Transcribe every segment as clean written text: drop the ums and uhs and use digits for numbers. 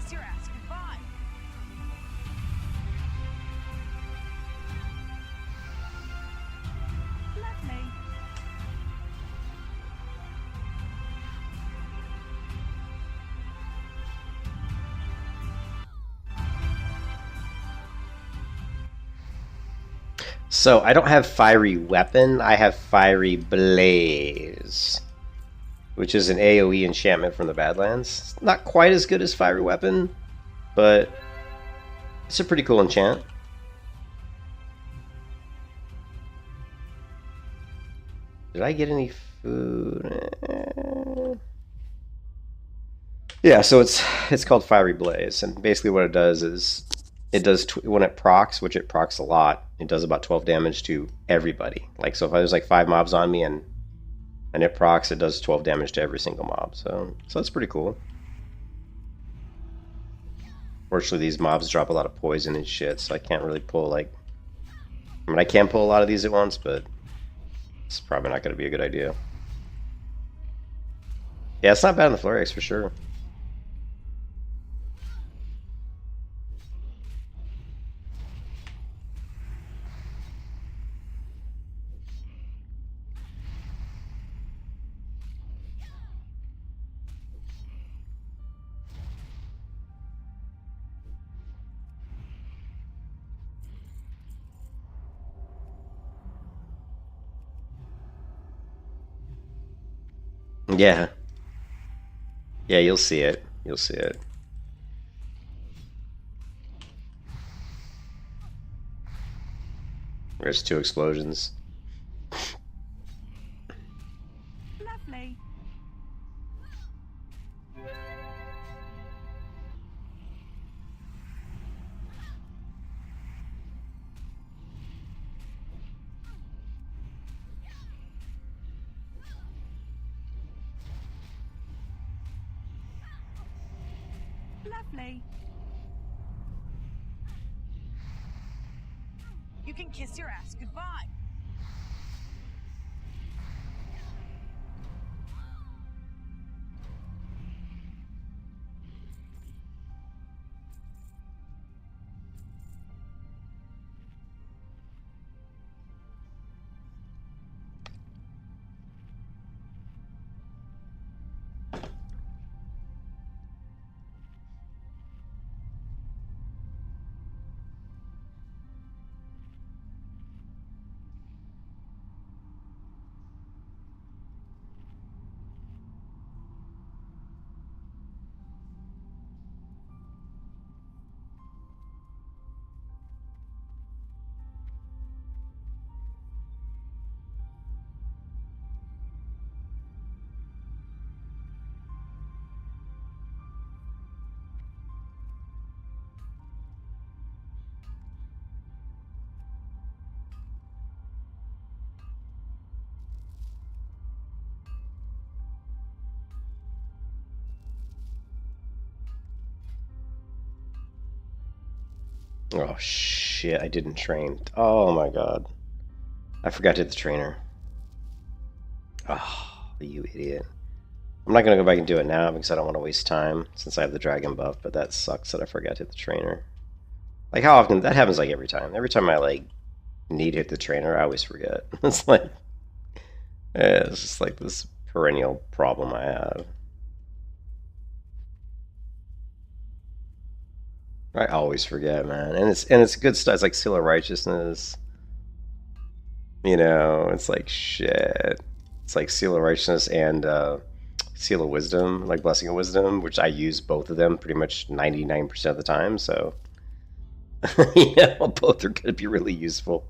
kiss your ass goodbye. Lovely. So I don't have fiery weapon, I have fiery blaze, which is an AoE enchantment from the Badlands. It's not quite as good as fiery weapon, but it's a pretty cool enchant. Did I get any food? Yeah, so it's called Fiery Blaze, and basically what it does is it does when it procs, which it procs a lot. It does about 12 damage to everybody. Like, so if there's like 5 mobs on me and it procs, it does 12 damage to every single mob. So that's pretty cool. Fortunately, these mobs drop a lot of poison and shit, so I can't really pull like. I mean, I can pull a lot of these at once, but it's probably not going to be a good idea. Yeah, it's not bad in the Flurry X for sure. Yeah. Yeah, you'll see it. You'll see it. There's 2 explosions. Lovely. Lovely. You can kiss your ass goodbye. Oh shit, I didn't train. Oh my god. I forgot to hit the trainer. Oh, you idiot. I'm not gonna go back and do it now because I don't want to waste time since I have the dragon buff, but that sucks that I forgot to hit the trainer. Like, how often? That happens like every time. Every time I like need to hit the trainer, I always forget. It's like, it's just like this perennial problem I have. I always forget, man. And it's good stuff. It's like Seal of Righteousness. You know, it's like shit. It's like Seal of Righteousness and Seal of Wisdom, like Blessing of Wisdom, which I use both of them pretty much 99% of the time. So, you know, both are going to be really useful.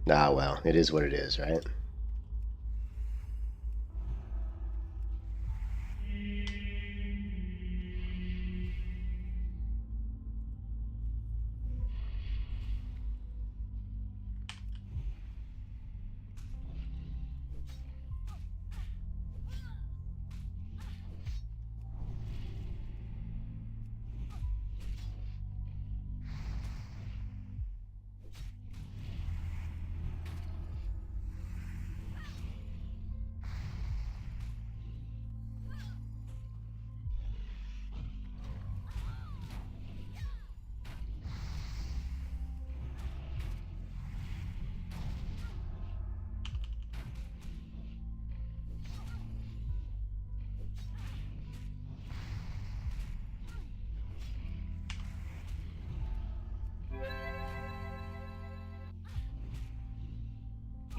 Ah, well, it is what it is, right?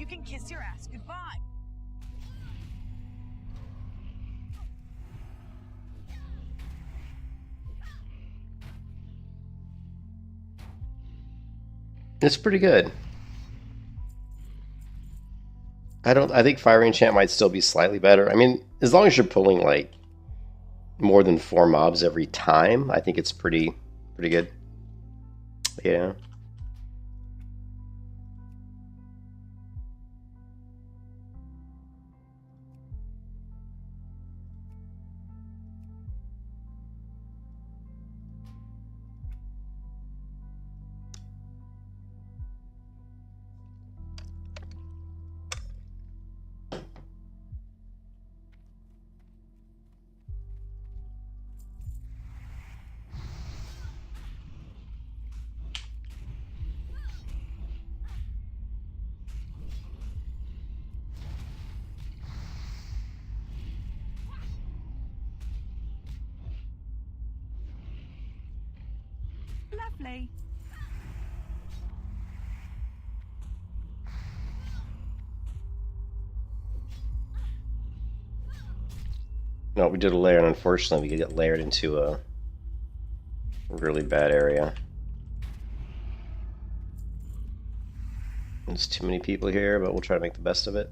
You can kiss your ass goodbye. It's pretty good. I think fire enchant might still be slightly better. I mean, as long as you're pulling like more than 4 mobs every time, I think it's pretty good. Yeah. Lovely. No, we did a layer, and unfortunately, we could get layered into a really bad area. There's too many people here, but we'll try to make the best of it.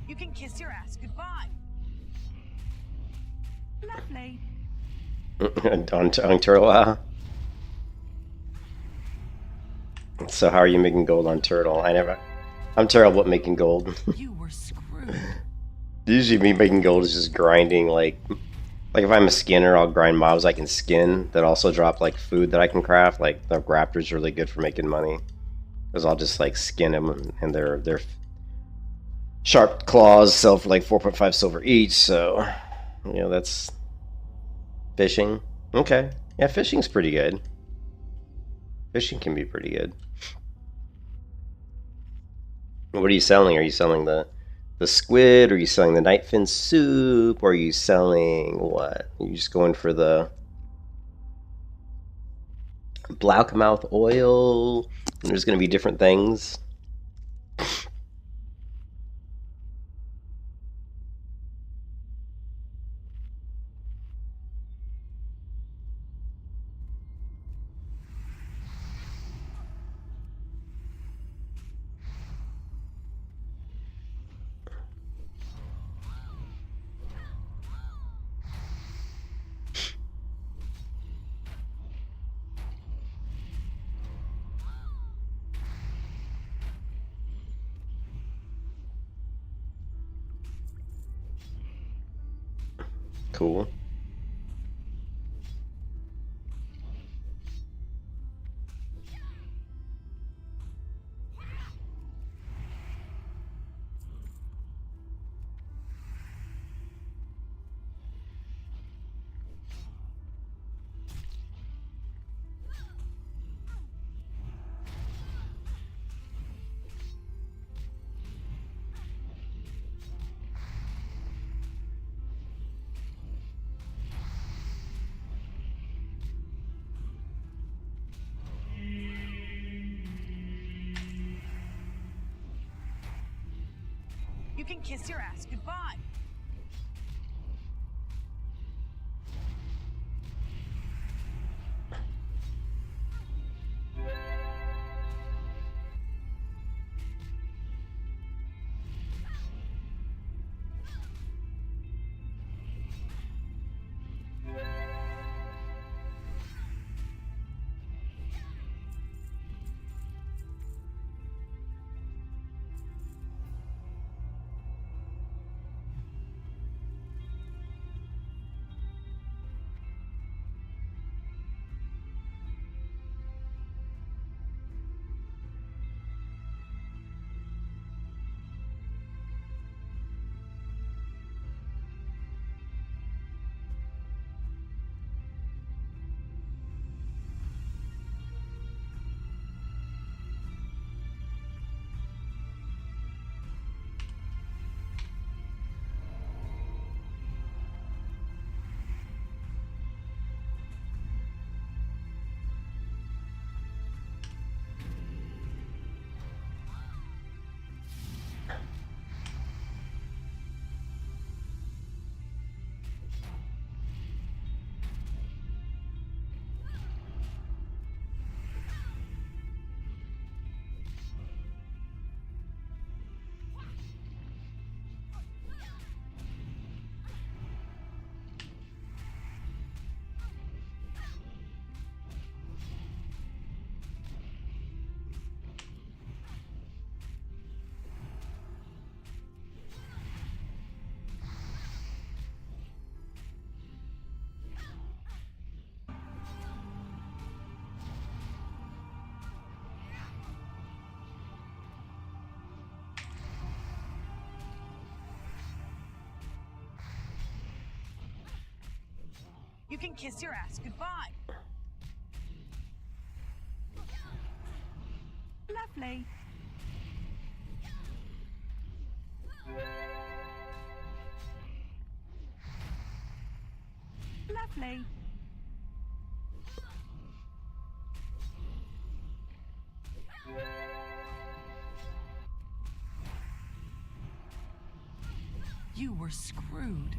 You can kiss your ass goodbye. Lovely. on turtle. So how are you making gold on turtle? I'm terrible at making gold. You were screwed. Usually me making gold is just grinding like if I'm a skinner, I'll grind mobs I can skin that also drop like food that I can craft. Like the raptor's really good for making money, because I'll just like skin them, and their sharp claws sell for like 4.5 silver each. So you know, that's fishing. Okay, yeah, fishing's pretty good. Fishing can be pretty good. What are you selling? Are you selling the squid? Are you selling the nightfin soup? Or are you selling what? Are you just going for the blackmouth oil? And there's going to be different things. Cool. You can kiss your ass goodbye. You can kiss your ass goodbye. Lovely. Lovely. You were screwed.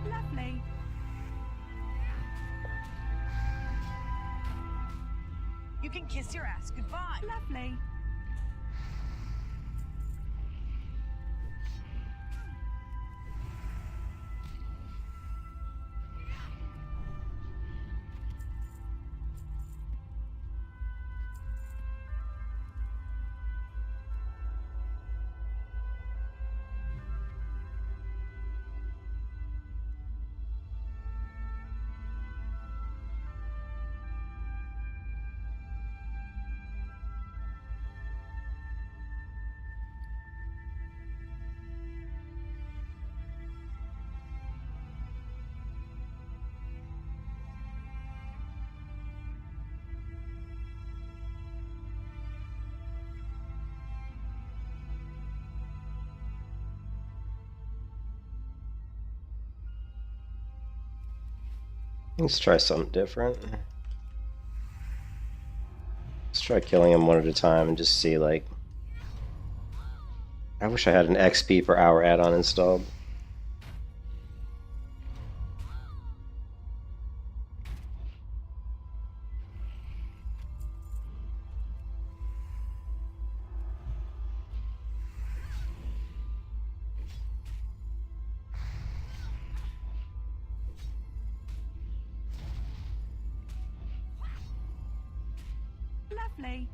Lovely. You can kiss your ass goodbye. Lovely. Let's try something different. Let's try killing them one at a time and just see, like... I wish I had an XP per hour add-on installed. Lovely.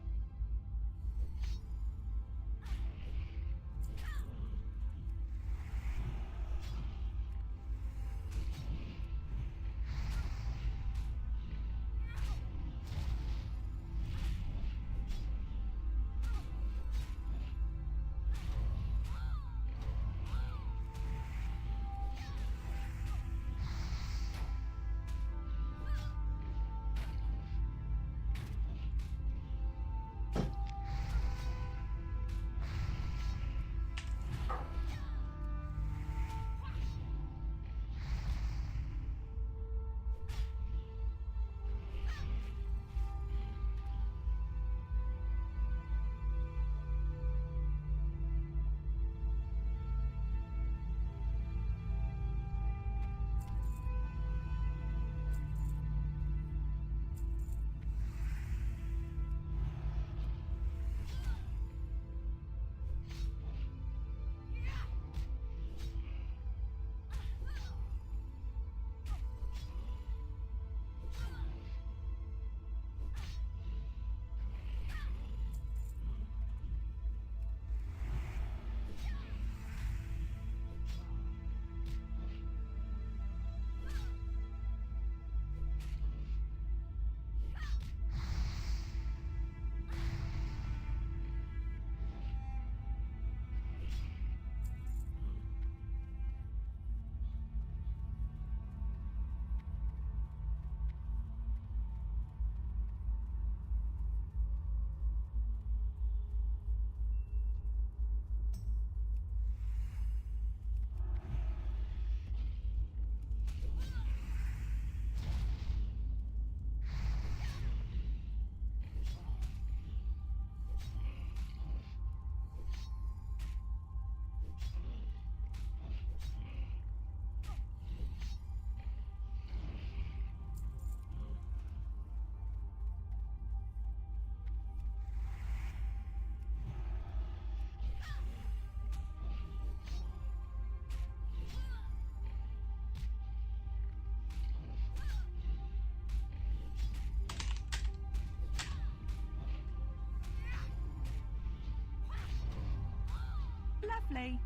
Lovely.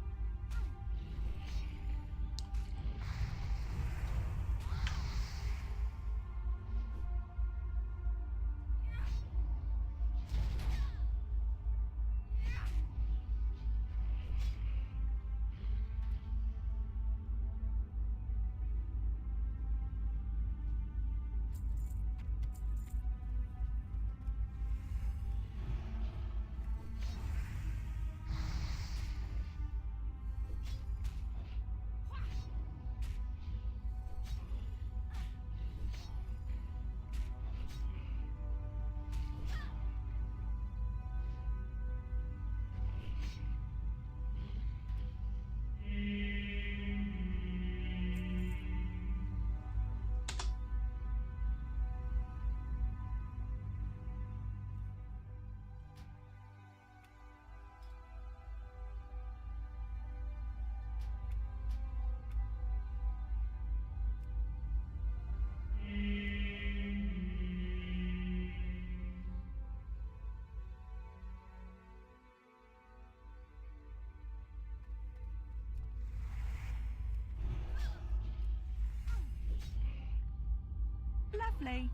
Lovely.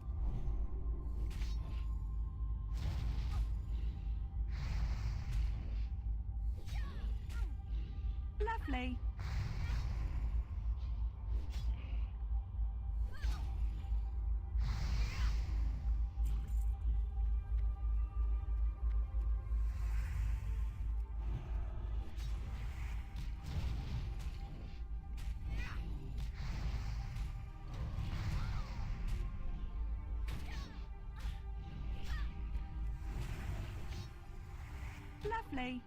Lovely. Lovely.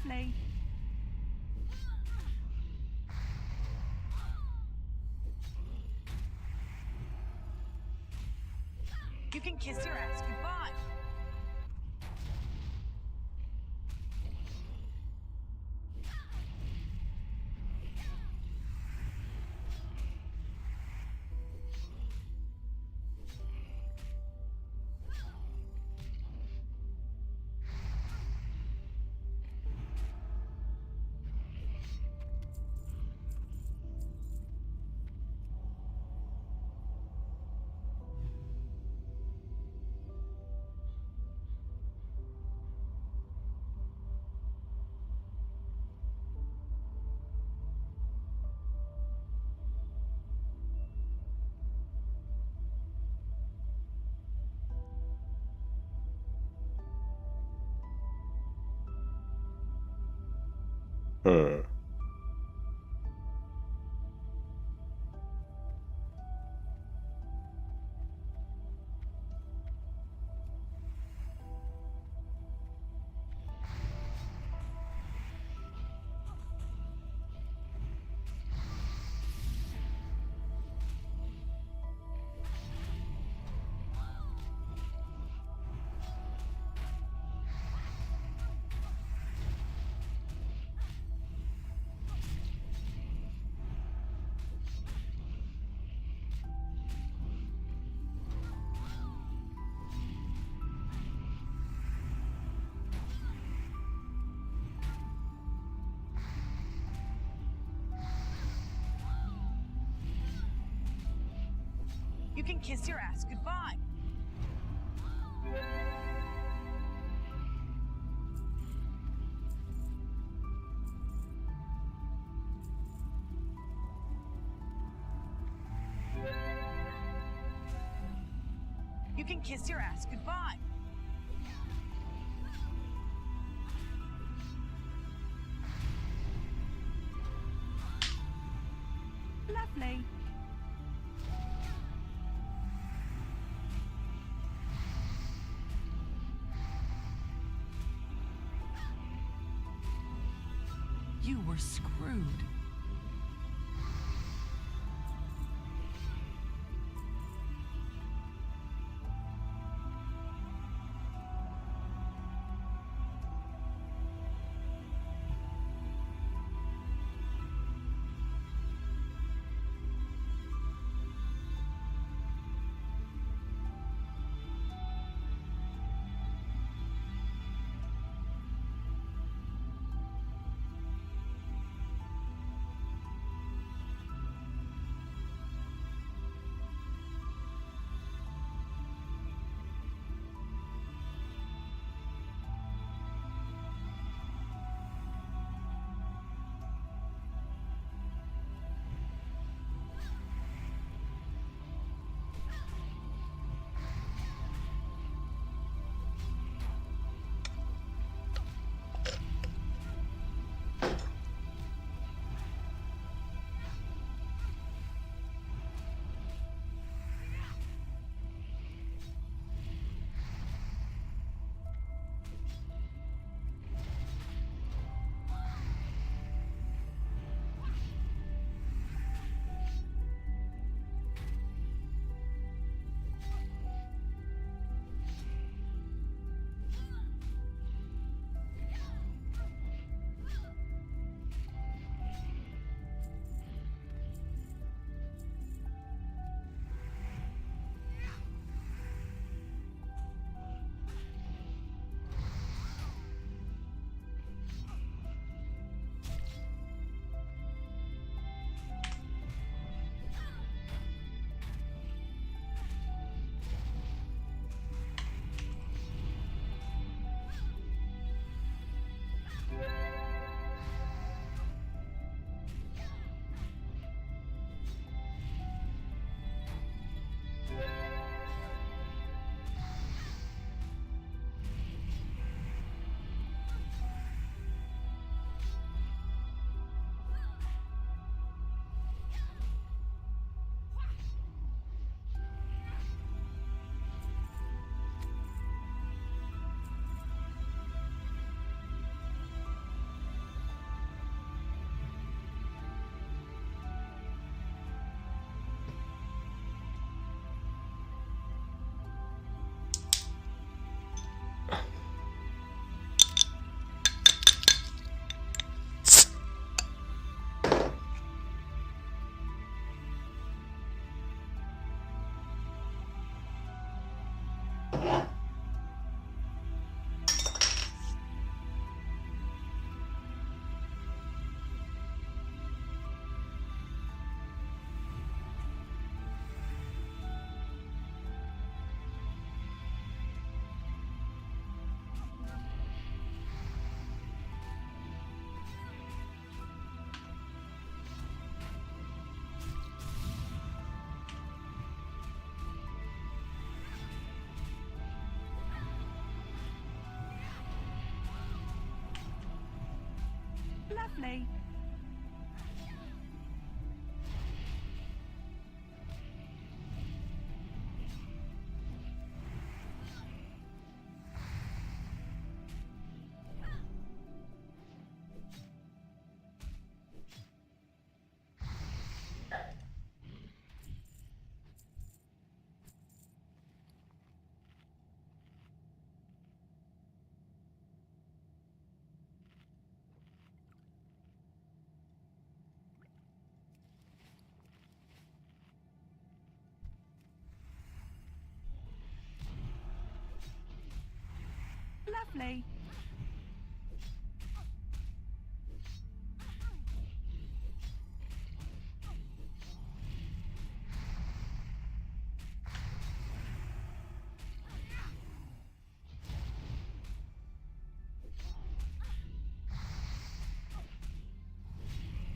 Lovely. You can kiss your ass goodbye. Hmm. You can kiss your ass goodbye. You can kiss your ass goodbye. Lovely. You were screwed. Lovely. Lovely.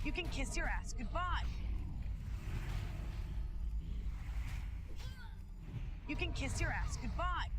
You can kiss your ass goodbye. You can kiss your ass goodbye.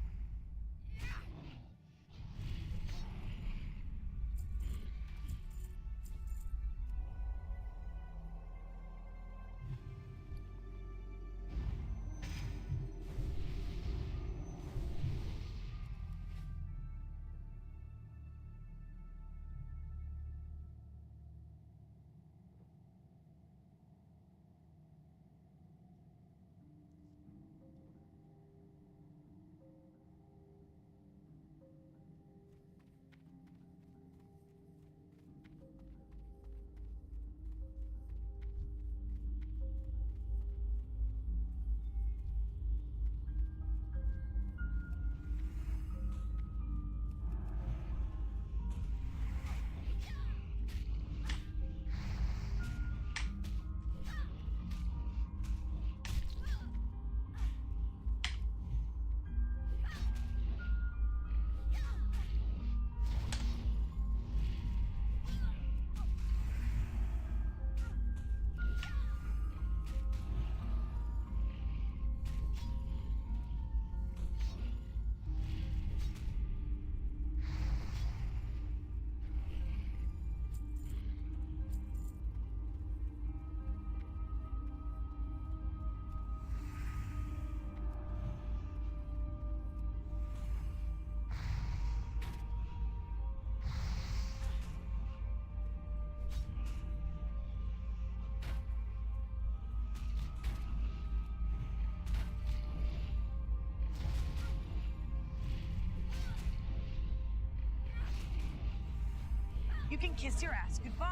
You can kiss your ass goodbye.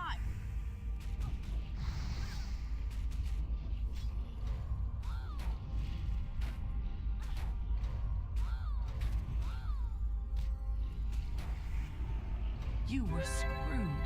You were screwed.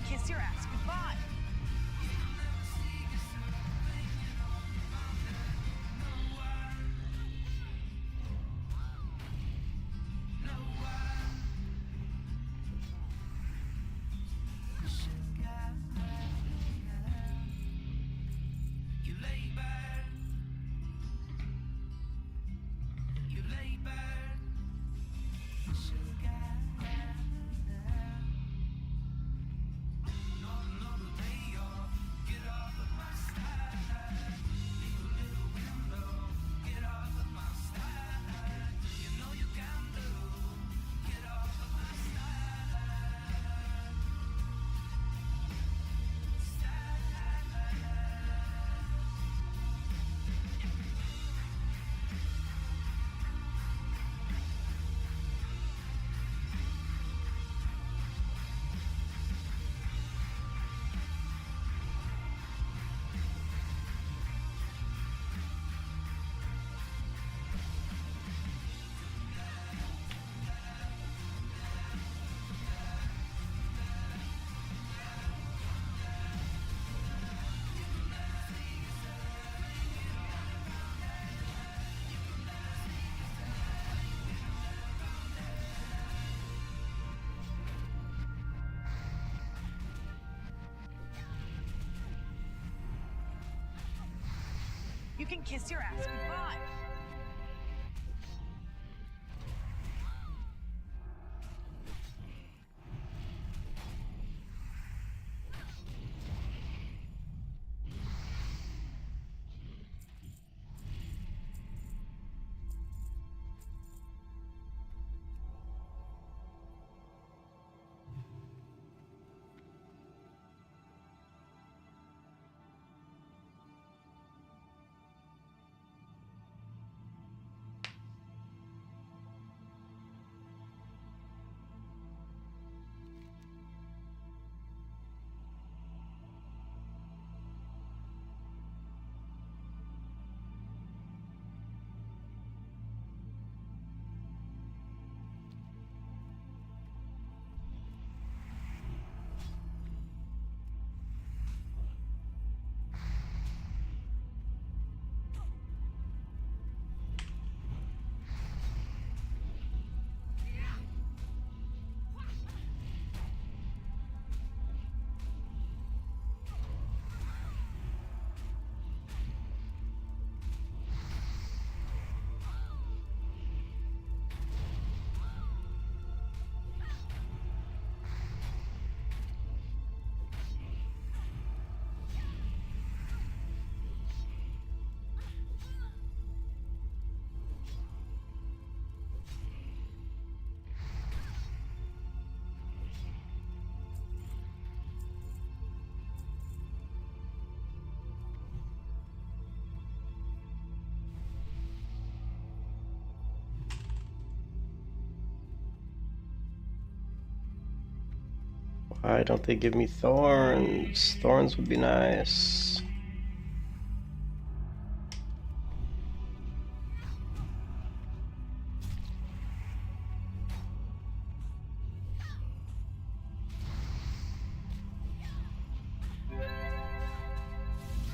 kiss your ass goodbye. You can kiss your ass goodbye. Why don't they give me thorns? Thorns would be nice.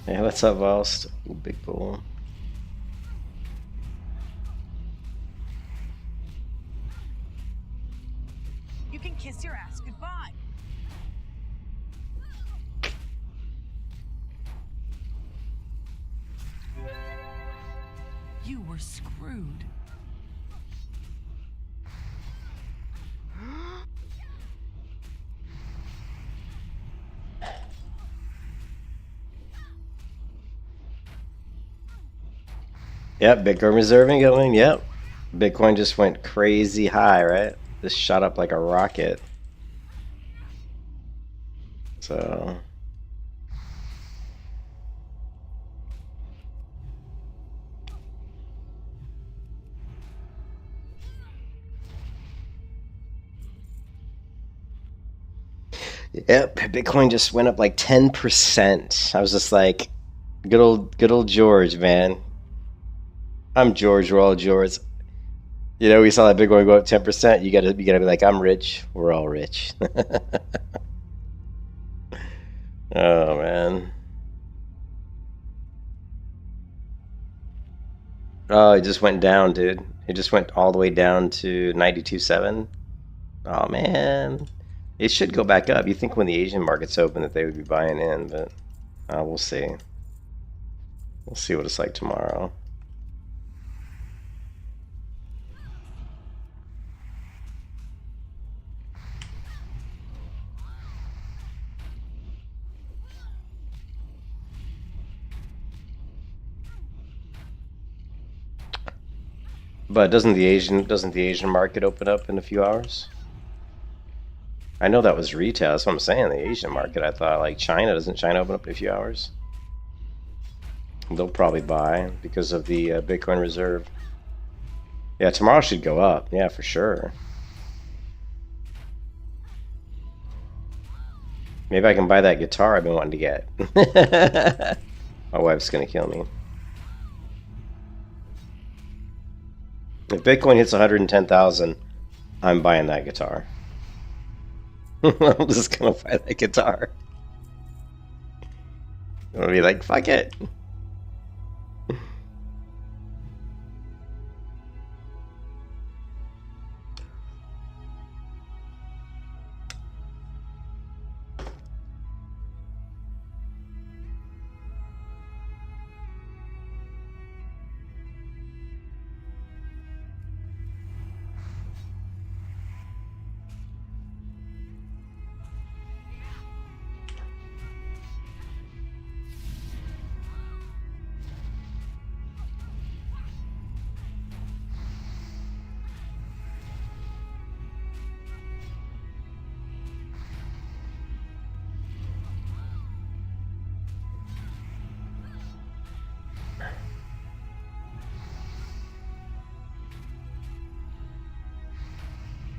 Yeah, what's up, Vost? Big bull. You can kiss your ass goodbye. You were screwed. Yep, Bitcoin reserving going. Yep. Bitcoin just went crazy high, right? Just shot up like a rocket. So yep, Bitcoin just went up like 10%. I was just like, good old George, man. I'm George, we're all George. You know, we saw that Bitcoin go up 10%. You gotta be like, I'm rich. We're all rich. Oh man. Oh, it just went down, dude. It just went all the way down to 92.7. Oh man. It should go back up. You think when the Asian market's open that they would be buying in, but we'll see. We'll see what it's like tomorrow. But doesn't the Asian market open up in a few hours? I know that was retail. That's what I'm saying. The Asian market. I thought like China. Doesn't China open up in a few hours? They'll probably buy because of the Bitcoin reserve. Yeah, tomorrow should go up. Yeah, for sure. Maybe I can buy that guitar I've been wanting to get. My wife's gonna kill me. If Bitcoin hits 110,000, I'm buying that guitar. I'm just gonna buy that guitar. I'm gonna be like, fuck it.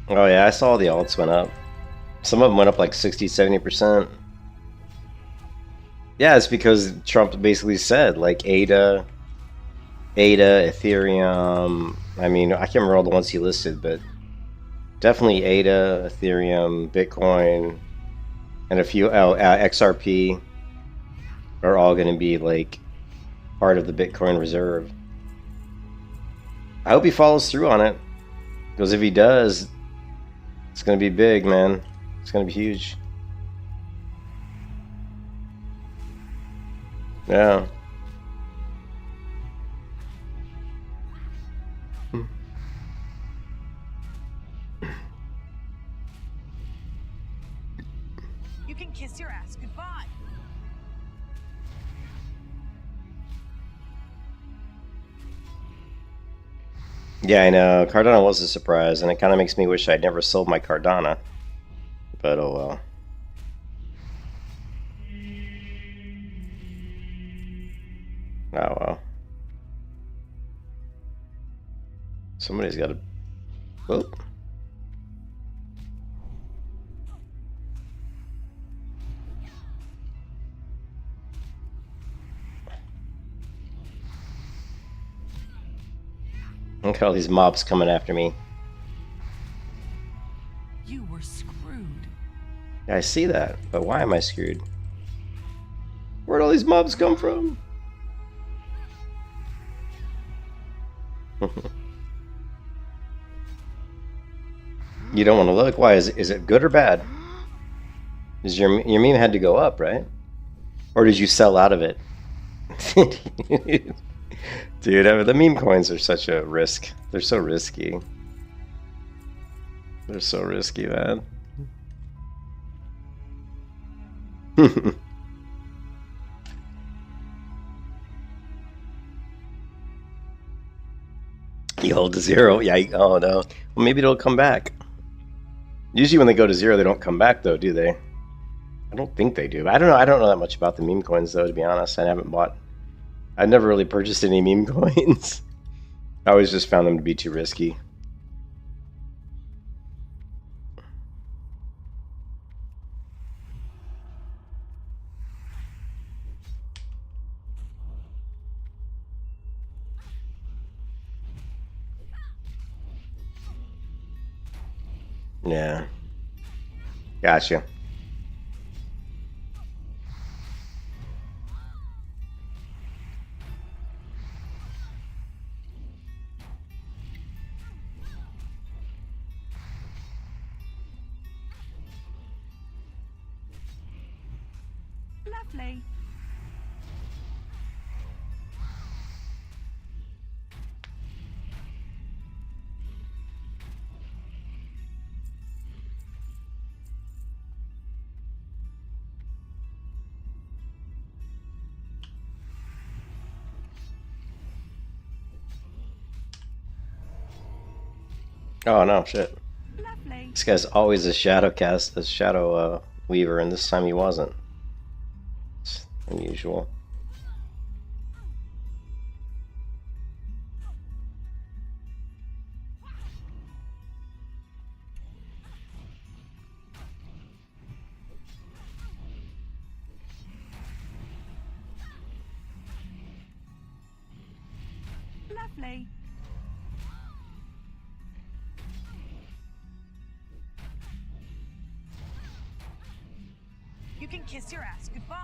Oh yeah, I saw the alts went up. Some of them went up like 60, 70%. Yeah, it's because Trump basically said like ADA, Ethereum. I mean, I can't remember all the ones he listed, but definitely ADA, Ethereum, Bitcoin, and a few XRP are all going to be like part of the Bitcoin reserve. I hope he follows through on it, because if he does, it's going to be big, man. It's going to be huge. Yeah. You can kiss your ass goodbye. Yeah, I know. Cardano was a surprise, and it kind of makes me wish I'd never sold my Cardano. But oh well. Oh well. Somebody's got to... Whoop. Look at all these mobs coming after me. You were screwed. Yeah, I see that, but why am I screwed? Where'd all these mobs come from? You don't want to look? Why? Is it good or bad? Is your meme had to go up, right? Or did you sell out of it? Dude, the meme coins are such a risk. They're so risky. They're so risky, man. You hold to zero? Yeah, oh no. Well, maybe it'll come back. Usually when they go to zero, they don't come back though, do they? I don't think they do. I don't know. I don't know that much about the meme coins though, to be honest. I've never really purchased any meme coins. I always just found them to be too risky. Yeah. Gotcha. Lovely. Oh no, shit. Lovely. This guy's always a a shadow weaver, and this time he wasn't. It's unusual. Lovely. You can kiss your ass goodbye.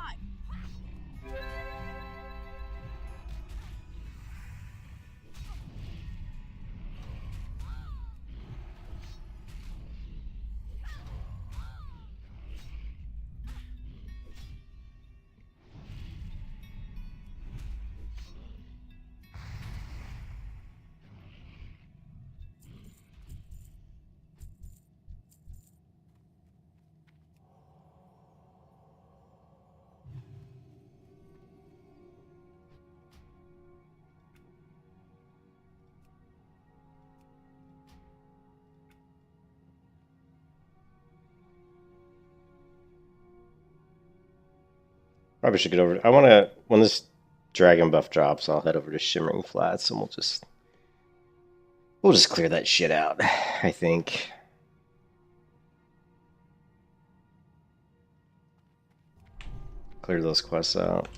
Probably should get over. I want to when this dragon buff drops, I'll head over to Shimmering Flats, and we'll just clear that shit out. I think. Clear those quests out.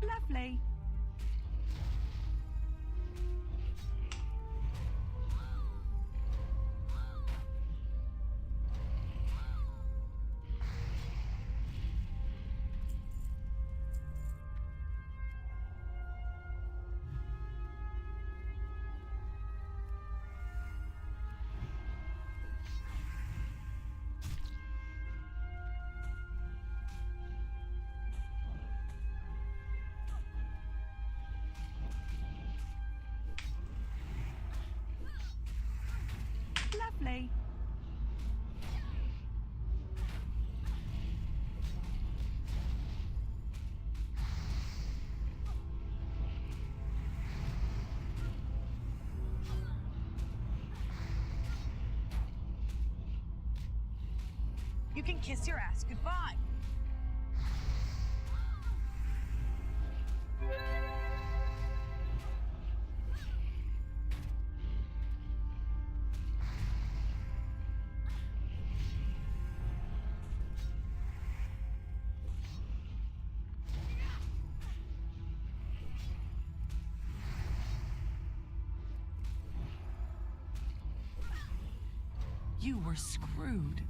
Lovely. Lovely. You can kiss your ass goodbye. You were screwed.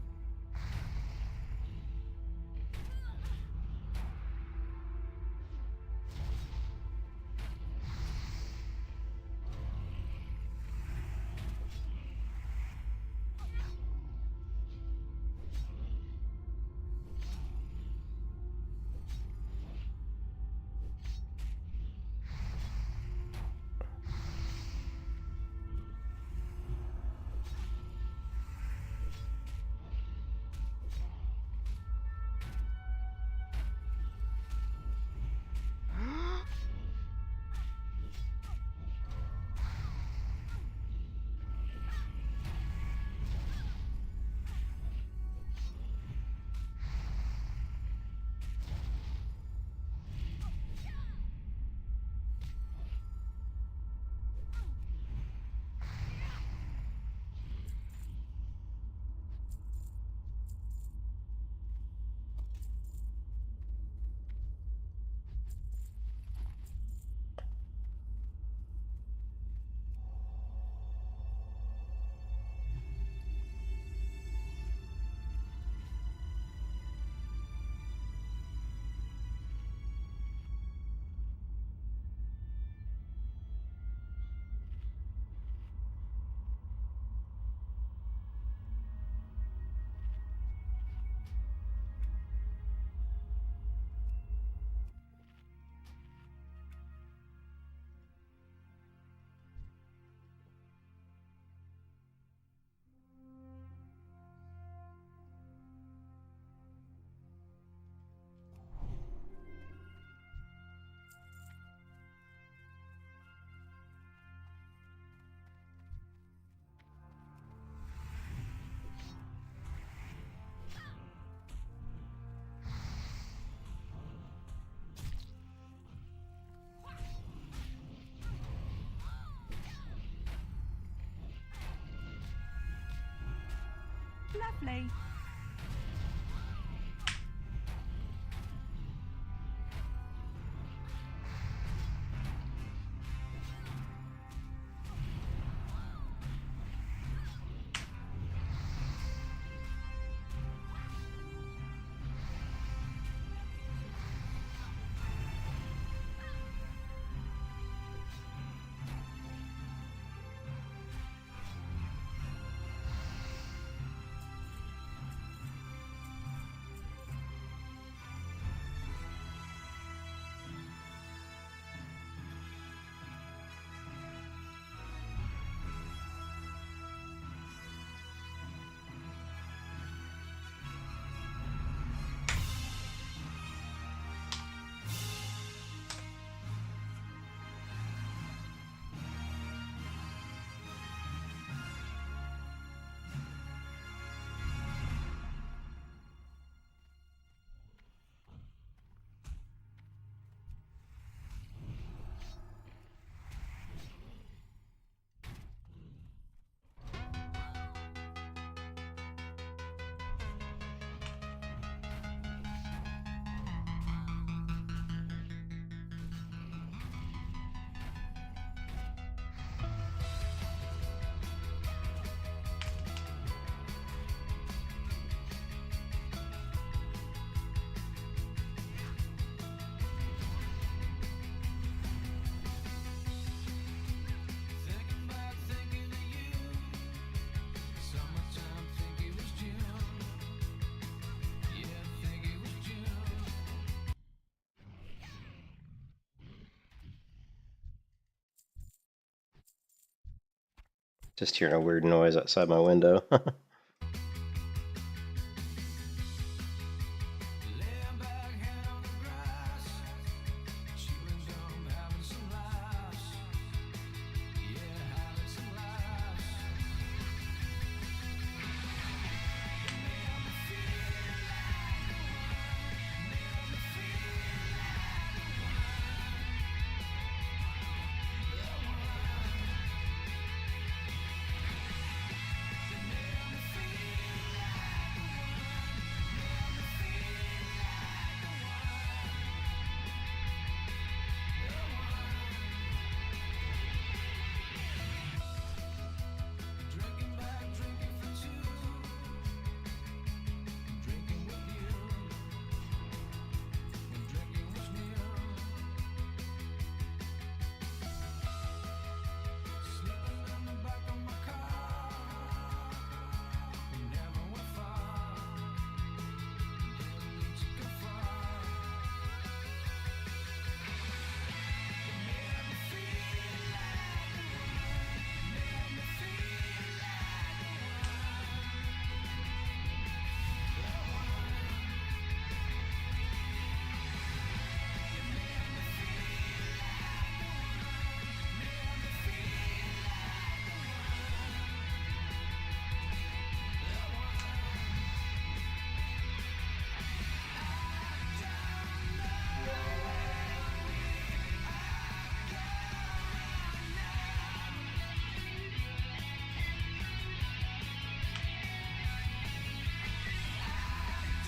Lovely. Just hearing a weird noise outside my window.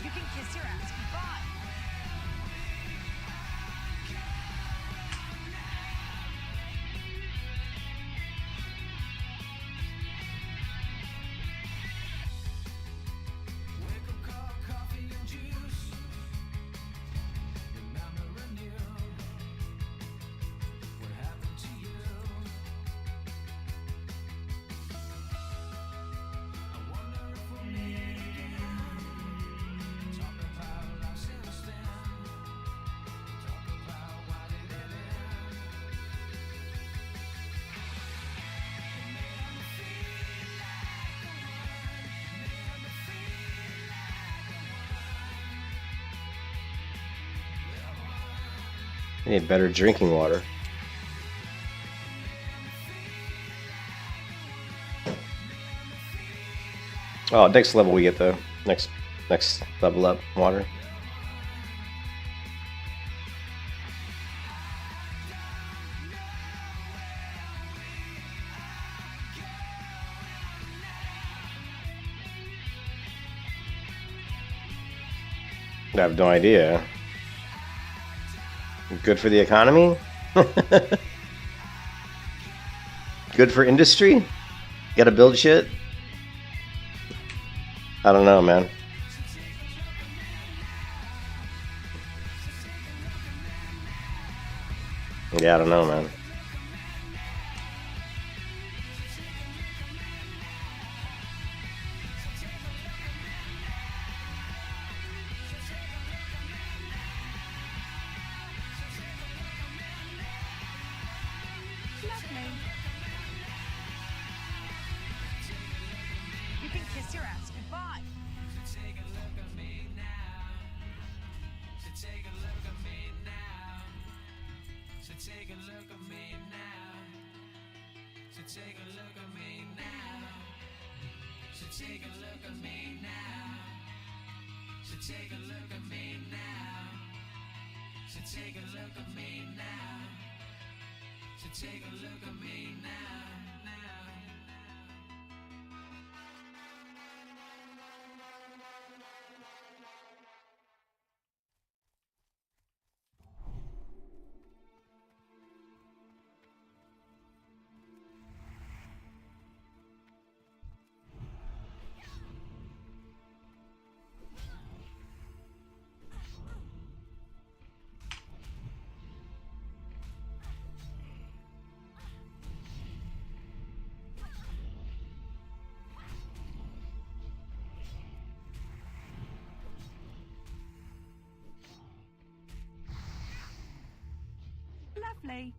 You can kiss your ass goodbye. I need better drinking water. Oh, next level we get the next level up water. I have no idea. Good for the economy? Good for industry? Gotta build shit? I don't know, man. Yeah, I don't know, man. Lovely. You can kiss your ass goodbye. Lovely.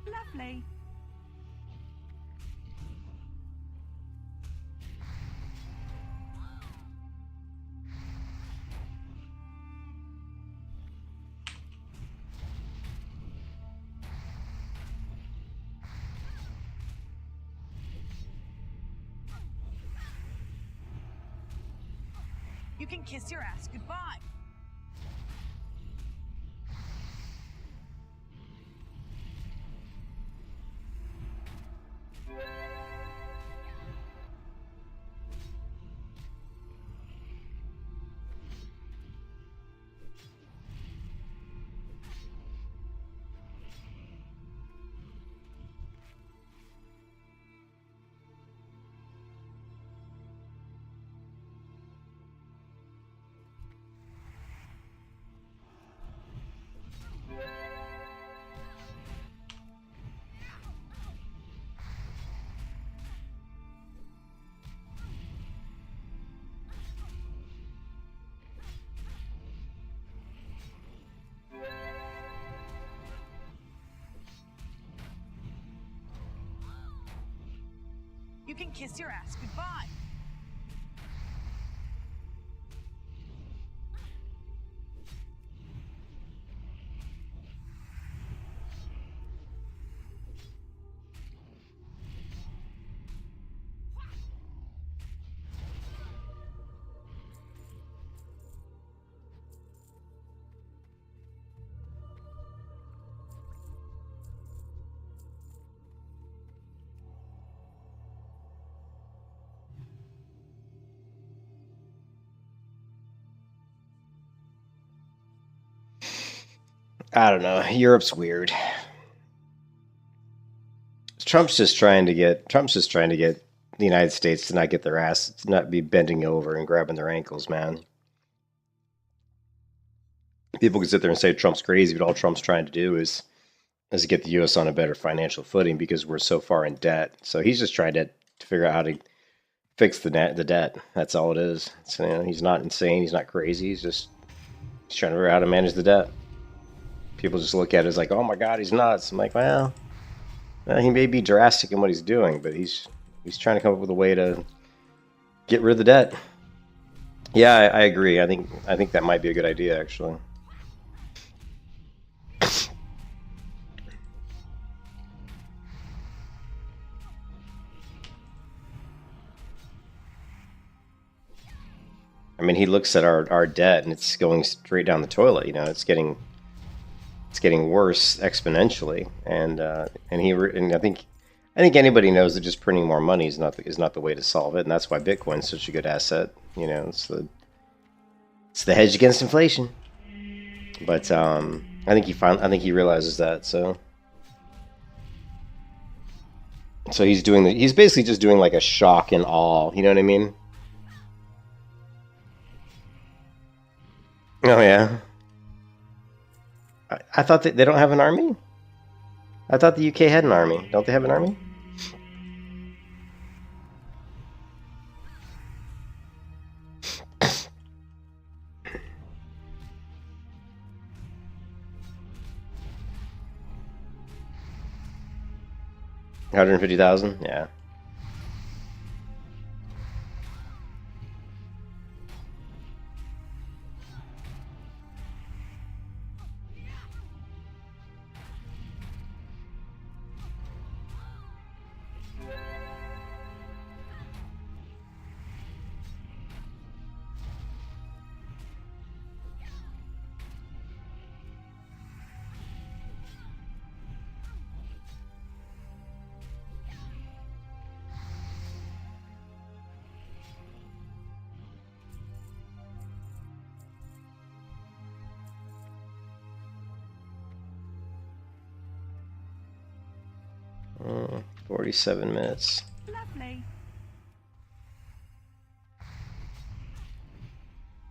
Lovely. You can kiss your ass goodbye. You can kiss your ass goodbye. I don't know. Europe's weird. Trump's just trying to get the United States to not get their ass, to not be bending over and grabbing their ankles, man. people can sit there and say Trump's crazy, but all Trump's trying to do is get the U.S. on a better financial footing because we're so far in debt. So he's just trying to figure out how to fix the debt. That's all it is. So, you know, he's not insane. He's not crazy. He's trying to figure out how to manage the debt. People just look at it as like, oh my God, he's nuts. I'm like, well, he may be drastic in what he's doing, but he's trying to come up with a way to get rid of the debt. Yeah, I agree. I think that might be a good idea, actually. I mean, he looks at our debt and it's going straight down the toilet. You know, it's getting worse exponentially, and I think anybody knows that just printing more money is not the way to solve it, and that's why Bitcoin's such a good asset. You know, it's the hedge against inflation. But I think he realizes that. So he's basically just doing like a shock and awe. You know what I mean? Oh yeah. I thought that they don't have an army. I thought the UK had an army. Don't they have an army? $150,000? Yeah. Oh, 47 minutes. Lovely.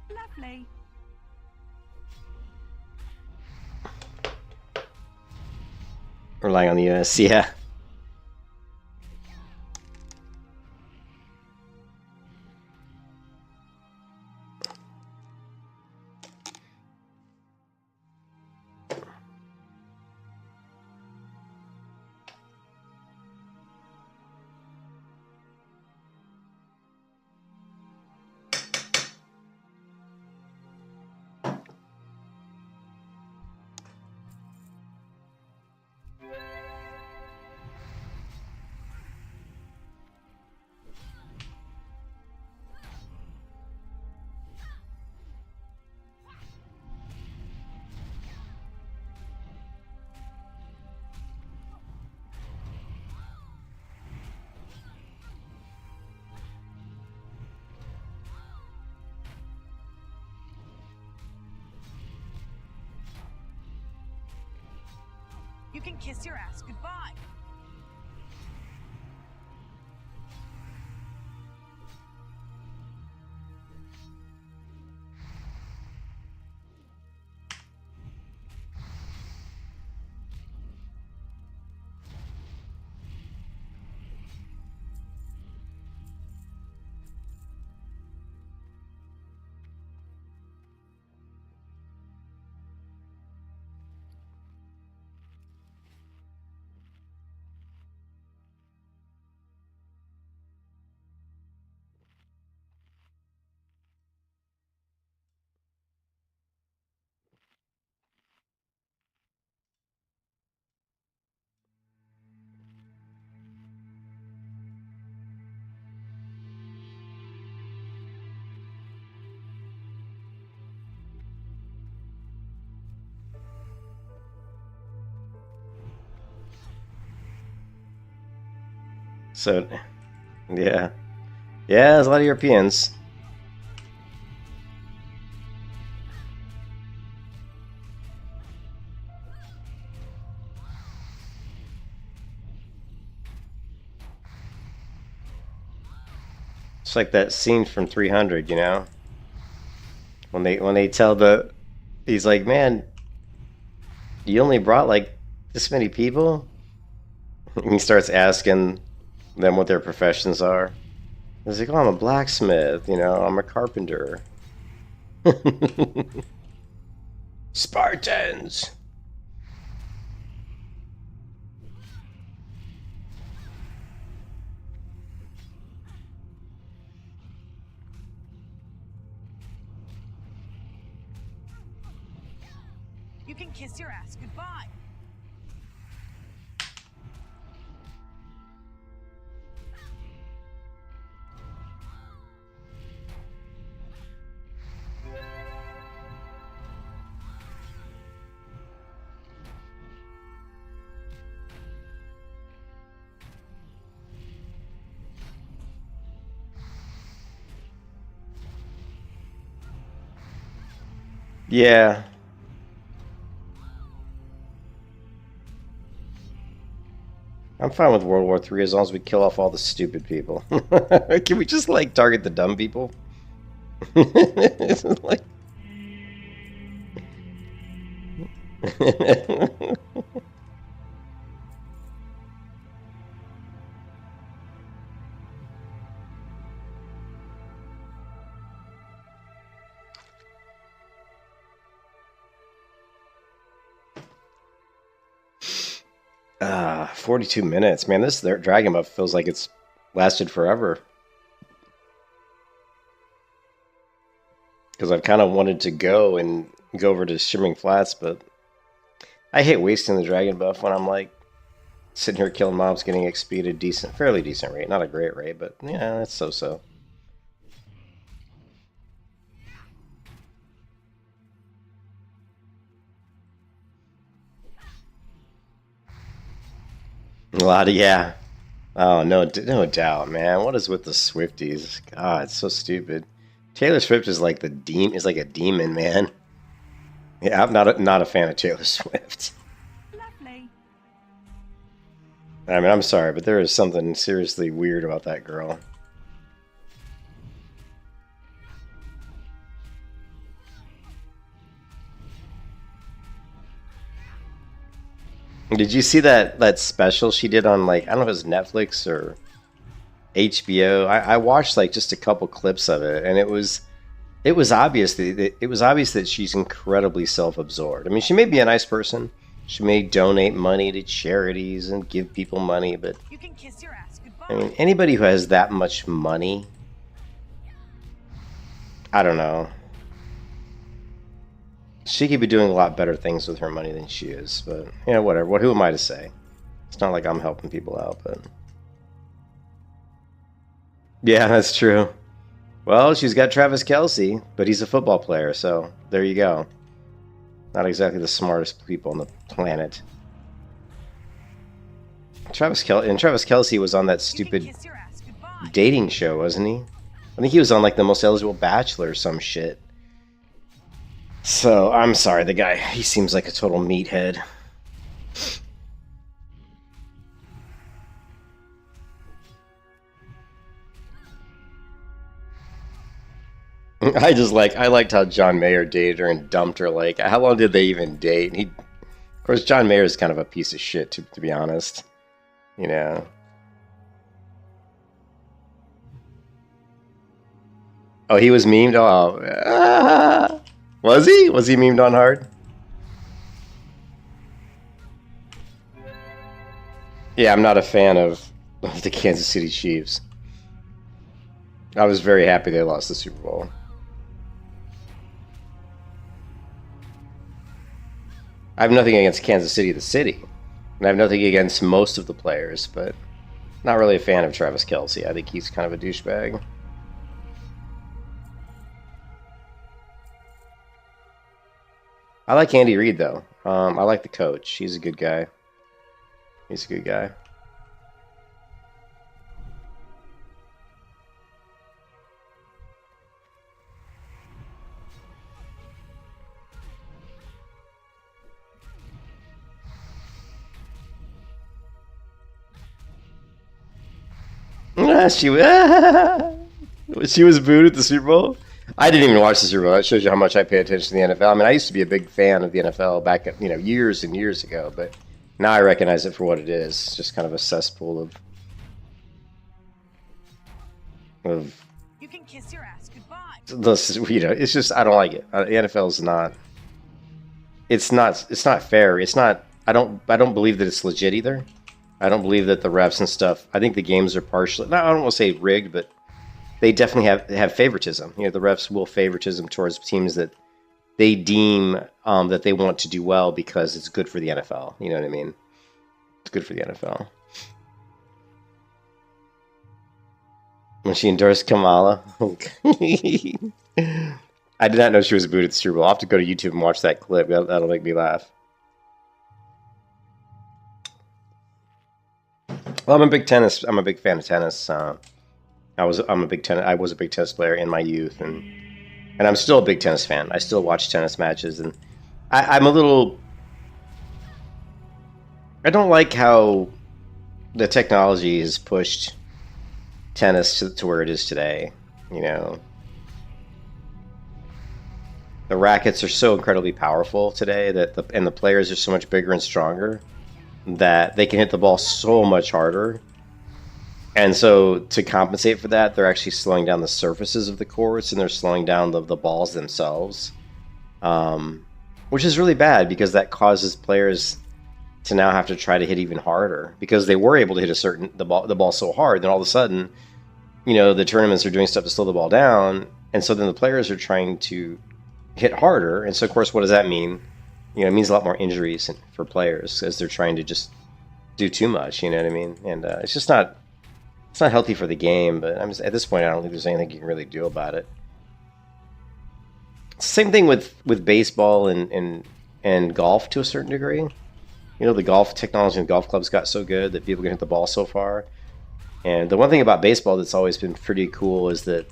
Lovely. Relying on the US, yeah. You can kiss your ass goodbye. So, yeah. Yeah, there's a lot of Europeans. It's like that scene from 300, you know? When they tell the He's like, man, you only brought like this many people? And he starts asking them what their professions are. He's like, oh, I'm a blacksmith, you know, I'm a carpenter. Spartans! You can kiss your ass goodbye. Yeah. I'm fine with World War III as long as we kill off all the stupid people. Can we just, like, target the dumb people? Like... Ah, 42 minutes. Man, this Dragon Buff feels like it's lasted forever. Because I've kind of wanted to go over to Shimmering Flats, but I hate wasting the Dragon Buff when I'm like sitting here killing mobs, getting XP at a fairly decent rate. Not a great rate, but yeah, it's so-so. A lot of, yeah. Oh, no doubt, man. What is with the Swifties? God, it's so stupid. Taylor Swift is like a demon, man. Yeah, I'm not a fan of Taylor Swift. Lovely. I mean, I'm sorry, but there is something seriously weird about that girl. Did you see that special she did on, like, I don't know if it was Netflix or HBO? I watched like just a couple clips of it, and it was obvious that she's incredibly self-absorbed. I mean, she may be a nice person. She may donate money to charities and give people money, but You can kiss your ass goodbye. I mean, anybody who has that much money, I don't know. She could be doing a lot better things with her money than she is, but you know, whatever. Who am I to say? It's not like I'm helping people out, but yeah, that's true. Well, she's got Travis Kelce, but he's a football player, so there you go. Not exactly the smartest people on the planet. Travis Kelce was on that You can stupid kiss your ass goodbye. dating show, wasn't he? I think he was on like the Most Eligible Bachelor or some shit. So, I'm sorry, the guy, he seems like a total meathead. I liked how John Mayer dated her and dumped her. Like, how long did they even date? Of course, John Mayer is kind of a piece of shit, to be honest. You know. Oh, he was memed? Oh, was he? Was he memed on hard? Yeah, I'm not a fan of the Kansas City Chiefs. I was very happy they lost the Super Bowl. I have nothing against Kansas City, the city. And I have nothing against most of the players, but not really a fan of Travis Kelce. I think he's kind of a douchebag. I like Andy Reid, though. I like the coach. He's a good guy. He's a good guy. She was booed at the Super Bowl. I didn't even watch the Super Bowl. That shows you how much I pay attention to the NFL. I mean, I used to be a big fan of the NFL back, years and years ago, but now I recognize it for what it is. It's just kind of a cesspool of You can kiss your ass goodbye. it's just I don't like it. The NFL is not. It's not fair. It's not. I don't believe that it's legit either. I don't believe that the refs and stuff. I think the games are partially. I don't want to say rigged, but they definitely have favoritism. The refs will favoritism towards teams that they deem that they want to do well because it's good for the NFL. You know what I mean? It's good for the NFL. When she endorsed Kamala. I did not know she was booed at the Super Bowl. I'll have to go to YouTube and watch that clip. That'll make me laugh. Well, I'm a big fan of tennis. I was a big tennis player in my youth, and I'm still a big tennis fan. I still watch tennis matches, and I'm a little. I don't like how the technology has pushed tennis to where it is today. The rackets are so incredibly powerful today and the players are so much bigger and stronger that they can hit the ball so much harder. And so to compensate for that, they're actually slowing down the surfaces of the courts and they're slowing down the balls themselves, which is really bad because that causes players to now have to try to hit even harder because they were able to hit the ball so hard. Then all of a sudden, the tournaments are doing stuff to slow the ball down, and so then the players are trying to hit harder, and so of course, what does that mean? It means a lot more injuries for players as they're trying to just do too much. You know what I mean? And it's just not healthy for the game. But at this point, I don't think there's anything you can really do about it. Same thing with baseball and golf to a certain degree. The golf technology and golf clubs got so good that people can hit the ball so far. And the one thing about baseball that's always been pretty cool is that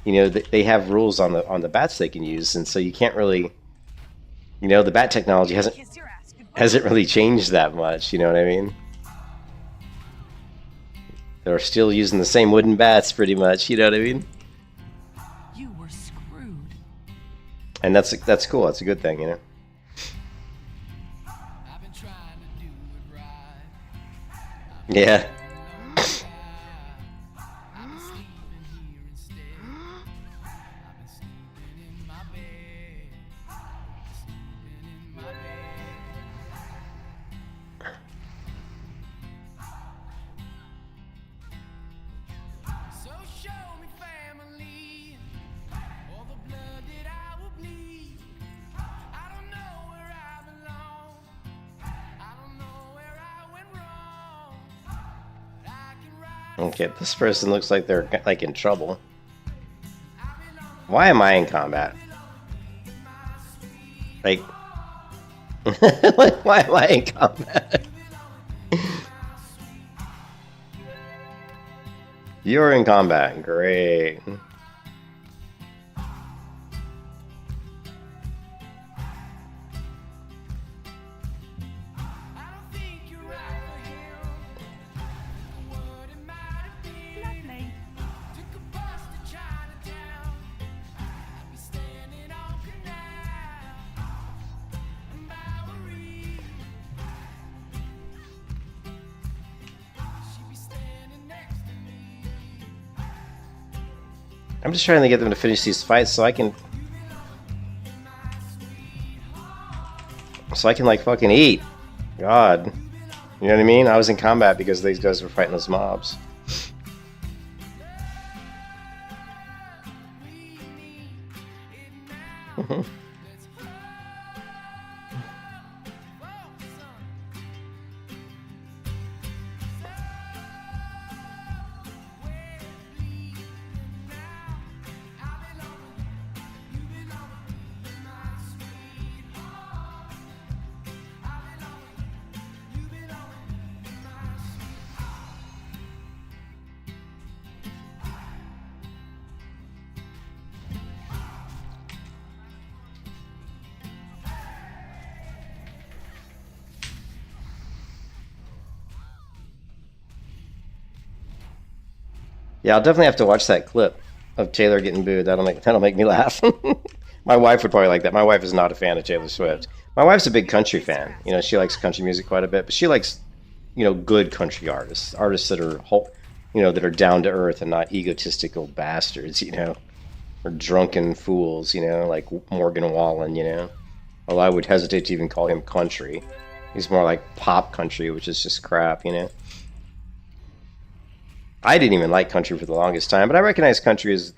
they have rules on the bats they can use, and so you can't really, the bat technology hasn't really changed that much. You know what I mean? They're still using the same wooden bats, pretty much. You know what I mean? You were screwed. And that's cool. That's a good thing, I've been trying to do it right. Yeah. Okay, this person looks like they're in trouble. Why am I in combat? Like why am I in combat? You're in combat. Great. I'm just trying to get them to finish these fights so I can like fucking eat. God. You know what I mean? I was in combat because these guys were fighting those mobs. Yeah, I'll definitely have to watch that clip. of Taylor getting booed. That'll make me laugh. My wife would probably like that. My wife is not a fan of Taylor Swift. My wife's a big country fan. You know, she likes country music quite a bit, but she likes, you know, good country artists that are you know, that are down to earth and not egotistical bastards, you know, or drunken fools, you know, like Morgan Wallen, you know. Although I would hesitate to even call him country. He's more like pop country, which is just crap, you know. I didn't even like country for the longest time, but I recognize country as,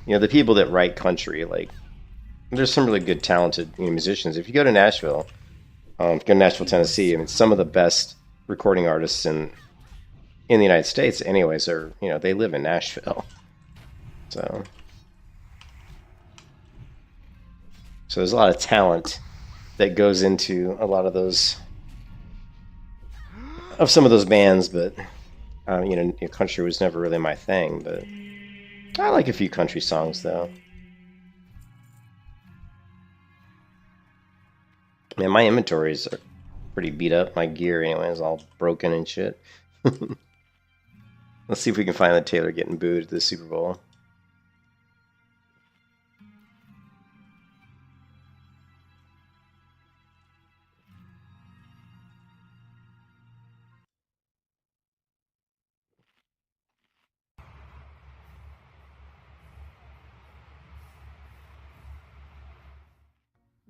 you know, the people that write country. Like, there's some really good, talented, you know, musicians. If you go to Nashville, if you go to Nashville, Tennessee, I mean, some of the best recording artists in the United States, anyways, are, you know, they live in Nashville. So there's a lot of talent that goes into a lot of those, of some of those bands, but you know, country was never really my thing. But I like a few country songs, though. Man, my inventories are pretty beat up. My gear, anyway, is all broken and shit. Let's see if we can find the Taylor getting booed at the Super Bowl.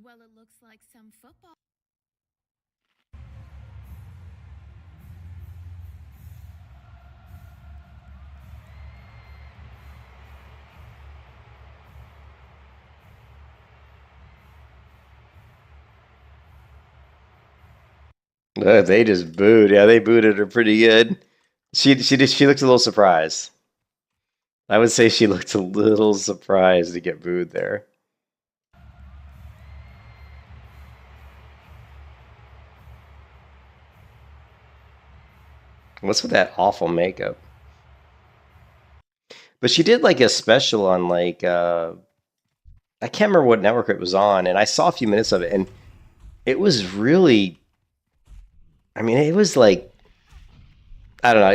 Well, it looks like some football. They just booed. Yeah, they booted her pretty good. She looked a little surprised. I would say she looked a little surprised to get booed there. What's with that awful makeup? But she did like a special on like I can't remember what network it was on, and I saw a few minutes of it, and it was really, I mean, it was like, I don't know,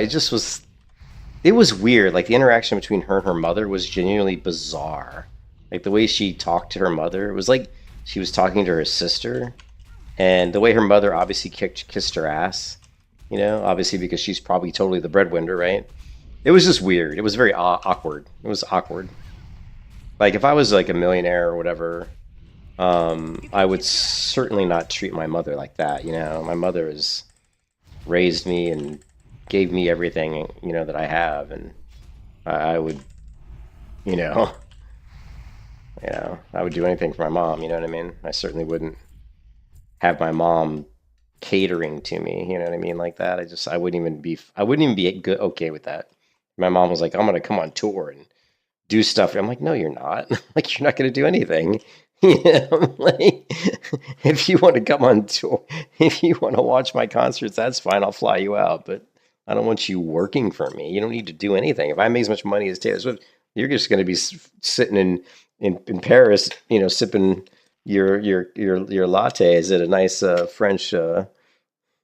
it was weird. Like the interaction between her and her mother was genuinely bizarre. Like the way she talked to her mother, it was like she was talking to her sister, and the way her mother obviously kissed her ass, you know, obviously because she's probably totally the breadwinner, right? It was just weird. It was very awkward. It was awkward. Like if I was like a millionaire or whatever, I would certainly not treat my mother like that. You know, my mother has raised me and gave me everything, you know, that I have, and I would, you know, I would do anything for my mom. You know what I mean? I certainly wouldn't have my mom catering to me. You know what I mean? Like that. I wouldn't even be okay with that. My mom was like, I'm going to come on tour and do stuff. I'm like, no, you're not. Like, you're not going to do anything. You know, like, if you want to come on tour, if you want to watch my concerts, that's fine. I'll fly you out. But I don't want you working for me. You don't need to do anything. If I make as much money as Taylor Swift, you're just going to be sitting in Paris, you know, sipping your lattes at a nice French, you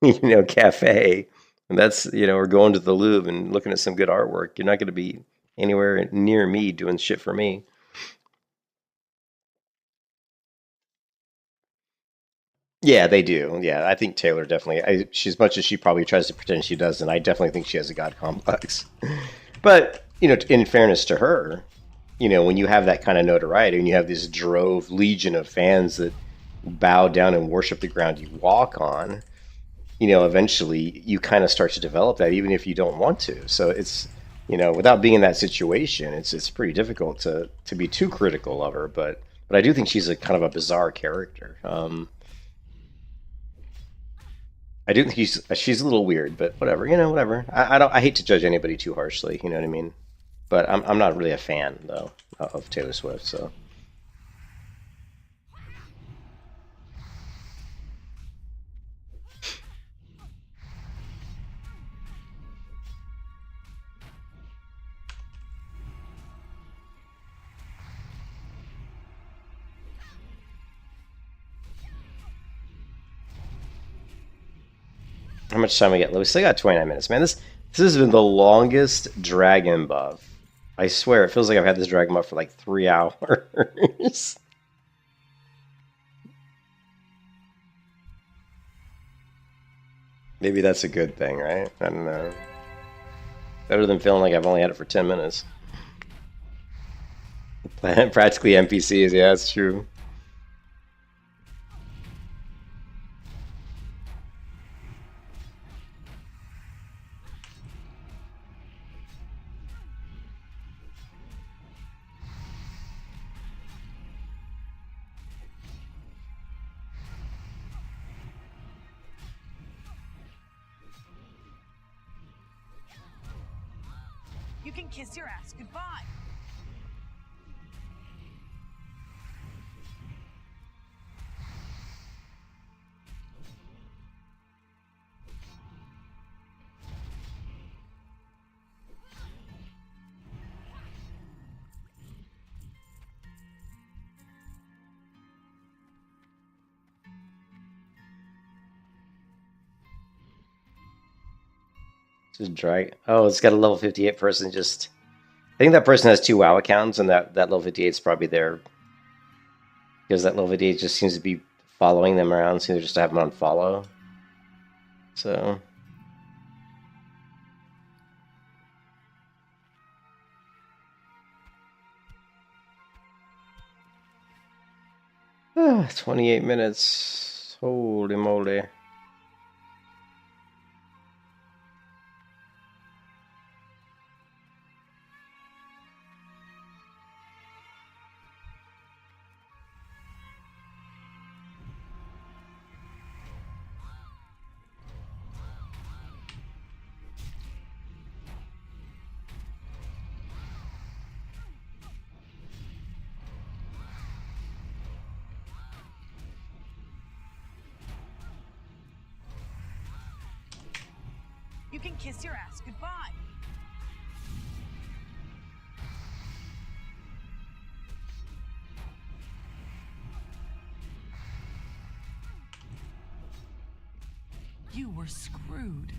know, cafe. And that's, you know, or going to the Louvre and looking at some good artwork. You're not going to be anywhere near me doing shit for me. Yeah, they do. Yeah, I think Taylor definitely. She, as much as she probably tries to pretend she doesn't, I definitely think she has a god complex. But you know, in fairness to her, you know, when you have that kind of notoriety and you have this legion of fans that bow down and worship the ground you walk on, you know, eventually you kind of start to develop that, even if you don't want to. So it's, you know, without being in that situation, it's pretty difficult to be too critical of her. But I do think she's a kind of a bizarre character. I do think she's a little weird, but whatever, you know, whatever. I hate to judge anybody too harshly, you know what I mean? But I'm not really a fan though of Taylor Swift, so. How much time we got? We still got 29 minutes, man. This has been the longest dragon buff I swear, it feels like I've had this Dragon Buff for like 3 hours. Maybe that's a good thing, right? I don't know. Better than feeling like I've only had it for 10 minutes. Practically NPCs, yeah, that's true. You can kiss your ass goodbye. Just drag. Oh, it's got a level 58 person just. I think that person has 2 WoW accounts, and that level 58 is probably there because that level 58 just seems to be following them around, so they just have them on follow. So. Ah, 28 minutes. Holy moly. You can kiss your ass goodbye. You were screwed.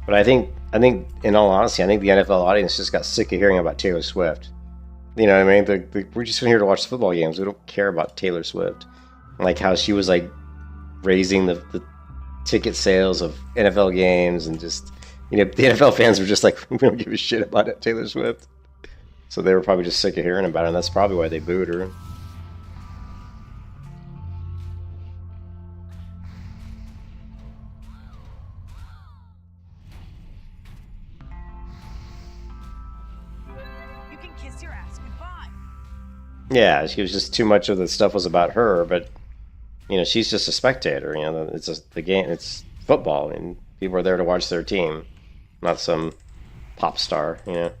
But I think, in all honesty, I think the NFL audience just got sick of hearing about Taylor Swift. You know what I mean? We're just here to watch football games. We don't care about Taylor Swift. Like how she was like raising the ticket sales of NFL games, and just, you know, the NFL fans were just like, we don't give a shit about it, Taylor Swift. So they were probably just sick of hearing about it, and that's probably why they booed her. You can kiss your ass goodbye. Yeah, she was just too much of the stuff was about her, but you know, she's just a spectator. You know, it's just the game. It's football, and people are there to watch their team, not some pop star. You know.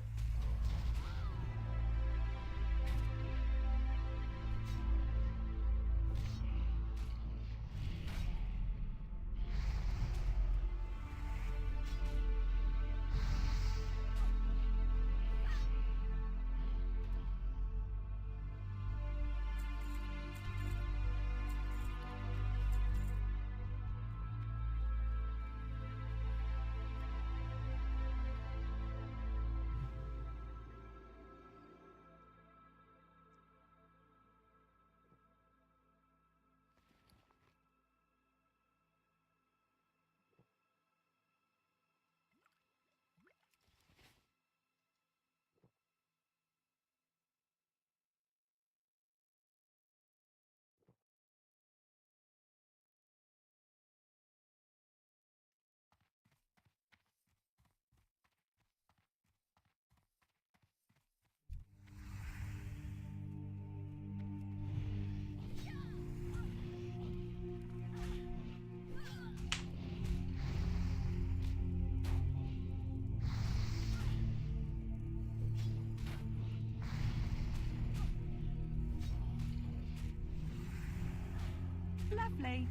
Lovely.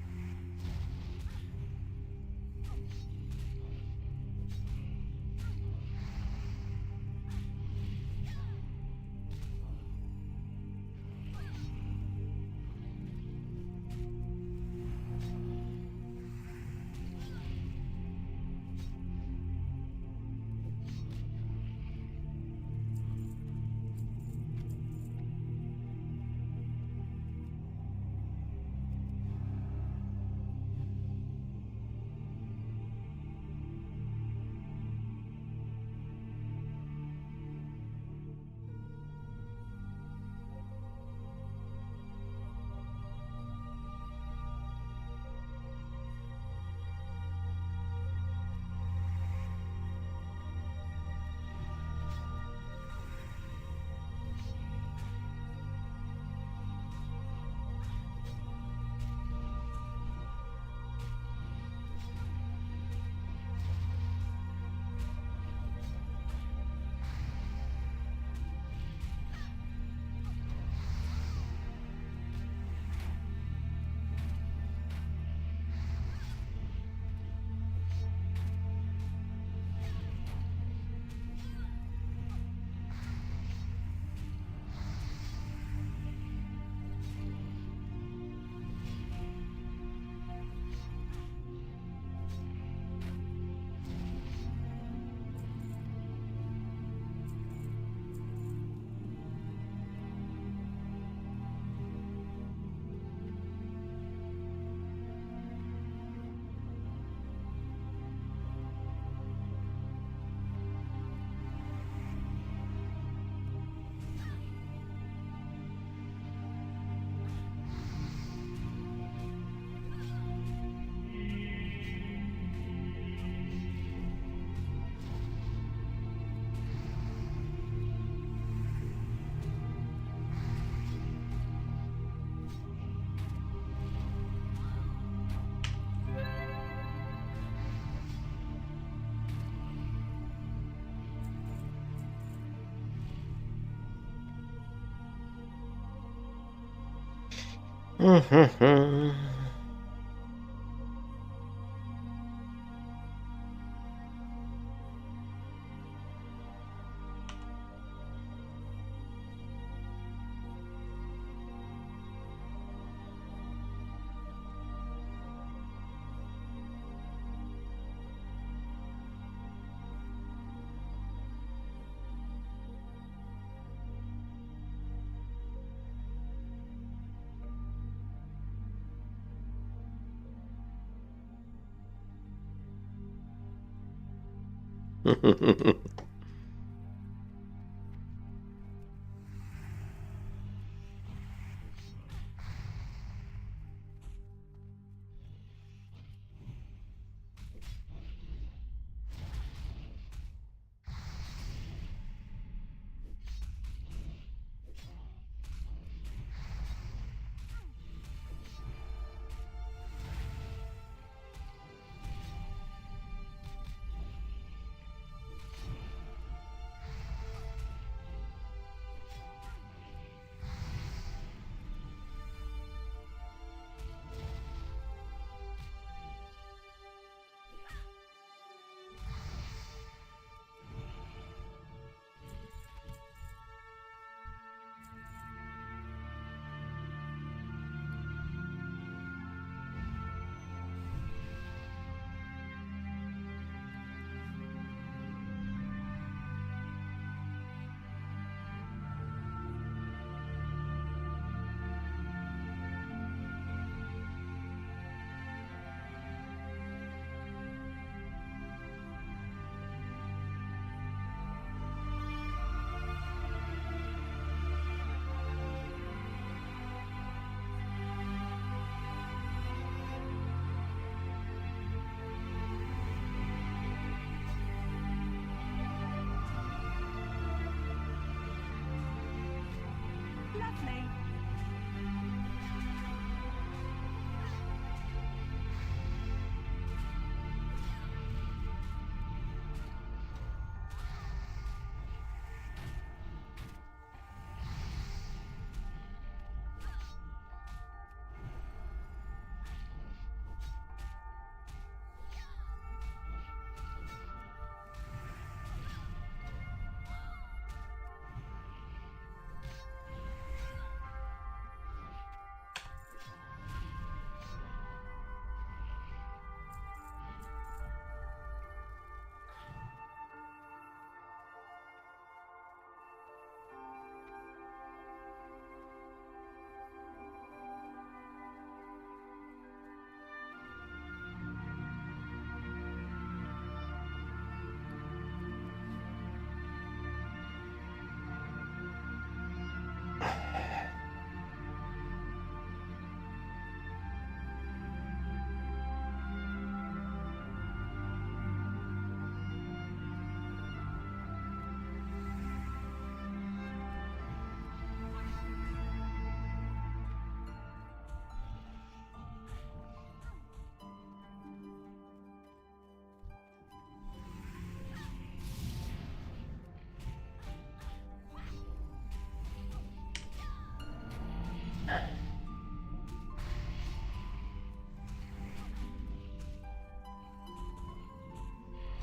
Lovely.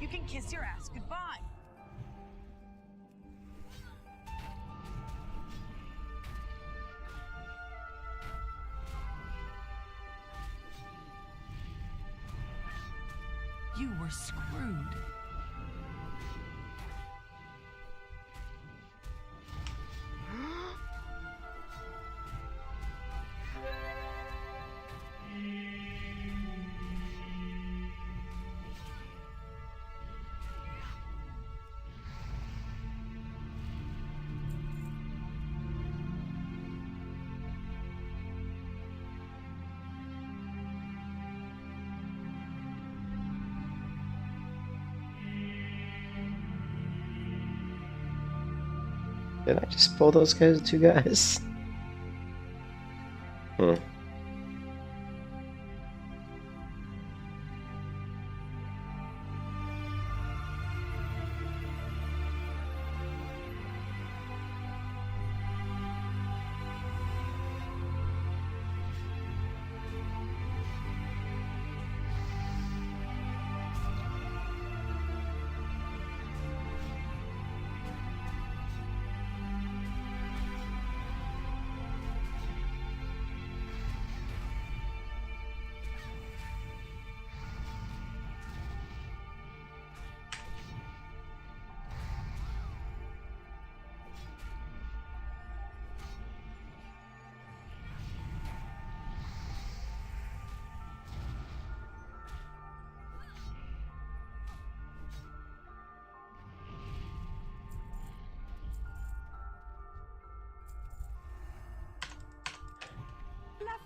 You can kiss your ass goodbye. You were screwed. Did I just pull those guys, two guys? Hmm.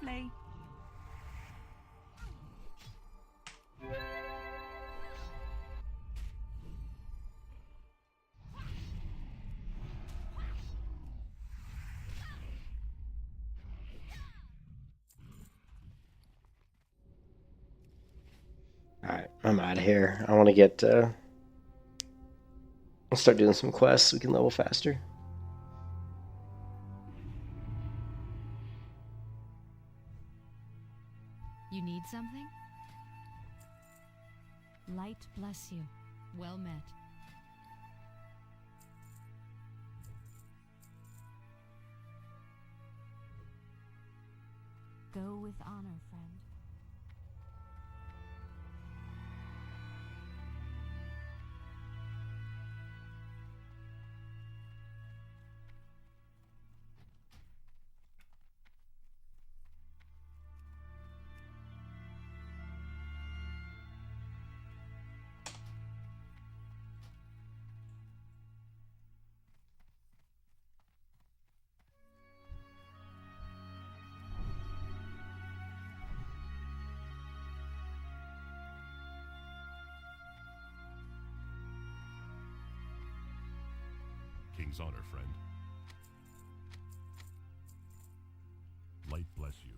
Lovely. Alright, I'm out of here. I want to get, I'll start doing some quests so we can level faster. You need something? Light bless you. Well met. Go with honor, friend. King's honor, friend. Light bless you.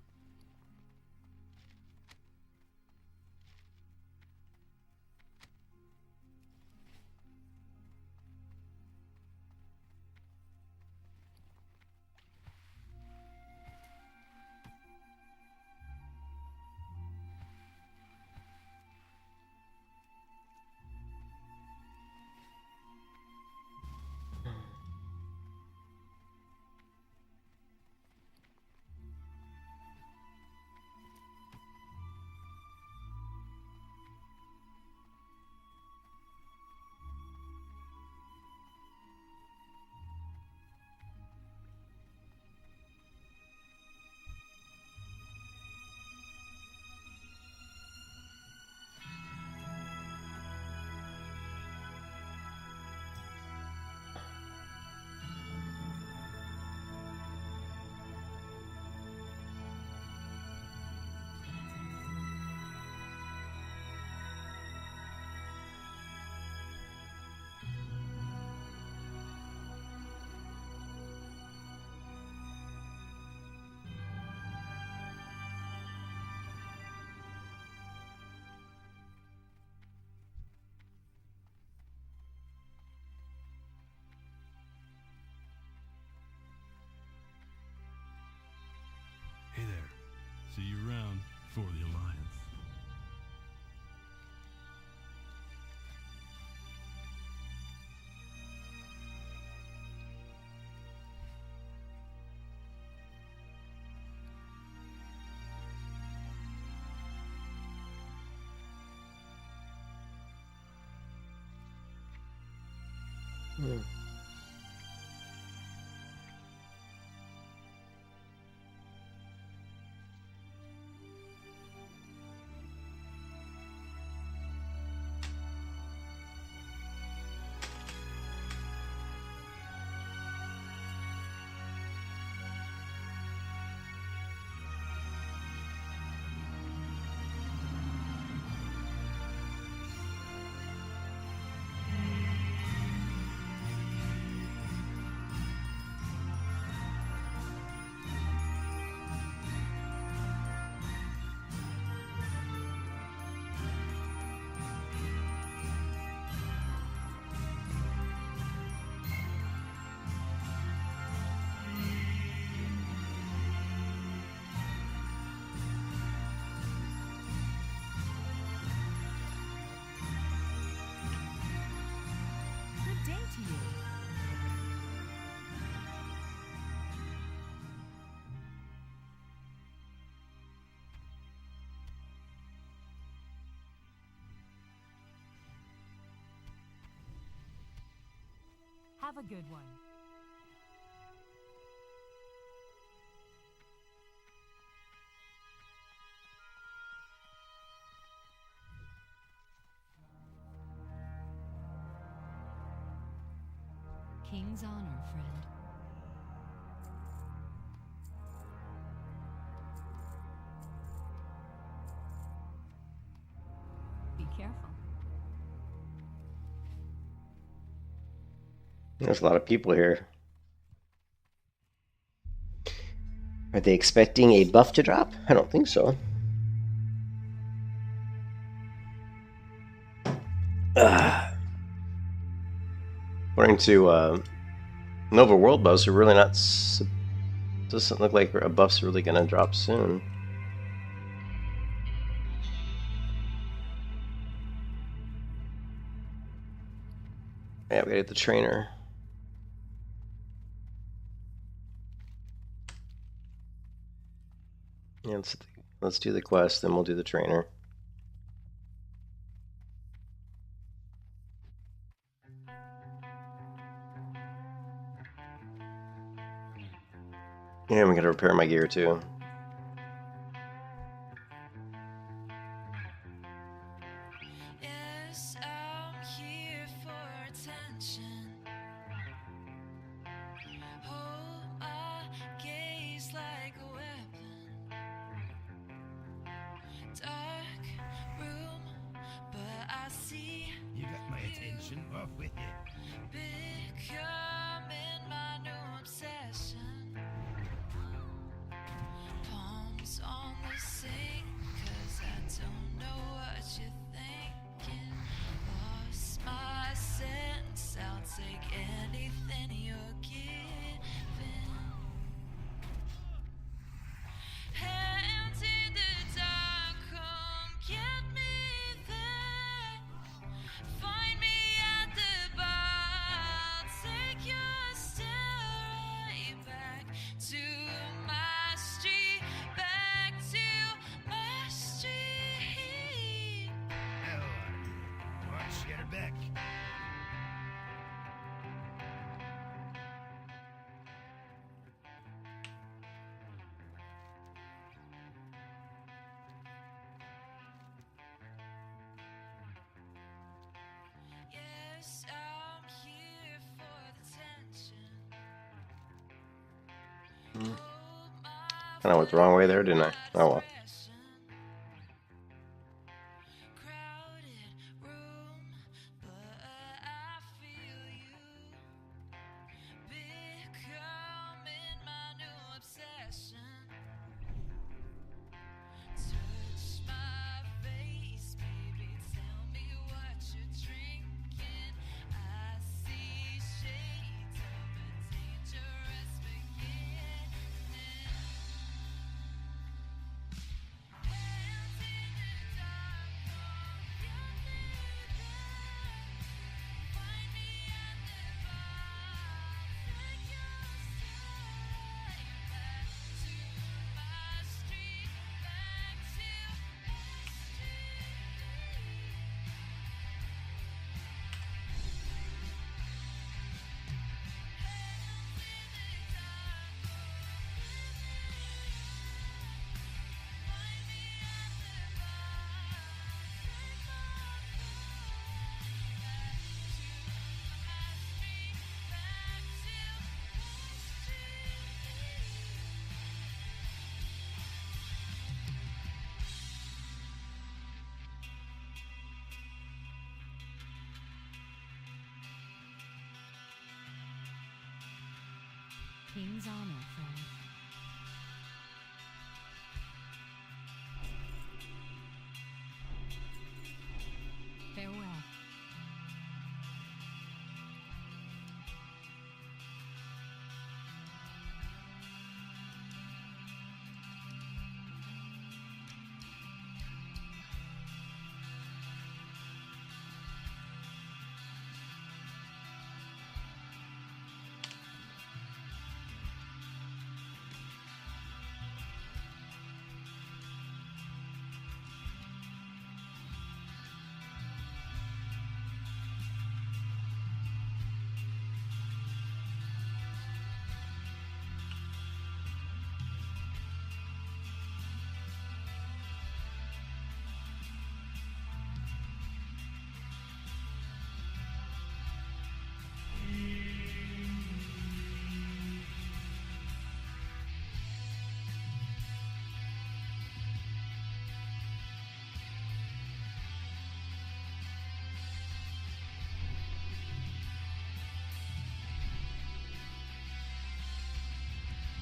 Hey there. See you around for the Alliance. Good day to you. Have a good one. King's honor, friend. Be careful. There's a lot of people here. Are they expecting a buff to drop? I don't think so. According to Nova World buffs, are really not. Doesn't look like a buff's really gonna drop soon. Yeah, we gotta get the trainer. Yeah, let's do the quest, then we'll do the trainer. Yeah, we gotta repair my gear too. Yes, I'm here for attention. Hold my gaze like a weapon. Dark room, but I see You got my attention. Off with you. becoming my new obsession. I went the wrong way there, didn't I? Oh well. King's honor, friend. Farewell.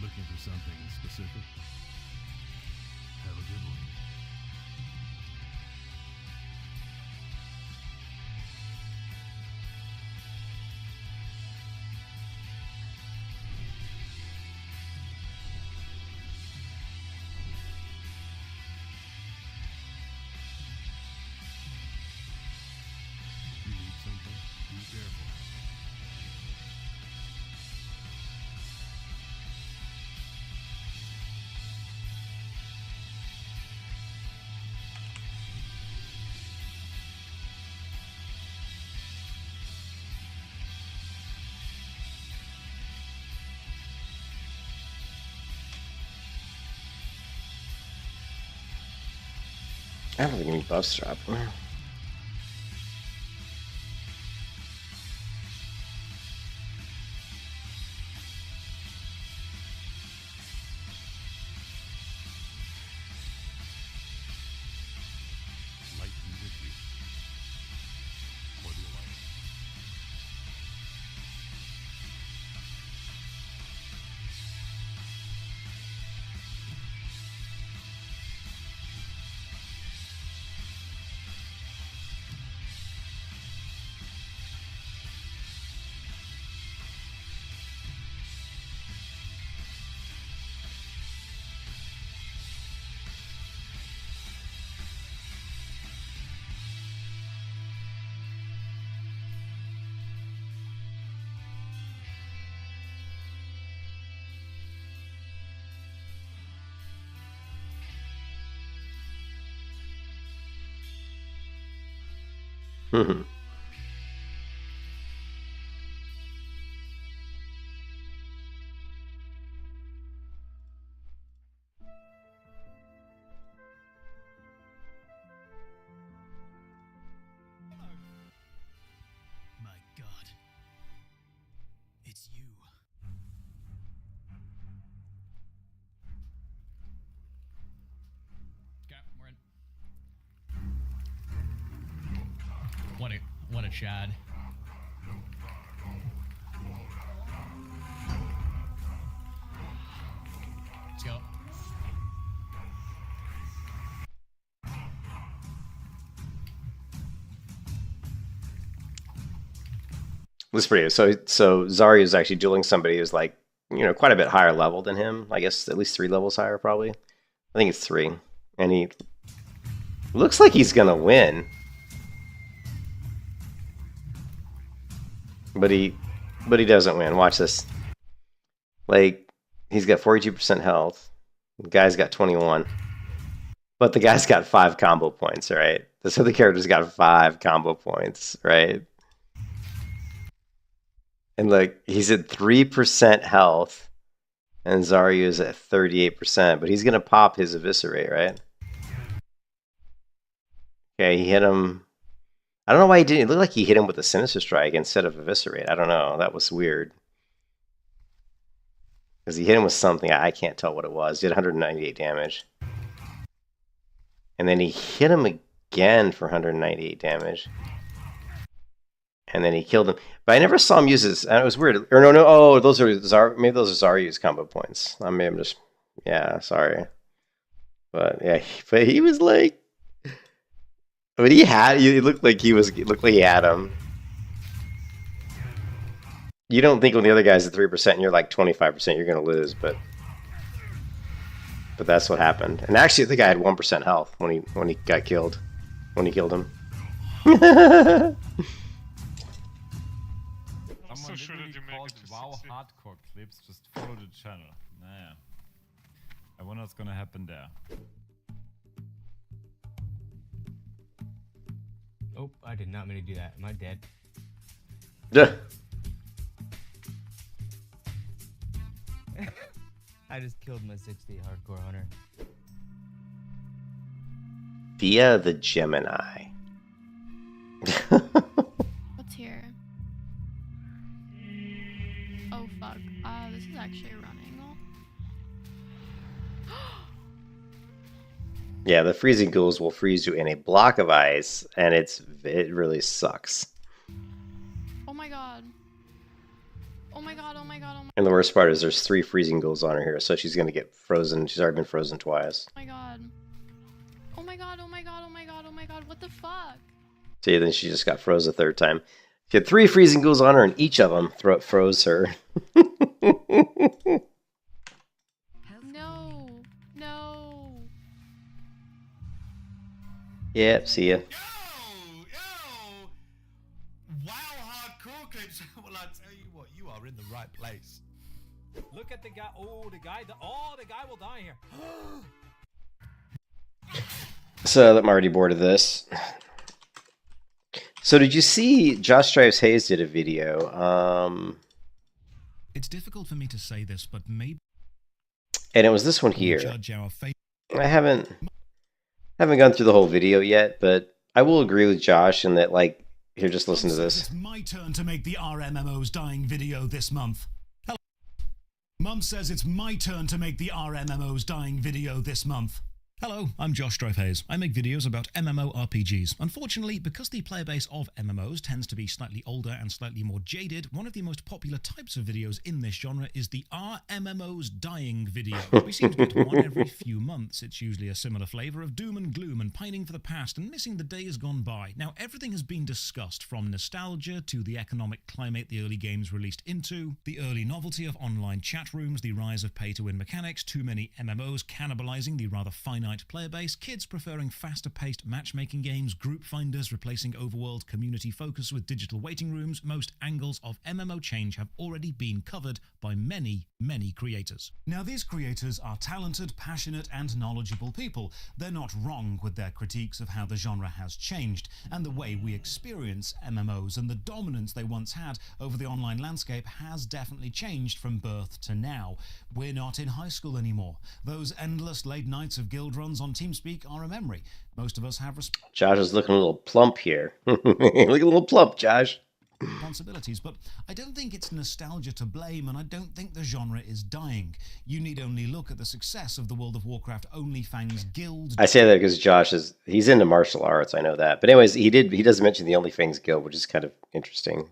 Looking for something specific? Have a good one. You need something? Be careful. I don't think any buffs drop. Light be with you. For the Alliance. Mhm. My God. It's you. a Chad. Let's go. Looks pretty good. So Zarya is actually dueling somebody who's like, you know, quite a bit higher level than him. I guess at least 3 levels higher, probably. I think it's 3. And he looks like he's gonna win. But he doesn't win. Watch this. Like, he's got 42% health. The guy's got 21. But the guy's got 5 combo points, right? This other character's got 5 combo points, right? And look, he's at 3% health, and Zarya is at 38%, but he's going to pop his Eviscerate, right? Okay, he hit him. I don't know why he didn't. It looked like he hit him with a Sinister Strike instead of Eviscerate. I don't know. That was weird. Because he hit him with something. I can't tell what it was. He did 198 damage. And then he hit him again for 198 damage. And then he killed him. But I never saw him use his... It was weird. Or no. Oh, those are... Maybe those are Zaryu's combo points. I'm just... Yeah, sorry. But yeah, but he was like... I mean, he had... It looked like he was... It looked like he had him. You don't think when the other guy's at 3% and you're like 25%, you're going to lose, but that's what happened. And actually, I think I had 1% health when he got killed. When he killed him. So sure that you make it to WoW 60. hardcore clips, just follow the channel. Nah. I wonder what's gonna happen there. Oh, I did not mean to do that. Am I dead? Yeah. I just killed my 60 hardcore hunter. Via the Gemini. What's here? Oh fuck. This is actually a run angle. Yeah, the freezing ghouls will freeze you in a block of ice, and it really sucks. Oh my god. Oh my god, oh my god, oh my And the worst part is there's 3 freezing ghouls on her here, so she's gonna get frozen. She's already been frozen twice. god. Oh my god, oh my god, oh my god, oh my god, what the fuck? See, then she just got froze a 3rd time. She had 3 freezing ghouls on her, and each of them froze her. No. No. Yep, see ya. Yo! Wow, hardcore clips. Well, I tell you what, you are in the right place. Look at the guy. Oh, the guy will die here. So I'm already bored of this. So did you see Josh Stripes Hayes did a video? It's difficult for me to say this, but maybe. And it was this one here. Judge our fate. I haven't gone through the whole video yet, but I will agree with Josh in that, like, here, just listen to this. It's my turn to make the RMMO's dying video this month. Hello. Mum says it's my turn to make the RMMO's dying video this month. Hello, I'm Josh Hayes. I make videos about MMORPGs. Unfortunately, because the player base of MMOs tends to be slightly older and slightly more jaded, one of the most popular types of videos in this genre is the RMMO's dying video. We seem to get one every few months. It's usually a similar flavour of doom and gloom and pining for the past and missing the days gone by. Now, everything has been discussed, from nostalgia to the economic climate the early games released into, the early novelty of online chat rooms, the rise of pay-to-win mechanics, too many MMOs cannibalising the rather finite player base, kids preferring faster-paced matchmaking games, group finders replacing overworld community focus with digital waiting rooms. Most angles of MMO change have already been covered by many, many creators. Now, these creators are talented, passionate, and knowledgeable people. They're not wrong with their critiques of how the genre has changed and the way we experience MMOs, and the dominance they once had over the online landscape has definitely changed from birth to now. We're not in high school anymore. Those endless late nights of guild runs on TeamSpeak are a memory. Most of us have Josh is looking a little plump here. Look a little plump, Josh. responsibilities, but I don't think it's nostalgia to blame, and I don't think the genre is dying. You need only look at the success of the World of Warcraft OnlyFans guild. I say that because Josh he's into martial arts. I know that, but anyways, he does mention the OnlyFans guild, which is kind of interesting.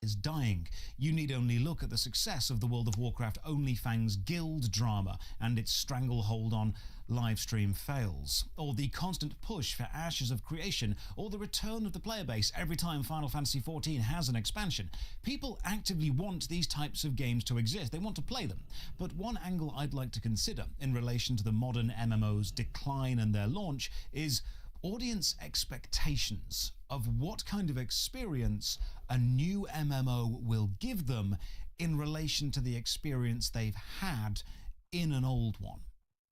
Is dying. You need only look at the success of the World of Warcraft OnlyFans guild drama and its stranglehold on livestream fails, or the constant push for Ashes of Creation, or the return of the player base every time Final Fantasy XIV has an expansion. People actively want these types of games to exist. They want to play them. But one angle I'd like to consider in relation to the modern MMO's decline and their launch is audience expectations of what kind of experience a new MMO will give them in relation to the experience they've had in an old one.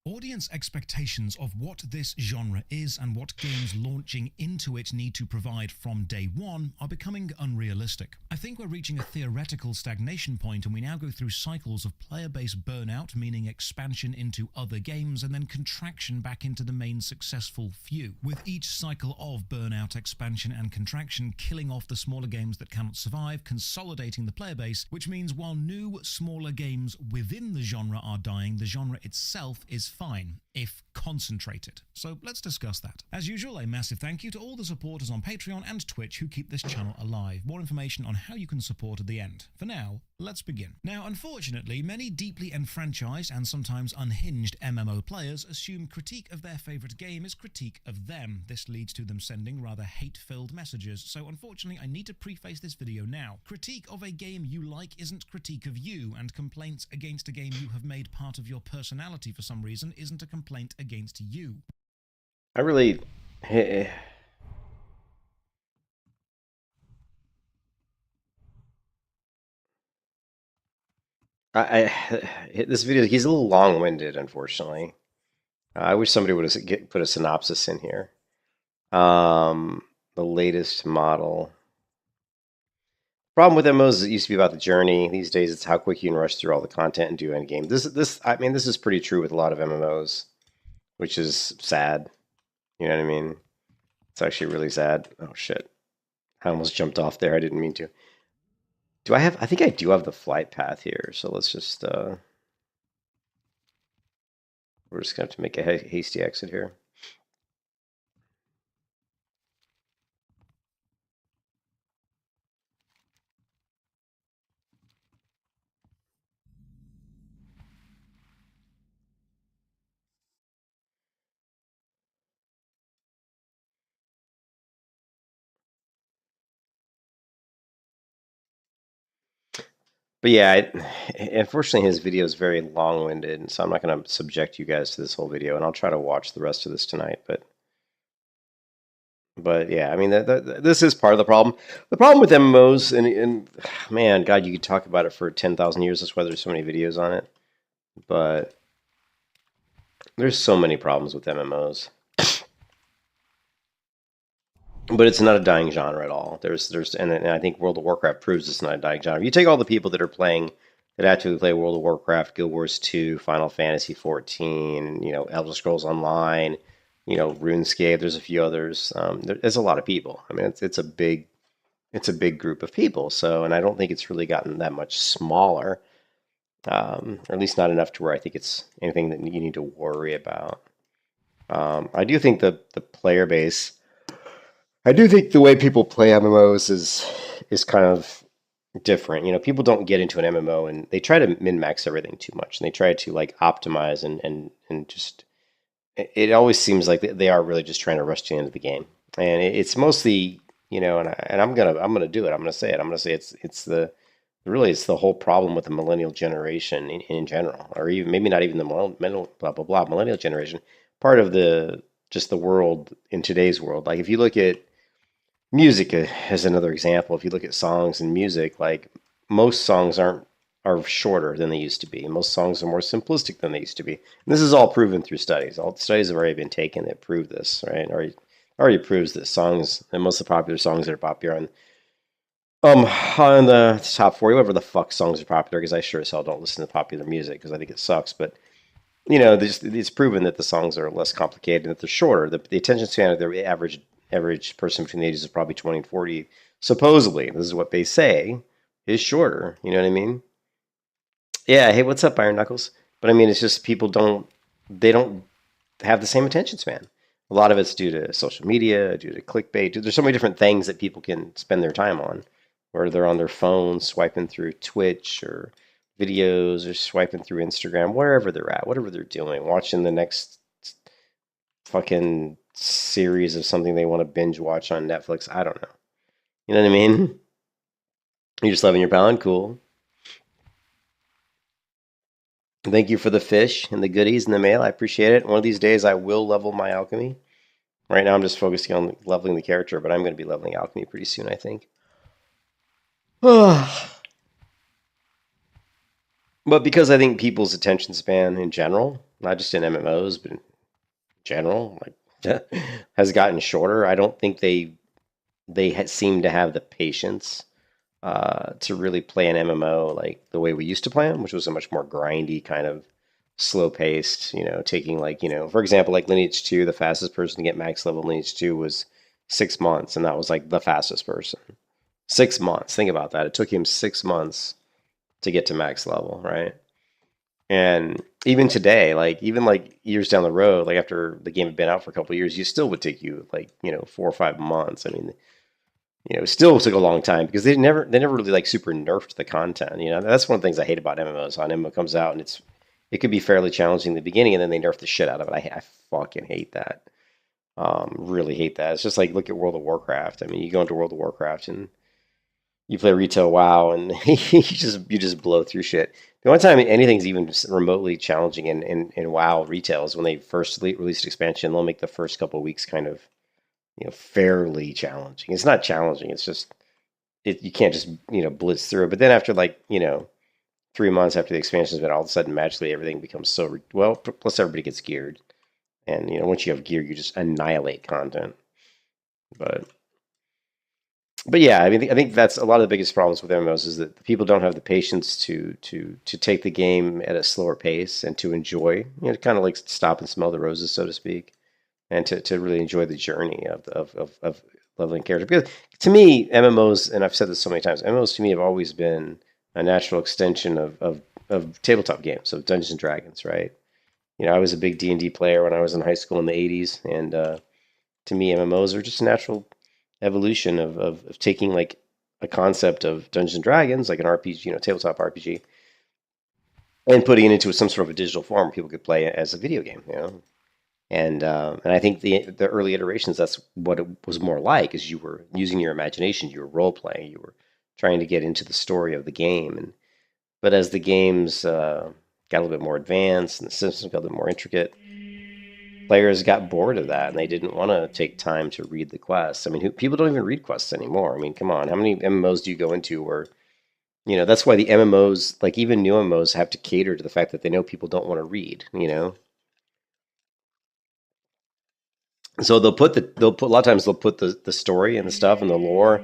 Audience expectations of what this genre is and what games launching into it need to provide from day one are becoming unrealistic. I think we're reaching a theoretical stagnation point, and we now go through cycles of player base burnout, meaning expansion into other games, and then contraction back into the main successful few, with each cycle of burnout, expansion, and contraction killing off the smaller games that cannot survive, consolidating the player base, which means while new, smaller games within the genre are dying, the genre itself is fine, if concentrated. So let's discuss that. As usual, a massive thank you to all the supporters on Patreon and Twitch who keep this channel alive. More information on how you can support at the end. For now, let's begin. Now, unfortunately, many deeply enfranchised and sometimes unhinged MMO players assume critique of their favourite game is critique of them. This leads to them sending rather hate-filled messages, so unfortunately I need to preface this video now. Critique of a game you like isn't critique of you, and complaints against a game you have made part of your personality for some reason isn't a complaint against you. I really... this video, he's a little long-winded, unfortunately. I wish somebody would have put a synopsis in here. The latest model. Problem with MMOs is it used to be about the journey. These days, it's how quick you can rush through all the content and do endgame. I mean, this is pretty true with a lot of MMOs, which is sad. You know what I mean? It's actually really sad. Oh shit! I almost jumped off there. I didn't mean to. I think I do have the flight path here. So let's just. We're just gonna have to make a hasty exit here. But yeah, unfortunately his video is very long-winded, and so I'm not going to subject you guys to this whole video, and I'll try to watch the rest of this tonight. But yeah, I mean, this is part of the problem. The problem with MMOs, and man, God, you could talk about it for 10,000 years. That's why there's so many videos on it. But there's so many problems with MMOs. But it's not a dying genre at all. And I think World of Warcraft proves it's not a dying genre. If you take all the people that are playing, that actually play World of Warcraft, Guild Wars 2, Final Fantasy 14, Elder Scrolls Online, RuneScape. There's a few others. There's a lot of people. I mean, it's a big group of people. So, and I don't think it's really gotten that much smaller, or at least not enough to where I think it's anything that you need to worry about. I do think the player base. I do think the way people play MMOs is kind of different. People don't get into an MMO and they try to min-max everything too much, and they try to like optimize and just. It always seems like they are really just trying to rush to the end of the game, and it's mostly and I'm gonna do it. I'm gonna say it. I'm gonna say it's the whole problem with the millennial generation in general, or even maybe not even the millennial generation. Part of the world in today's world. Like if you look at music as another example, if you look at songs and music, like most songs are shorter than they used to be. Most songs are more simplistic than they used to be. And this is all proven through studies. All the studies have already been taken that prove this, right? Already proves that songs, and most of the popular songs that are popular on the top 40, whatever the fuck songs are popular, because I sure as hell don't listen to popular music because I think it sucks. But it's proven that the songs are less complicated and that they're shorter. The attention span of the average person between the ages of probably 20 and 40 supposedly, this is what they say, is shorter. You know what I mean? Yeah, hey, what's up, Iron Knuckles? But I mean, it's just people they don't have the same attention span. A lot of it's due to social media, due to clickbait. There's so many different things that people can spend their time on, where they're on their phones swiping through Twitch or videos or swiping through Instagram, wherever they're at, whatever they're doing, watching the next fucking series of something they want to binge watch on Netflix. I don't know. You know what I mean? You're just loving your Paladin, cool. Thank you for the fish and the goodies in the mail. I appreciate it. One of these days I will level my alchemy. Right now I'm just focusing on leveling the character, but I'm going to be leveling alchemy pretty soon, I think. But because I think people's attention span in general, not just in MMOs, but in general, like, has gotten shorter, I don't think they seem to have the patience to really play an MMO like the way we used to play them, which was a much more grindy kind of slow-paced, taking like, for example, like Lineage 2, the fastest person to get max level Lineage 2 was 6 months, and that was like the fastest person. 6 months. Think about that. It took him 6 months to get to max level, right? And even today, even years down the road, like after the game had been out for a couple of years, you still would take you 4 or 5 months. I mean, it still took a long time because they never really like super nerfed the content. That's one of the things I hate about MMOs. An MMO comes out and it could be fairly challenging in the beginning, and then they nerf the shit out of it. I fucking hate that. Really hate that. It's just like, look at World of Warcraft. I mean, you go into World of Warcraft and you play retail WoW, and you just blow through shit. The only time anything's even remotely challenging in WoW retail is when they first released expansion. They'll make the first couple of weeks kind of fairly challenging. It's not challenging. It's just you can't just blitz through it. But then after 3 months after the expansion's been, all of a sudden magically everything becomes so well. Plus everybody gets geared, and once you have gear, you just annihilate content. But yeah, I mean, I think that's a lot of the biggest problems with MMOs is that people don't have the patience to take the game at a slower pace and to enjoy, to kind of like stop and smell the roses, so to speak, and to really enjoy the journey of leveling character. Because to me, MMOs, and I've said this so many times, MMOs to me have always been a natural extension of tabletop games, of Dungeons and Dragons, right? I was a big D&D player when I was in high school in the 80s, and to me, MMOs are just a natural evolution of taking like a concept of Dungeons and Dragons, like an RPG, tabletop RPG, and putting it into some sort of a digital form where people could play it as a video game, And I think the early iterations, that's what it was more like, is you were using your imagination, you were role playing, you were trying to get into the story of the game. But as the games got a little bit more advanced and the systems got a little more intricate, players got bored of that and they didn't want to take time to read the quests. I mean, people don't even read quests anymore. I mean, come on, how many MMOs do you go into where, that's why the MMOs, like even new MMOs, have to cater to the fact that they know people don't want to read, So they'll put a lot of times they'll put the story and the stuff and the lore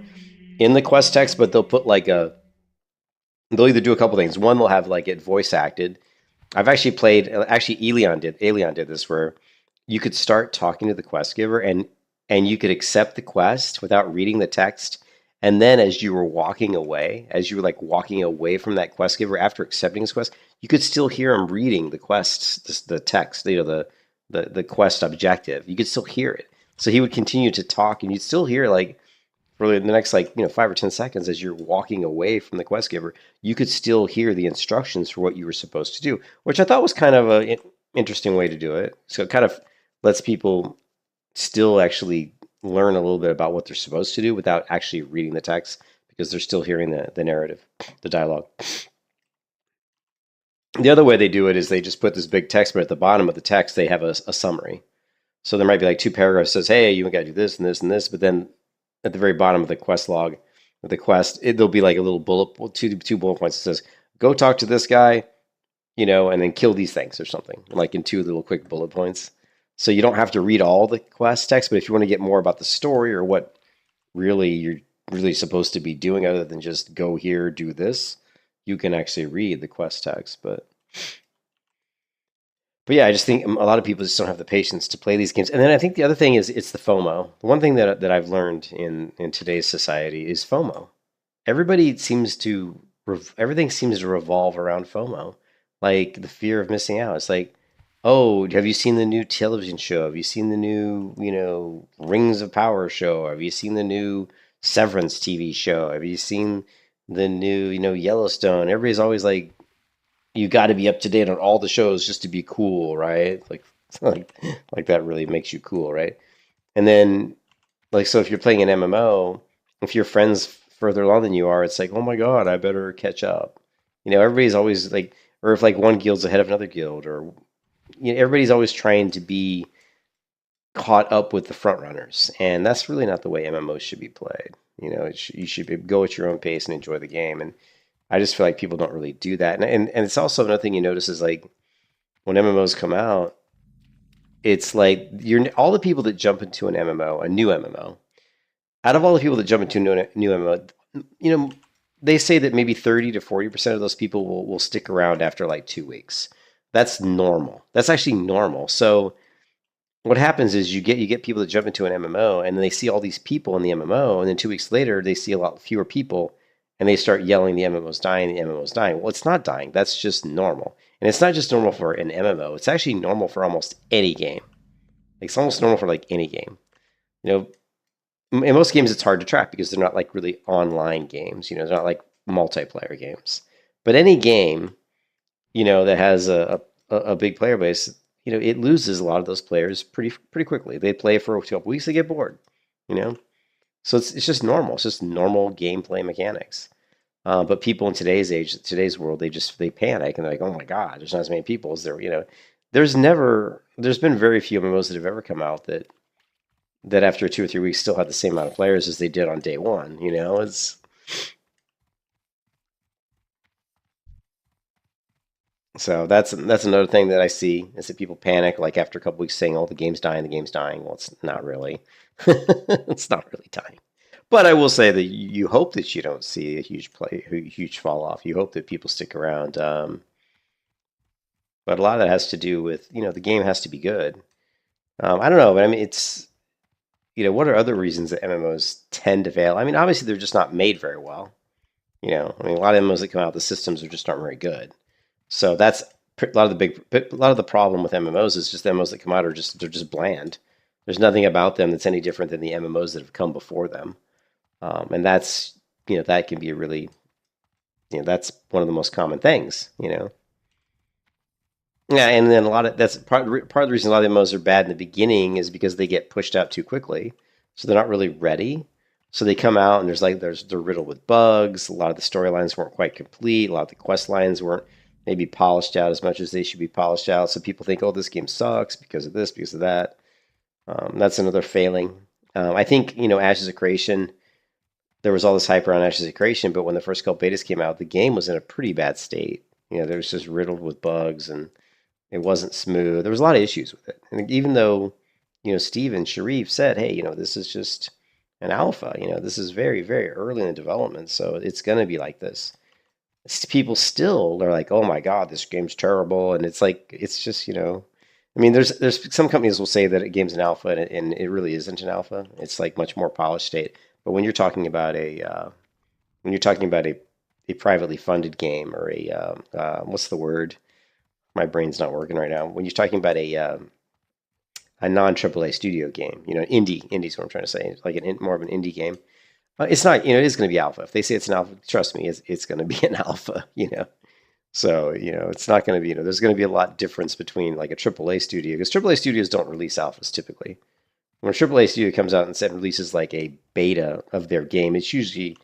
in the quest text, but they'll put they'll either do a couple things. One, they'll have it voice acted. I've actually played, Aelion did this, where you could start talking to the quest giver and you could accept the quest without reading the text. And then as you were walking away, walking away from that quest giver after accepting his quest, you could still hear him reading the quest, the text, the quest objective. You could still hear it. So he would continue to talk, and you'd still hear for the next 5 or 10 seconds as you're walking away from the quest giver, you could still hear the instructions for what you were supposed to do, which I thought was kind of an interesting way to do it. So it kind of lets people still actually learn a little bit about what they're supposed to do without actually reading the text, because they're still hearing the narrative, the dialogue. The other way they do it is they just put this big text, but at the bottom of the text, they have a summary. So there might be 2 paragraphs that says, hey, you got to do this and this and this, but then at the very bottom of the quest log, of the quest, there'll be a little two bullet points that says, go talk to this guy, and then kill these things or something, in 2 little quick bullet points. So you don't have to read all the quest text, but if you want to get more about the story or what really you're really supposed to be doing other than just go here, do this, you can actually read the quest text. But But yeah, I just think a lot of people just don't have the patience to play these games. And then I think the other thing is it's the FOMO. The one thing that I've learned in today's society is FOMO. Everybody seems to everything seems to revolve around FOMO, like the fear of missing out. It's like, oh, have you seen the new television show? Have you seen the new, Rings of Power show? Have you seen the new Severance TV show? Have you seen the new, Yellowstone? Everybody's always like, you got to be up to date on all the shows just to be cool, right? Like that really makes you cool, right? And then, so if you're playing an MMO, if your friends further along than you are, it's like, oh my god, I better catch up. Everybody's always like, or if like one guild's ahead of another guild, or everybody's always trying to be caught up with the front runners, and that's really not the way MMOs should be played. You should go at your own pace and enjoy the game. And I just feel like people don't really do that. And it's also another thing you notice is like when MMOs come out, it's like all the people that jump into an MMO, a new MMO, out of all the people that jump into a new MMO, they say that maybe 30 to 40% of those people will stick around after like 2 weeks. That's normal. That's actually normal. So what happens is you get people that jump into an MMO and they see all these people in the MMO, and then 2 weeks later they see a lot fewer people. And they start yelling, the MMO's dying, the MMO's dying. Well, it's not dying. That's just normal. And it's not just normal for an MMO. It's actually normal for almost any game. Like, it's almost normal for, like, any game. In most games, it's hard to track because they're not, like, really online games. They're not, like, multiplayer games. But any game, that has a big player base, it loses a lot of those players pretty quickly. They play for a couple weeks, they get bored, So it's just normal. It's just normal gameplay mechanics. But people in today's world, they panic and they're like, oh my god, there's not as many people as there. There's been very few MMOs that have ever come out that after 2 or 3 weeks still had the same amount of players as they did on day one. It's so that's another thing that I see is that people panic like after a couple weeks saying, oh, the game's dying. Well, it's not really. It's not really dying. But I will say that you hope that you don't see a huge fall off. You hope that people stick around. But a lot of that has to do with, the game has to be good. I don't know, but I mean, it's, what are other reasons that MMOs tend to fail? I mean, obviously they're just not made very well. A lot of MMOs that come out, the systems are just aren't very good. So that's a lot of the problem with MMOs is just the MMOs that come out they're just bland. There's nothing about them that's any different than the MMOs that have come before them. And that's, that can be a really, that's one of the most common things, Yeah, and then that's part of the reason a lot of the MMOs are bad in the beginning is because they get pushed out too quickly. So they're not really ready. So they come out and they're riddled with bugs. A lot of the storylines weren't quite complete. A lot of the quest lines weren't maybe polished out as much as they should be polished out. So people think, oh, this game sucks because of this, because of that. That's another failing. I think, Ashes of Creation, there was all this hype around Ashes of Creation, but when the first couple betas came out, the game was in a pretty bad state. There was just riddled with bugs and it wasn't smooth. There was a lot of issues with it. And even though, Steve and Sharif said, hey, this is just an alpha, this is very, very early in the development, so it's going to be like this. People still are like, oh my God, this game's terrible. And it's like, it's just, I mean, there's some companies will say that a game's an alpha and it really isn't an alpha. It's like much more polished state. But when you're talking about a privately funded game or what's the word? My brain's not working right now. When you're talking about a non AAA studio game, indie's what I'm trying to say, like more of an indie game. It's not, it is going to be alpha. If they say it's an alpha, trust me, it's going to be an alpha, So, it's not going to be, there's going to be a lot difference between like a AAA studio, because AAA studios don't release alphas typically. When a AAA studio comes out and releases like a beta of their game, it's usually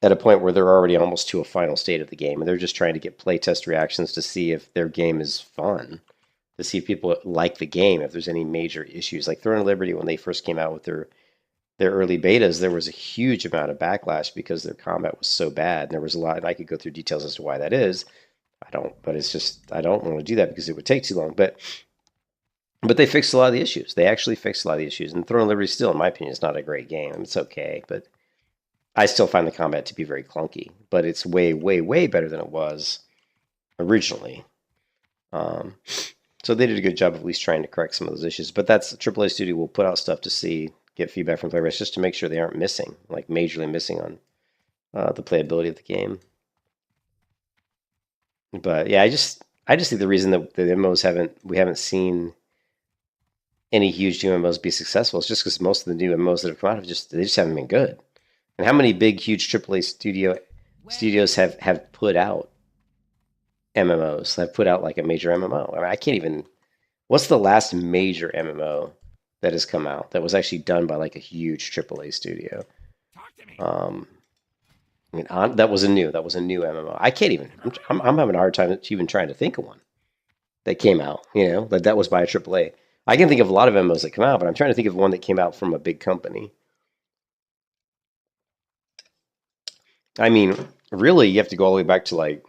at a point where they're already almost to a final state of the game, and they're just trying to get playtest reactions to see if their game is fun, to see if people like the game, if there's any major issues. Like Throne of Liberty, when they first came out with their early betas, there was a huge amount of backlash because their combat was so bad. And there was a lot, and I could go through details as to why that is. I don't want to do that because it would take too long. But they fixed a lot of the issues. They actually fixed a lot of the issues. And Throne of Liberty still, in my opinion, is not a great game. It's okay, but I still find the combat to be very clunky. But it's way, way, way better than it was originally. So they did a good job of at least trying to correct some of those issues. But that's AAA studio will put out stuff to see, get feedback from players just to make sure they aren't missing, like majorly missing on the playability of the game. But yeah, I just think the reason that the MMOs we haven't seen any huge new MMOs be successful is just because most of the new MMOs that have come out they just haven't been good. And how many big, huge AAA studios have put out MMOs? Have put out like a major MMO? I mean, I can't even. What's the last major MMO that has come out that was actually done by like a huge AAA studio? I mean, that was a new MMO. I can't even. I'm having a hard time even trying to think of one that came out. You know, that was by a AAA. I can think of a lot of MMOs that come out, but I'm trying to think of one that came out from a big company. I mean, really, you have to go all the way back to like.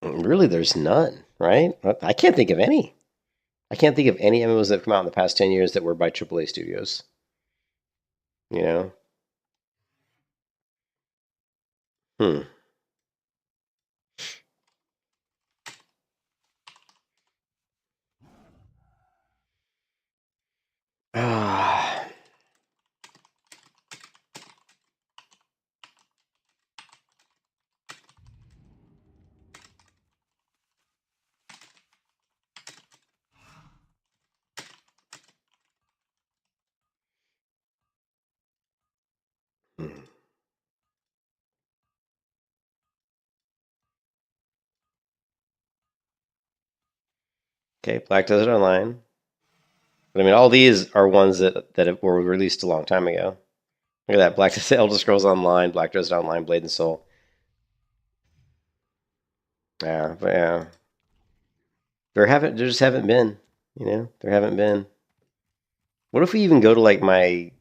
Really, there's none, right? I can't think of any. I can't think of any MMOs that have come out in the past 10 years that were by AAA studios. You know? Ah. Okay, Black Desert Online. But I mean, all these are ones that were released a long time ago. Look at that, Black Desert, Elder Scrolls Online, Black Desert Online, Blade and Soul. Yeah, but yeah. There just haven't been, you know? There haven't been. What if we even go to like I'm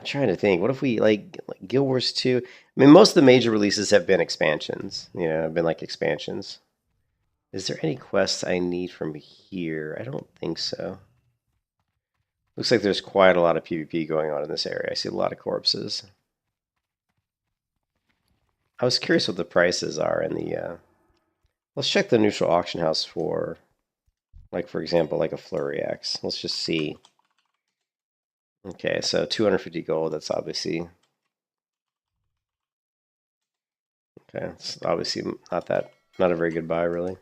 trying to think. What if we like Guild Wars 2? I mean, most of the major releases have been expansions. You know, have been like expansions. Is there any quests I need from here? I don't think so. Looks like there's quite a lot of PvP going on in this area. I see a lot of corpses. I was curious what the prices are in the... Let's check the neutral auction house for, like, for example, like a Flurry Axe. Let's just see. Okay, so 250 gold, that's obviously... Okay, it's obviously not a very good buy, really.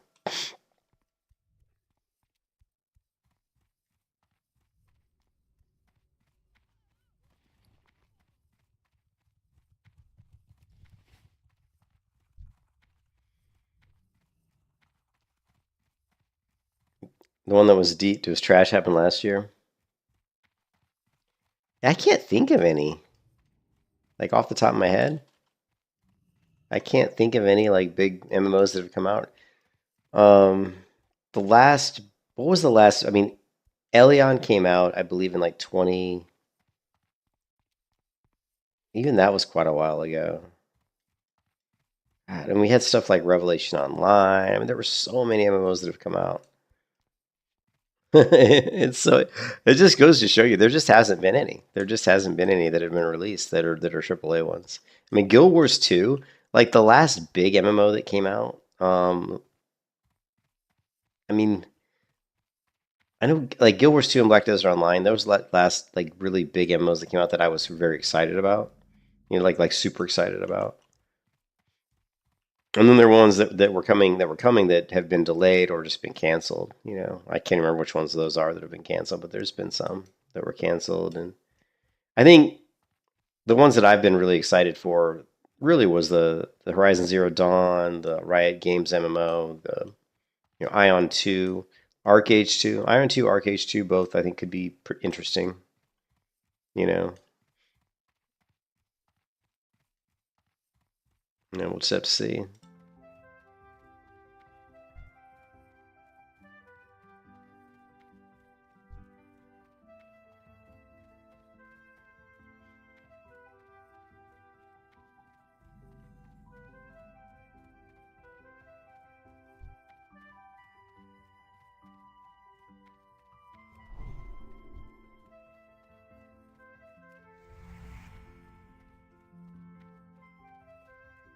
The one that was deep, was trash happened last year? I can't think of any. Like off the top of my head. I can't think of any like big MMOs that have come out. What was the last? I mean, Elion came out, I believe, in like 20. Even that was quite a while ago. God, and we had stuff like Revelation Online. I mean, there were so many MMOs that have come out. It just goes to show you there just hasn't been any. There just hasn't been any that have been released that are AAA ones. I mean, Guild Wars 2, like the last big MMO that came out. I mean, I know like Guild Wars 2 and Black Desert Online, those last like really big MMOs that came out that I was very excited about. You know, like super excited about. And then there were ones that were coming that have been delayed or just been canceled. You know, I can't remember which ones those are that have been canceled, but there's been some that were canceled. And I think the ones that I've been really excited for really was the Horizon Zero Dawn, the Riot Games MMO, the Ion 2, Arc Age 2. Ion 2, Arc Age 2, both I think could be interesting. You know. We'll just have to see.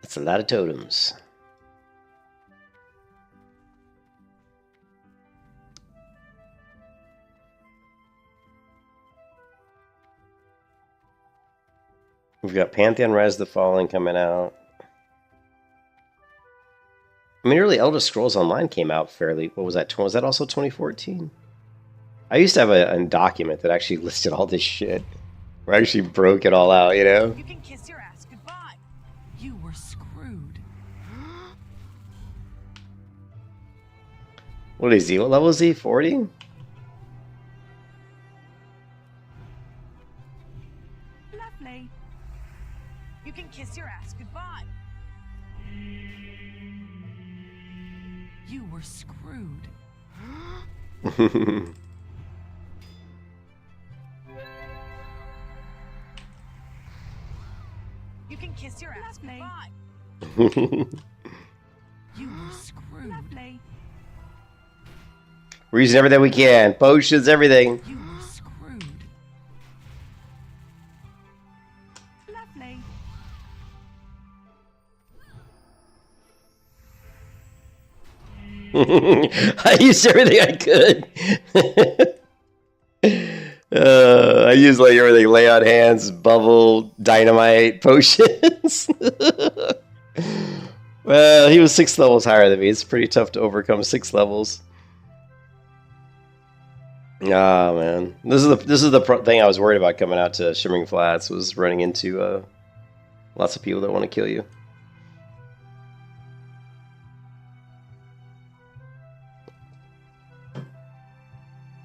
That's a lot of totems. We've got Pantheon Rise of the Fallen coming out. I mean, early Elder Scrolls Online came out fairly. What was that? Was that also 2014? I used to have a document that actually listed all this shit. Where I actually broke it all out, you know? You can kiss your ass goodbye. You were screwed. What is he? What level is he? 40? Lovely. You can kiss your ass goodbye. You were screwed. You can kiss your ass goodbye. You were screwed. Lovely. We're using everything we can. Potions, everything. You were screwed. Lovely. I used everything I could. I used like everything: lay on hands, bubble, dynamite, potions. Well, he was 6 levels higher than me. It's pretty tough to overcome 6 levels. Ah, man, this is the thing I was worried about coming out to Shimmering Flats, was running into lots of people that want to kill you.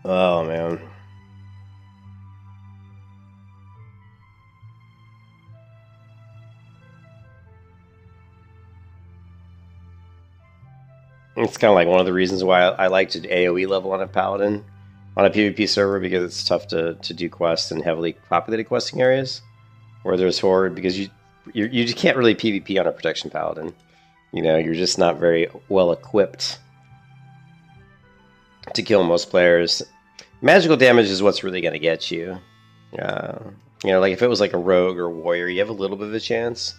Oh man. It's kind of like one of the reasons why I like to AoE level on a Paladin on a PvP server, because it's tough to do quests in heavily populated questing areas where there's horde, because you just can't really PvP on a protection Paladin. You know, you're just not very well equipped to kill most players. Magical damage is what's really going to get you. You know, like if it was like a rogue or warrior, you have a little bit of a chance.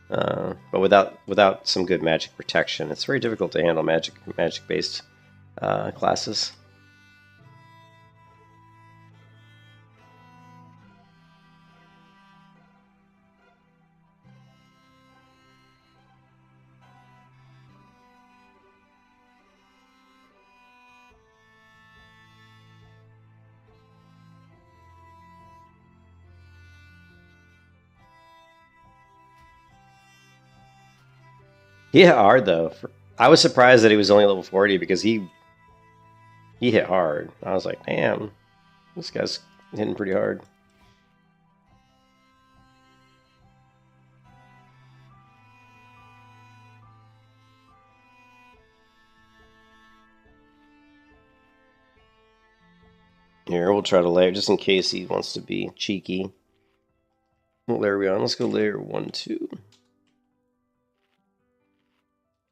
But without some good magic protection, it's very difficult to handle magic-based classes. He hit hard though. I was surprised that he was only level 40, because he hit hard. I was like, damn, this guy's hitting pretty hard. Here, we'll try to layer, just in case he wants to be cheeky. What layer are we on? Let's go layer 1, 2.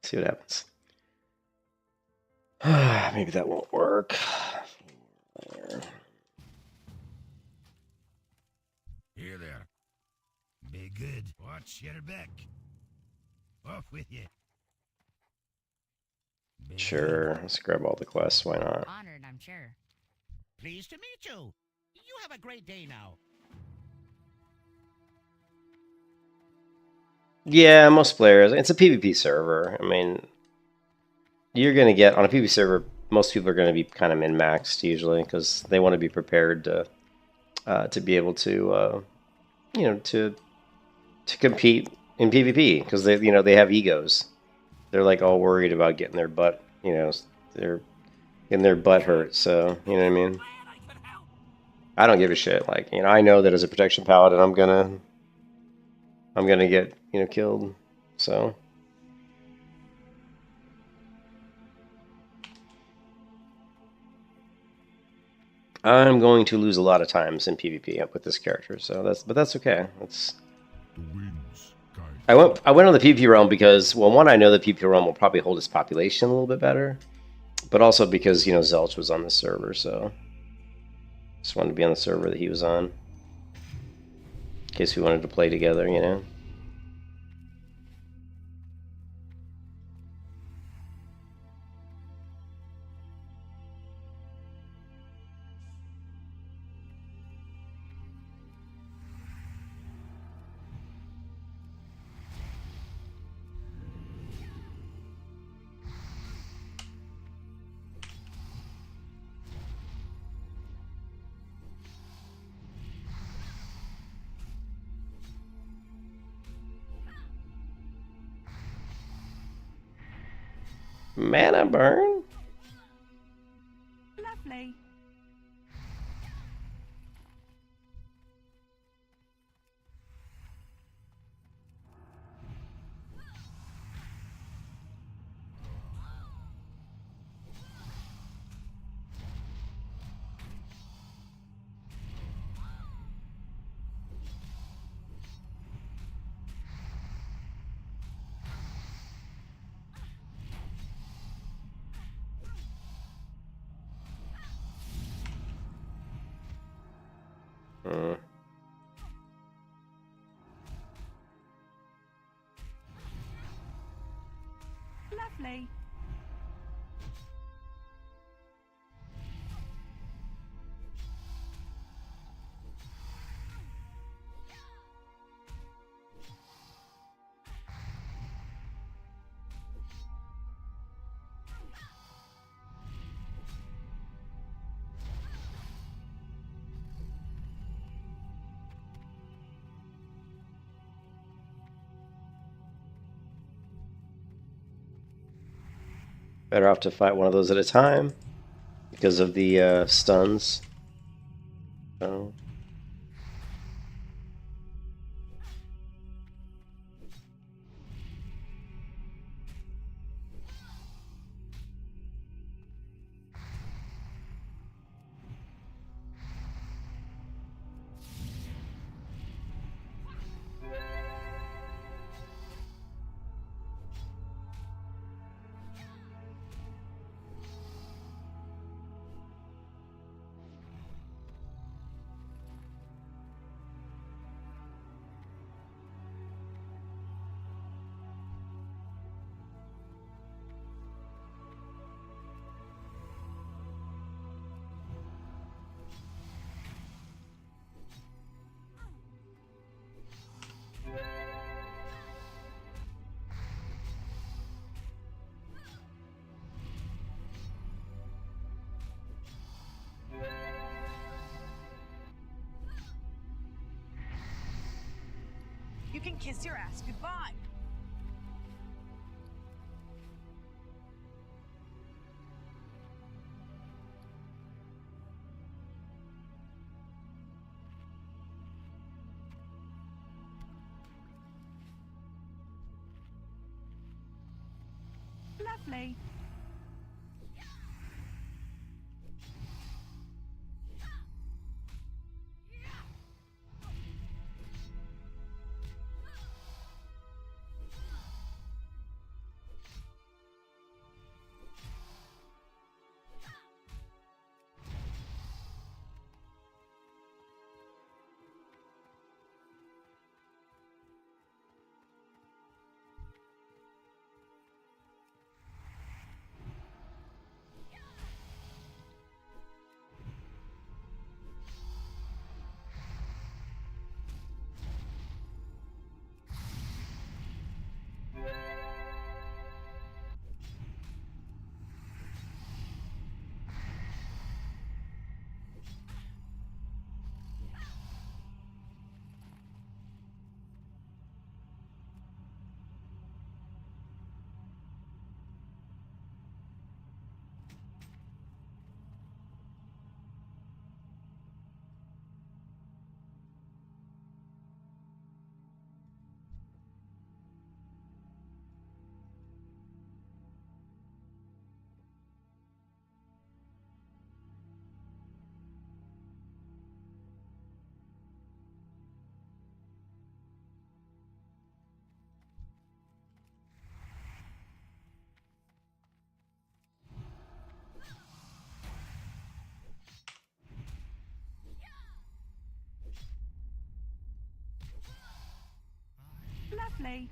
See what happens. Maybe that won't work. Here there. Be good. Watch your back. Off with you. Sure. Let's grab all the quests. Why not? Honored, I'm sure. Pleased to meet you. You have a great day now. Yeah, most players. It's a PvP server. I mean, you're going to get, on a PvP server, most people are going to be kind of min-maxed usually, because they want to be prepared to be able to, you know, to compete in PvP, because they, you know, they have egos. They're like all worried about getting their butt, you know, they're getting their butt hurt. So, you know what I mean? I don't give a shit. Like, you know, I know that as a protection paladin, I'm gonna get, you know, killed. So I'm going to lose a lot of times in PvP with this character. So that's okay. That's. I went on the PvP realm because, well, one, I know the PvP realm will probably hold its population a little bit better, but also because, you know, Zelch was on the server, so just wanted to be on the server that he was on, in case we wanted to play together, you know. Mana burn? Lovely. Lovely. Better off to fight one of those at a time because of the stuns. So. You can kiss your ass goodbye. Lovely. Lovely.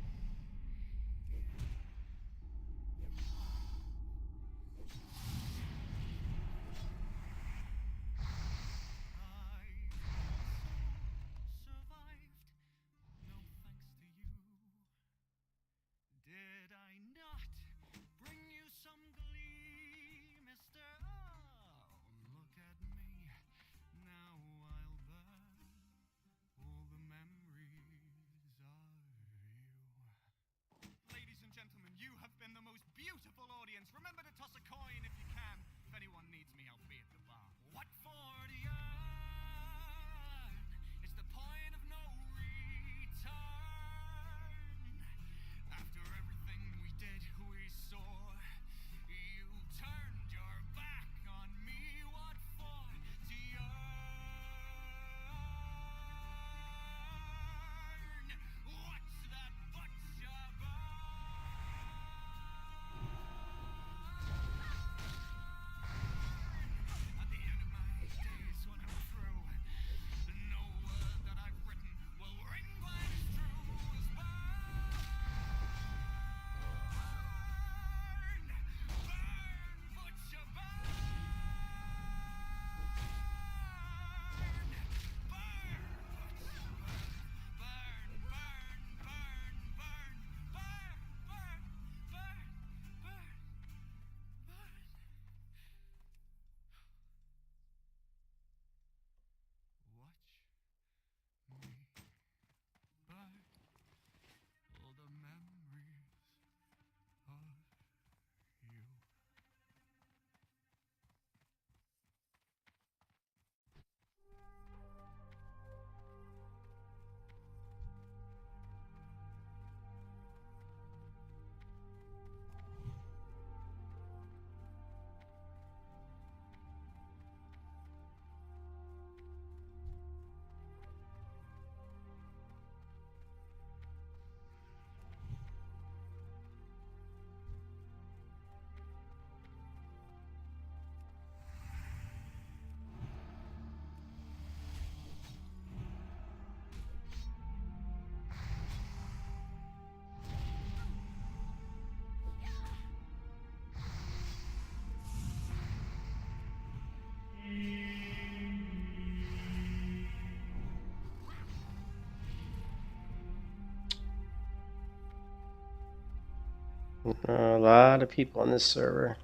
A lot of people on this server.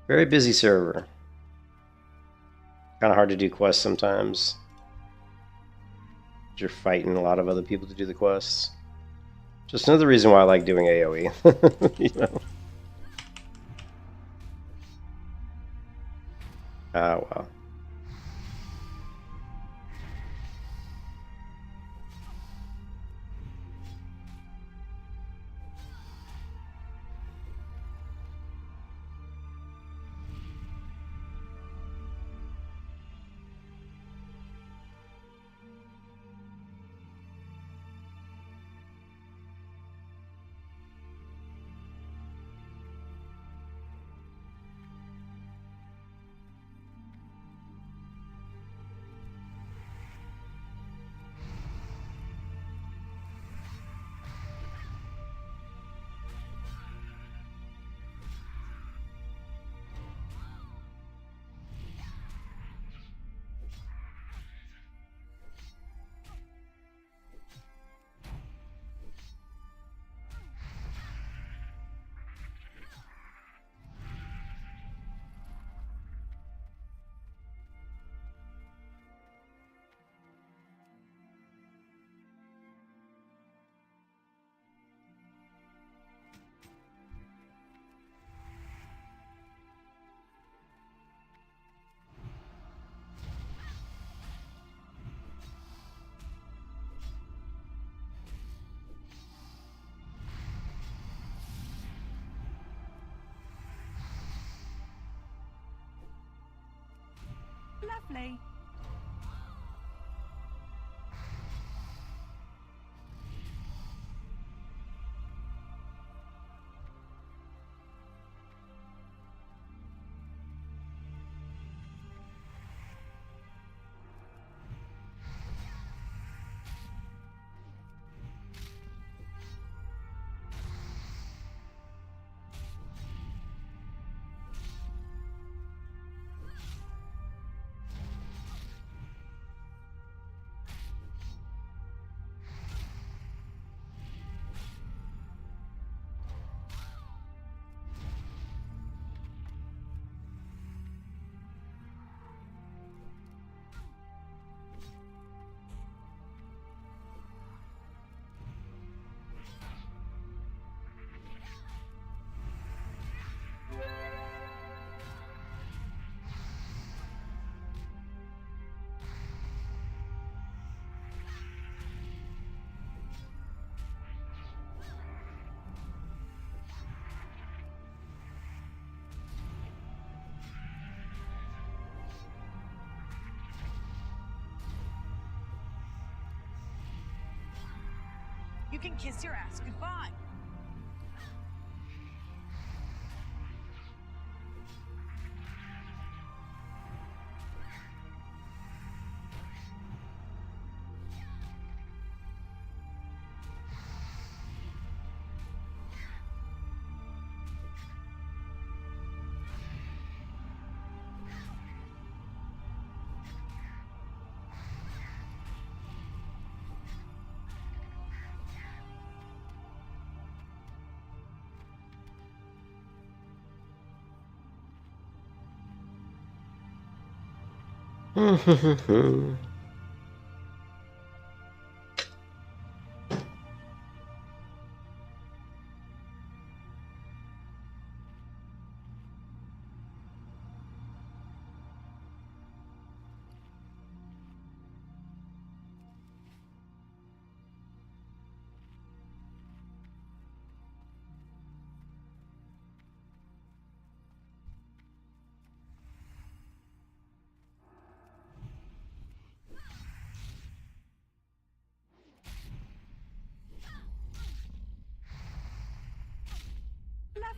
Very busy server. Kind of hard to do quests sometimes. You're fighting a lot of other people to do the quests. Just another reason why I like doing AoE. You know? Oh, well. Lovely. You can kiss your ass goodbye.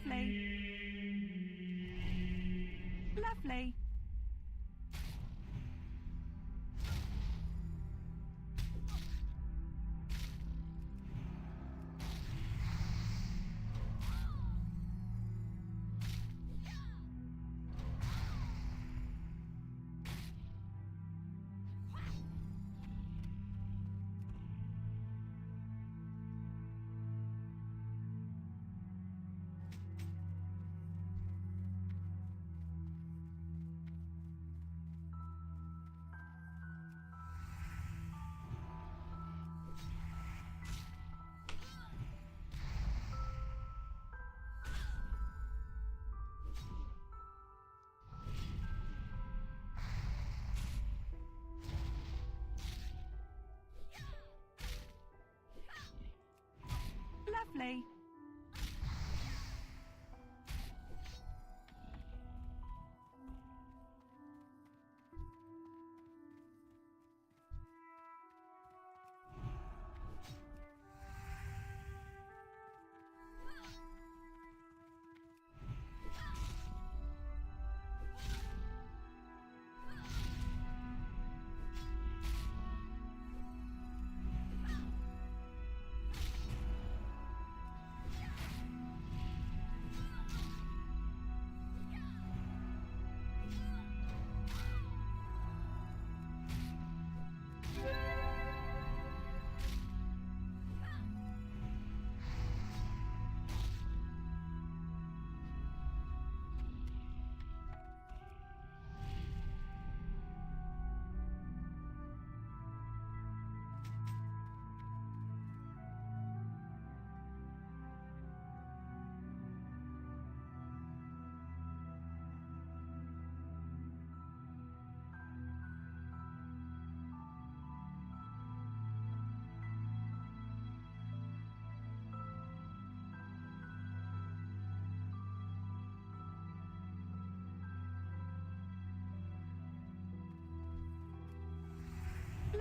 Lovely. Lovely.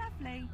Lovely.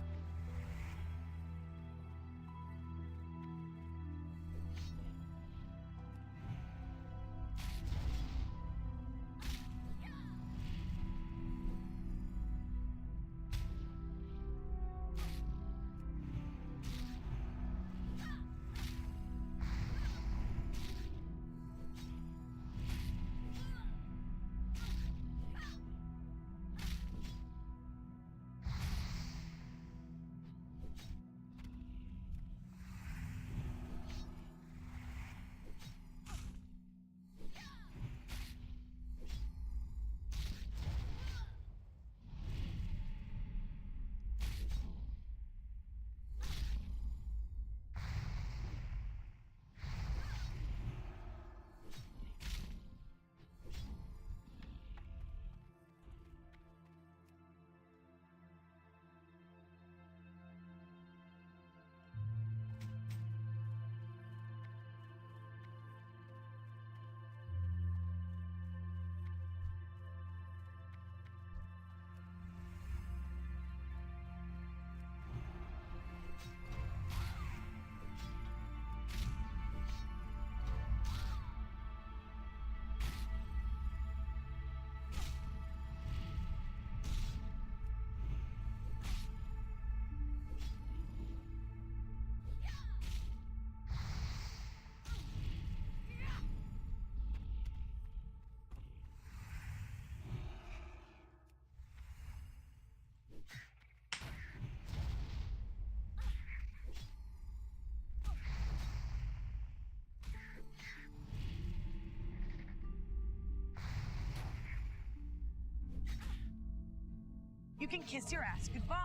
You can kiss your ass goodbye.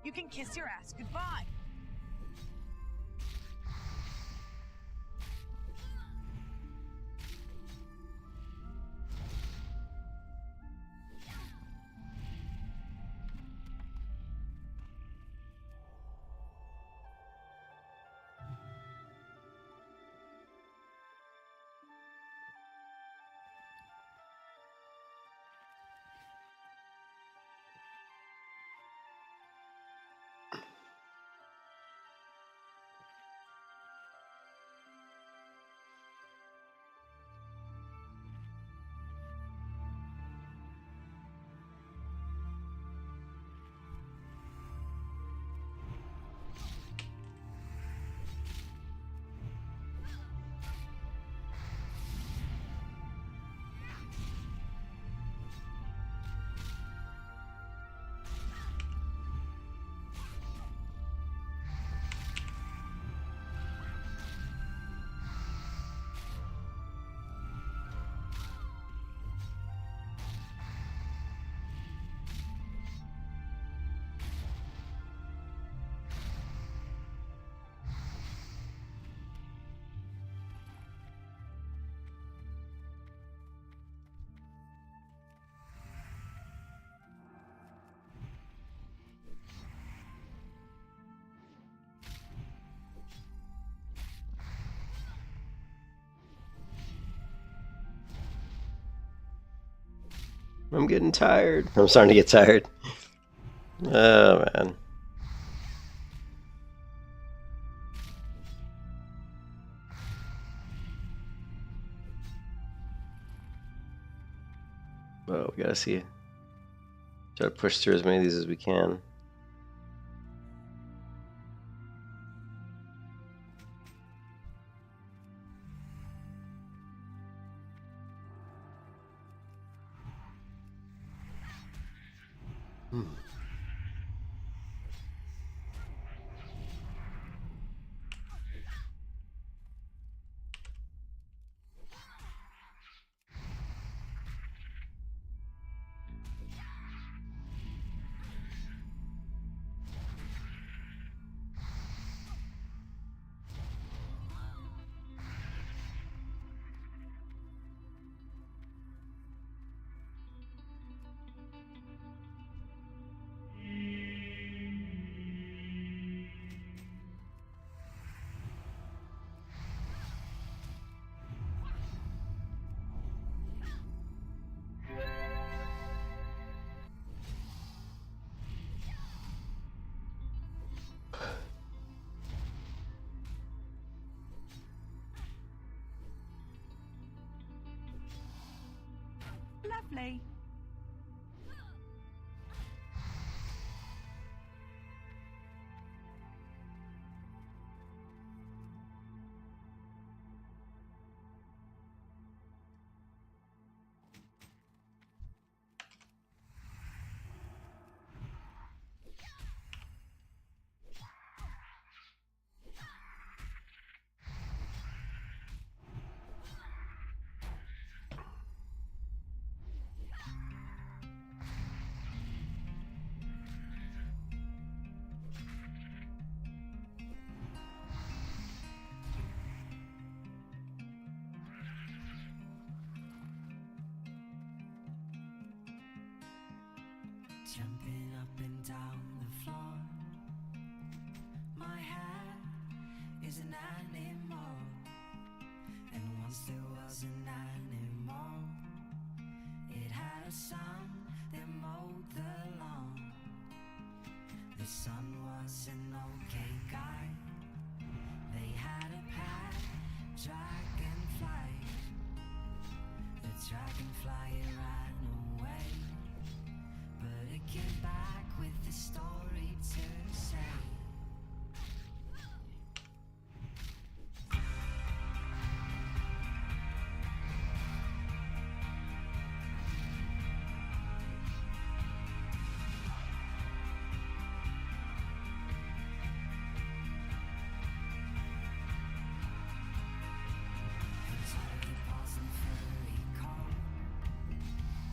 You can kiss your ass goodbye. I'm getting tired. I'm starting to get tired. Oh, man. Well, we gotta see. Try to push through as many of these as we can. Lovely. Jumping up and down the floor. My hair is an animal, and once there was an animal. It had a son that mowed the lawn. The son was an okay guy. They had a pet dragonfly. The dragonfly ran away, but it came back with a story to say.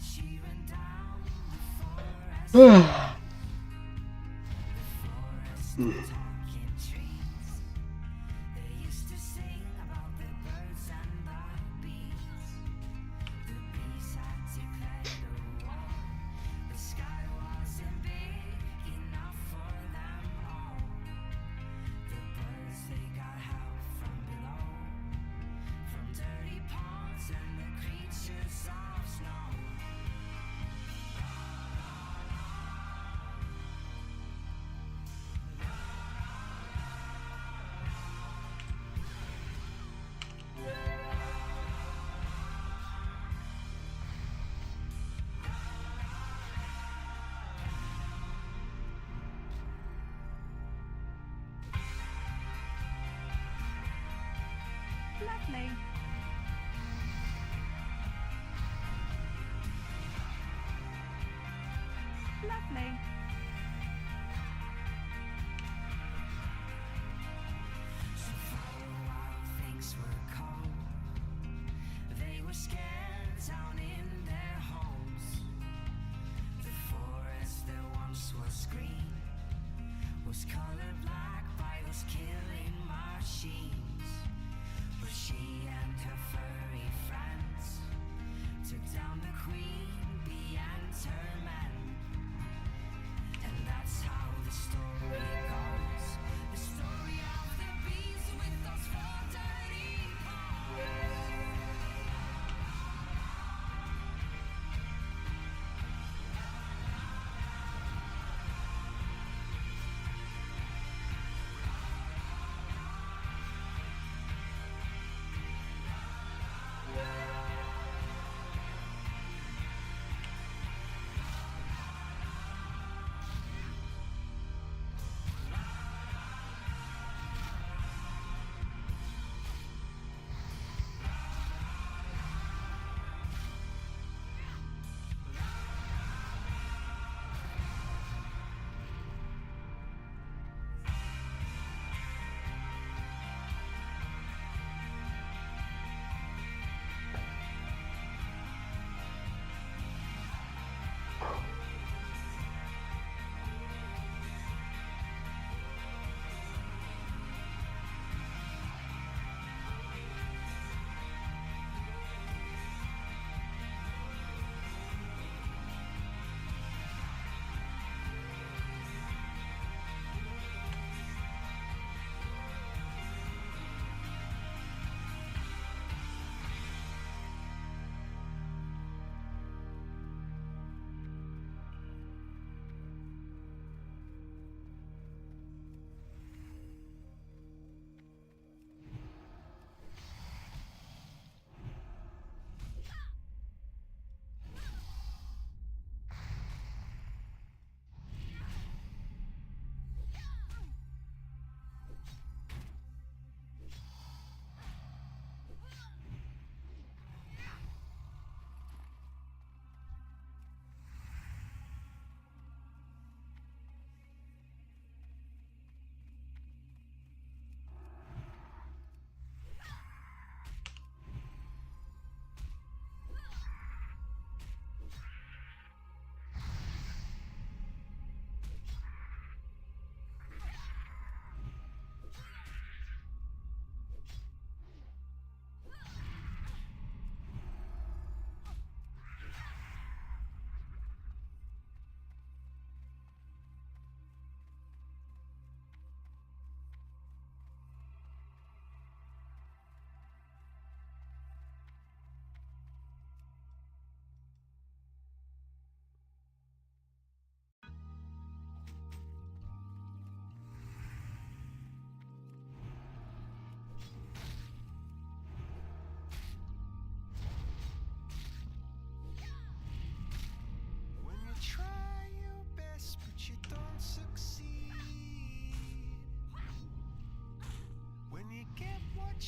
She ran down the forest. Talking trees. They used to sing about the birds and the bees. The bees had declared a war. The sky wasn't big enough for them all. The birds, they got help from below, from dirty ponds and the creatures of snow. Lovely. Lovely. So for a while things were cold. They were scared down in their homes. The forest that once was green was colored black by those killing machines. But she and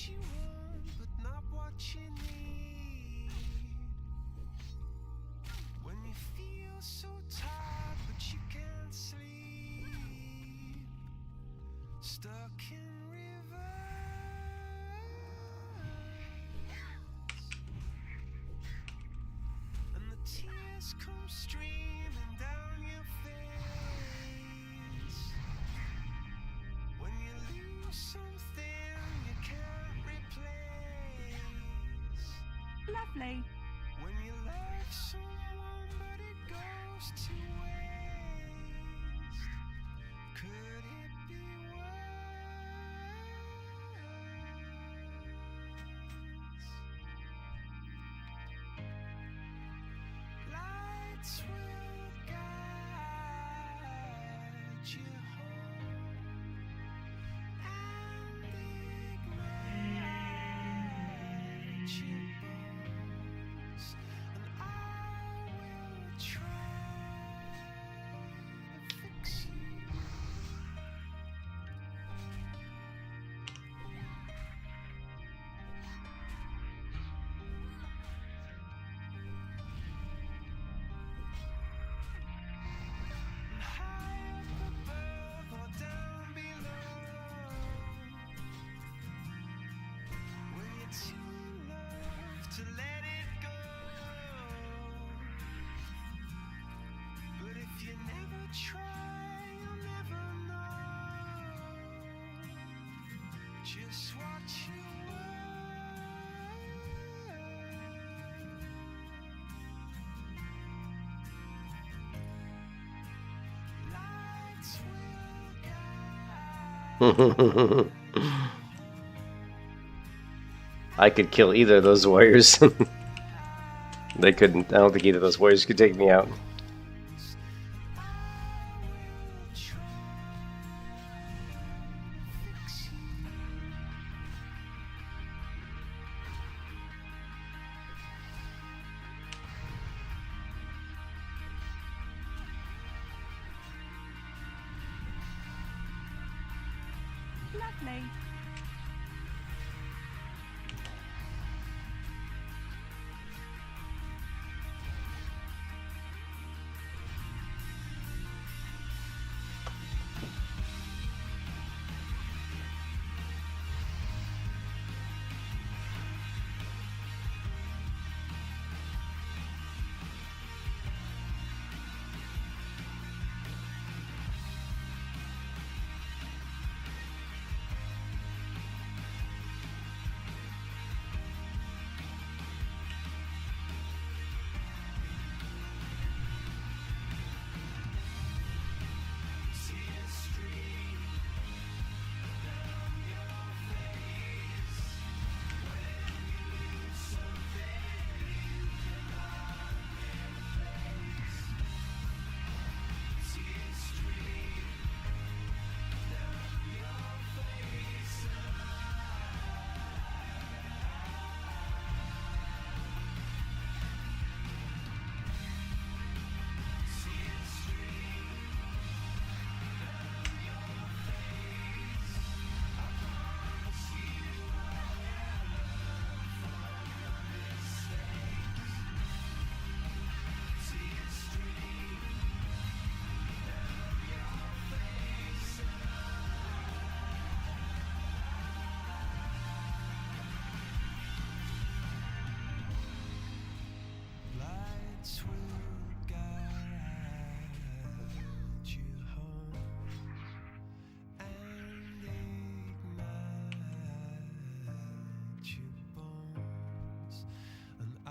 you want, but not what you need. When you feel so tired, but you can't sleep. Stuck in rivers, and the tears come streaming down your face. When you lose something you can't replace. Lovely. When you love someone but it goes to waste. Could it be worse? Lights will guide you home and ignite your bones, and I will try to fix you. High up above or down below, when you're too in love to let it go. But if you never try, you'll never know just what you were. Lights will guide. I could kill either of those warriors. They couldn't. I don't think either of those warriors could take me out. Lovely. Lights will guide you home and ignite your bones, and I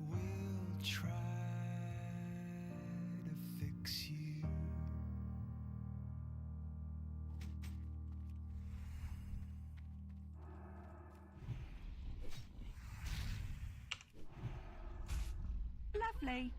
will try to fix you. Lovely.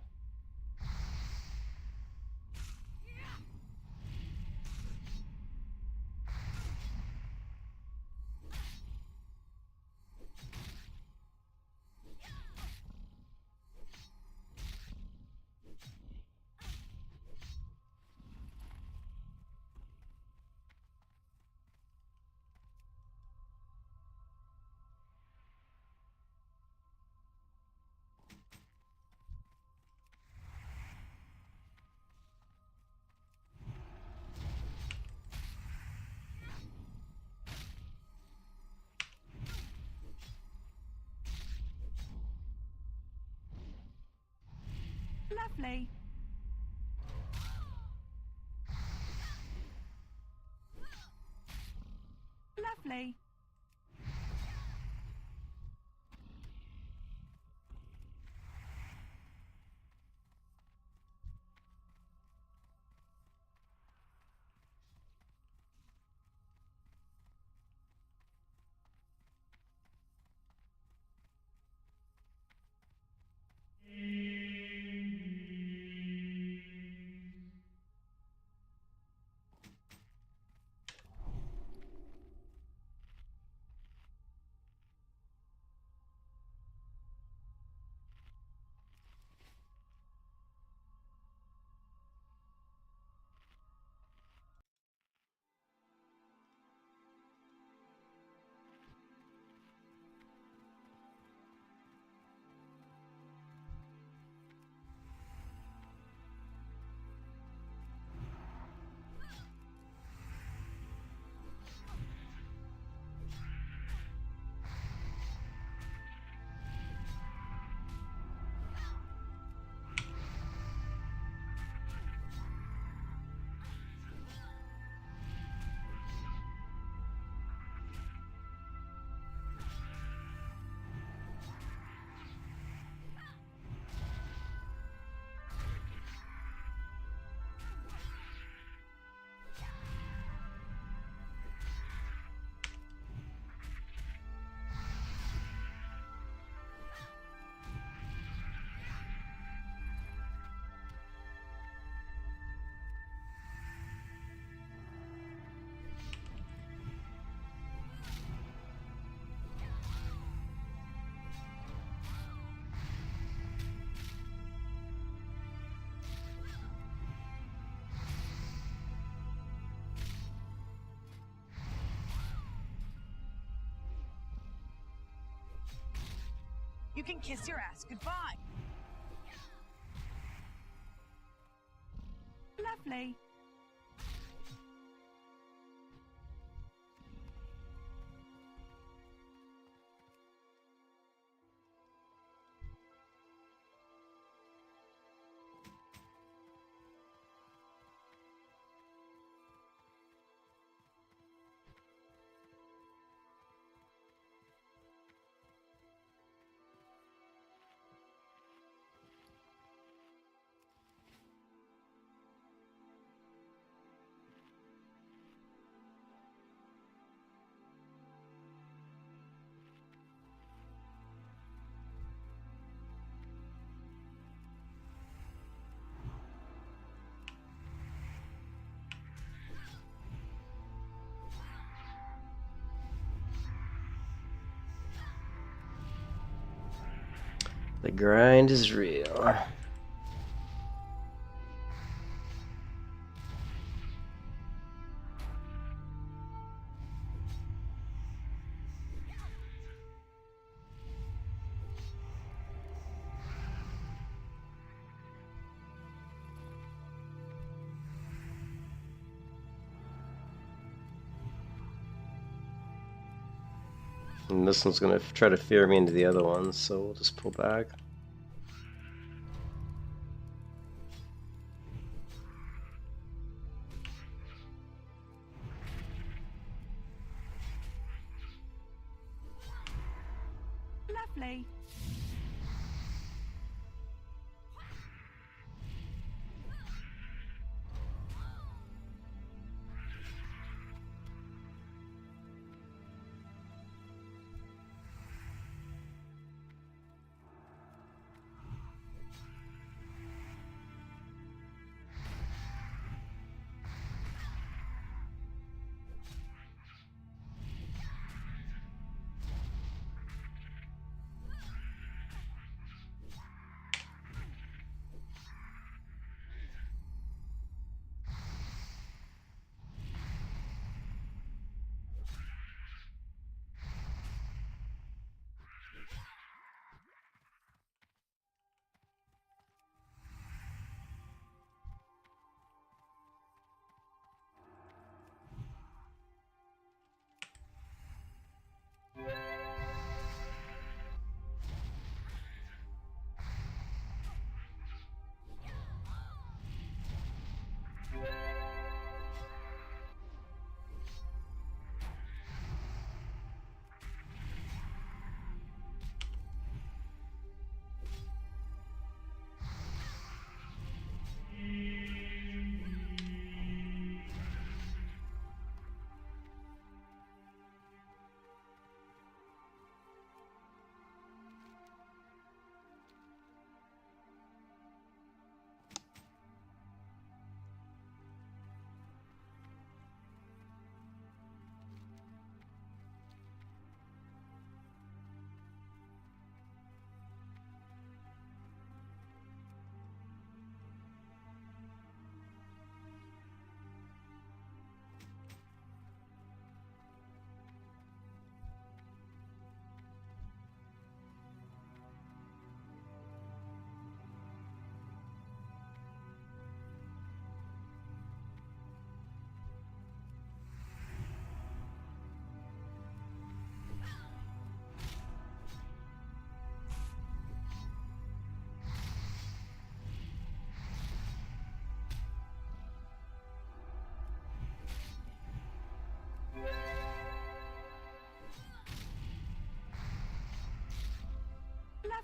Lovely. Lovely. You can kiss your ass goodbye. Lovely. The grind is real. And this one's gonna try to fear me into the other one, so we'll just pull back. Lovely.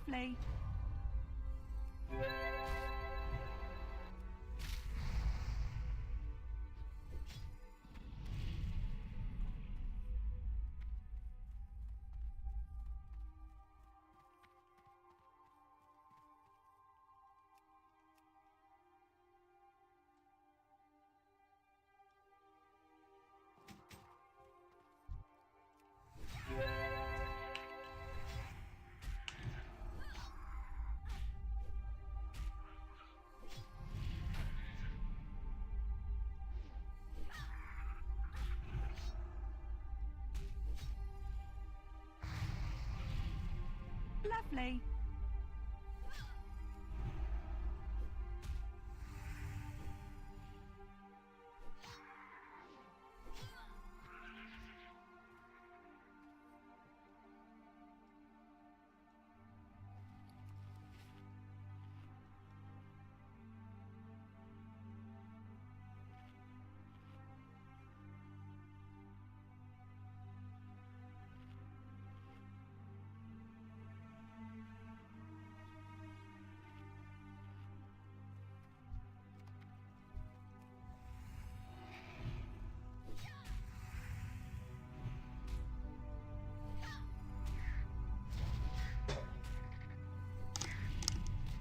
Lovely. Lovely.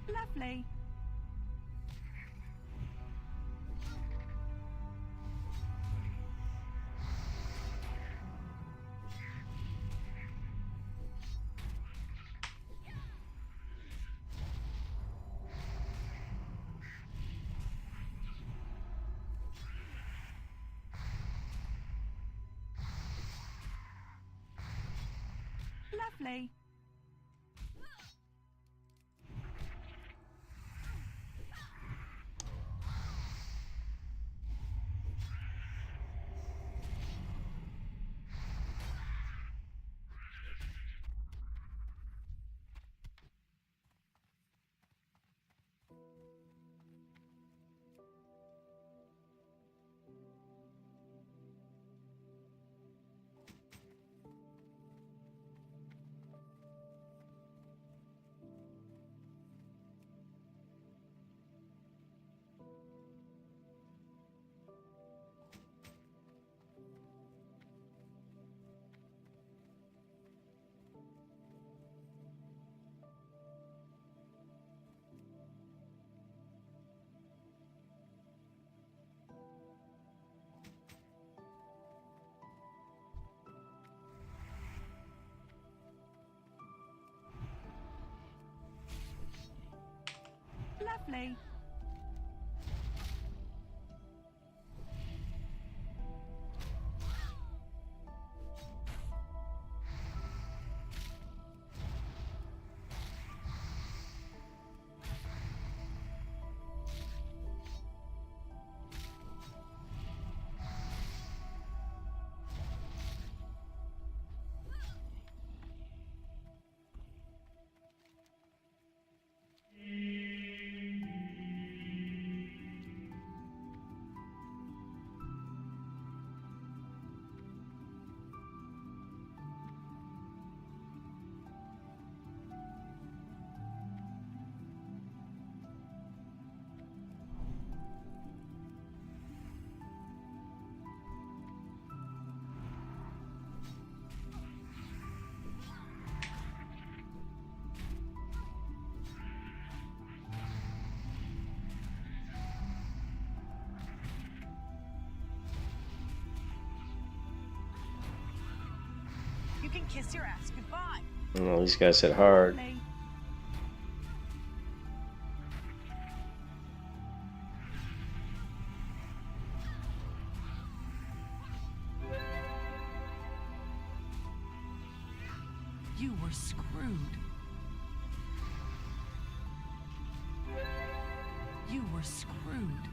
Lovely. Lovely. Lovely. You can kiss your ass goodbye. Oh, these guys hit hard. Lovely. You were screwed. You were screwed.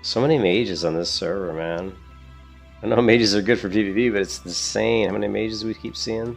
So many mages on this server, man. I know mages are good for PvP, but it's insane how many mages we keep seeing.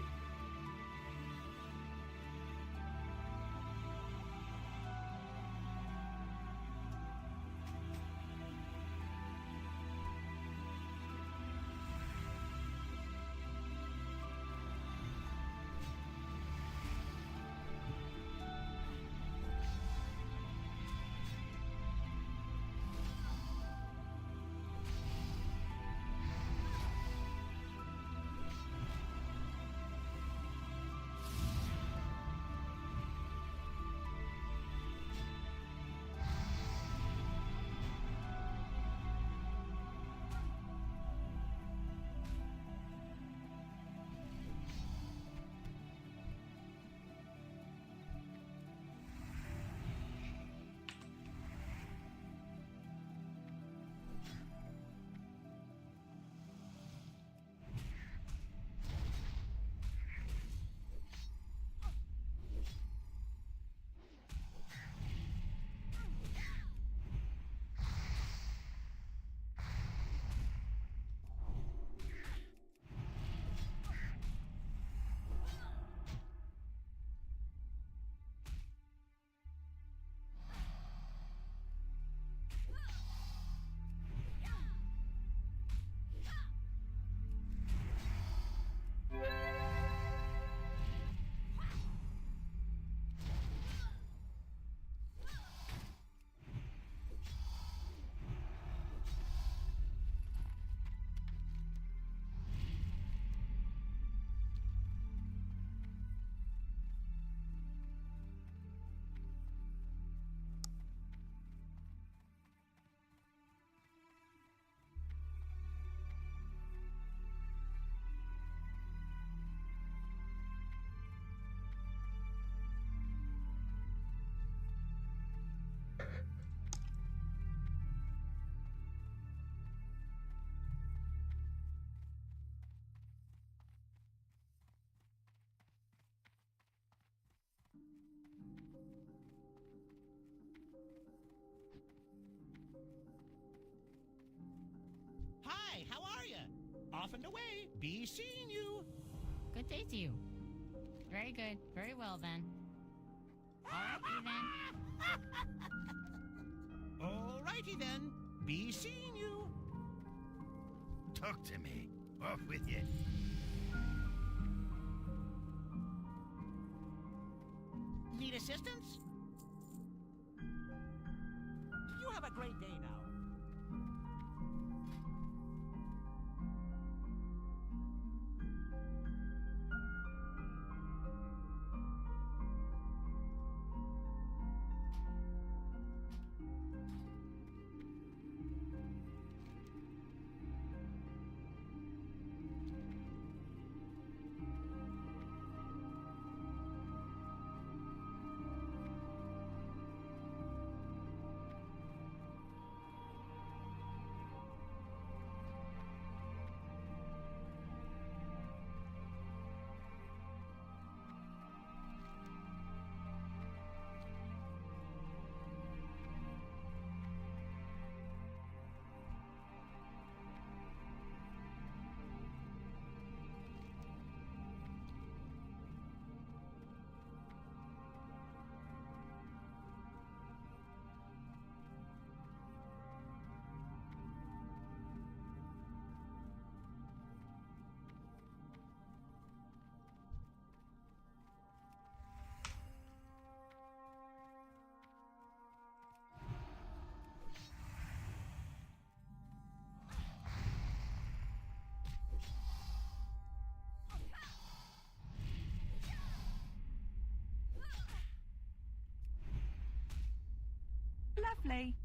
Hi, how are you? Off and away. Be seeing you. Good day to you. Very good. Very well then. Alrighty then. Alrighty then. Be seeing you. Talk to me. Off with you. Need assistance? You have a great day now. Lovely.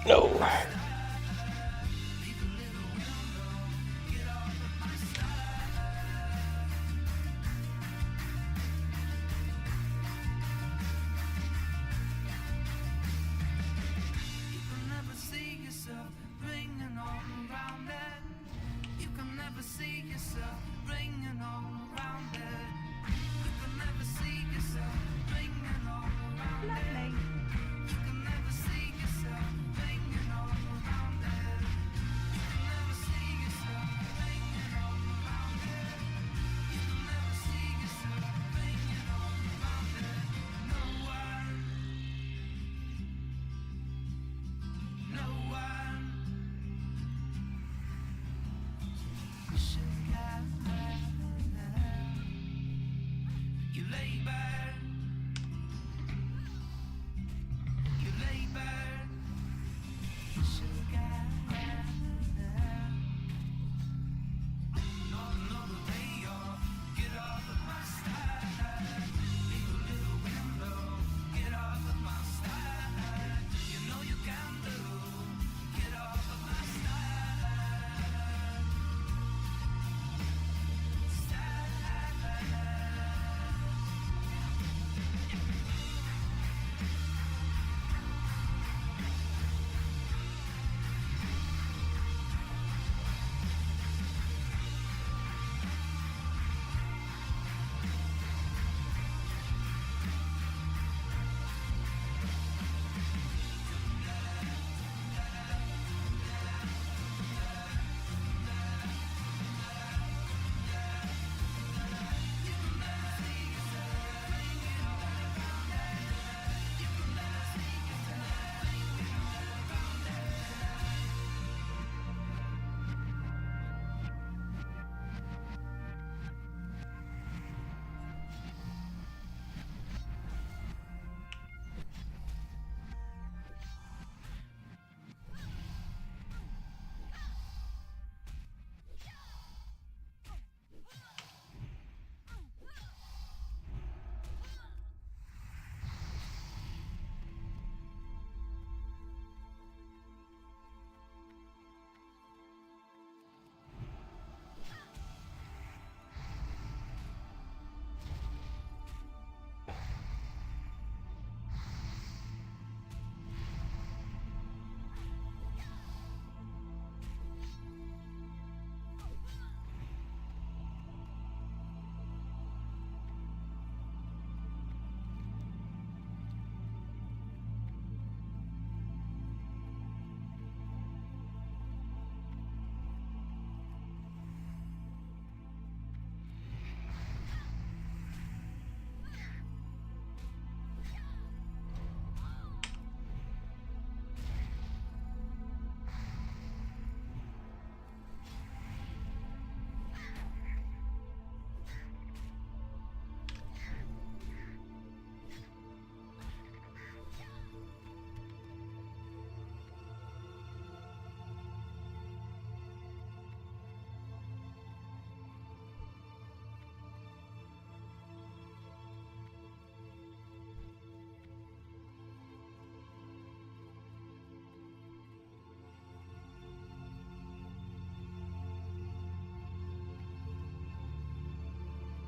No. Lovely.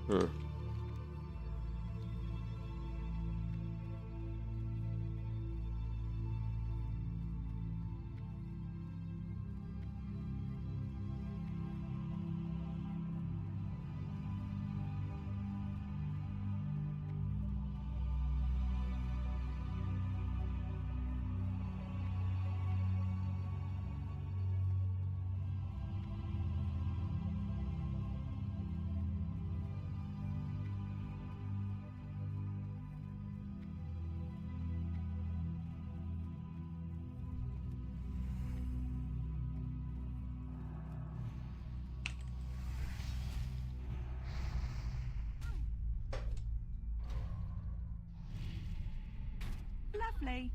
Hmm. Lovely.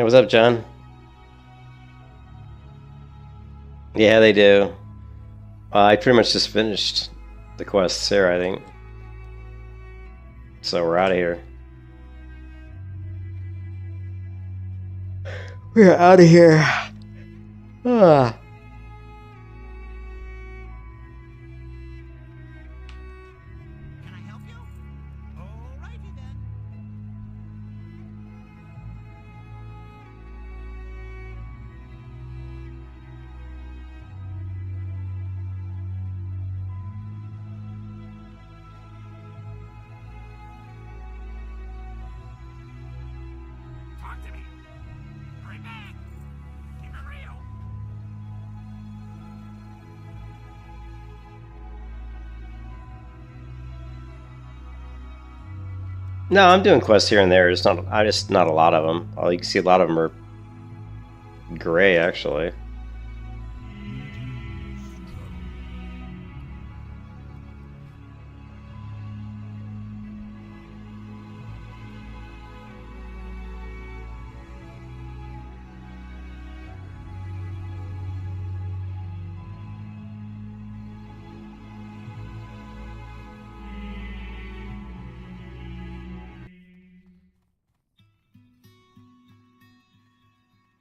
Hey, what's up, John? Yeah, they do. I pretty much just finished the quests here, I think. So we're out of here. We're out of here. Ah. Can I help you? Alrighty then. Talk to me. Hurry back. Keep it real. No, I'm doing quests here and there. It's not. I just not a lot of them. You can see a lot of them are gray, actually.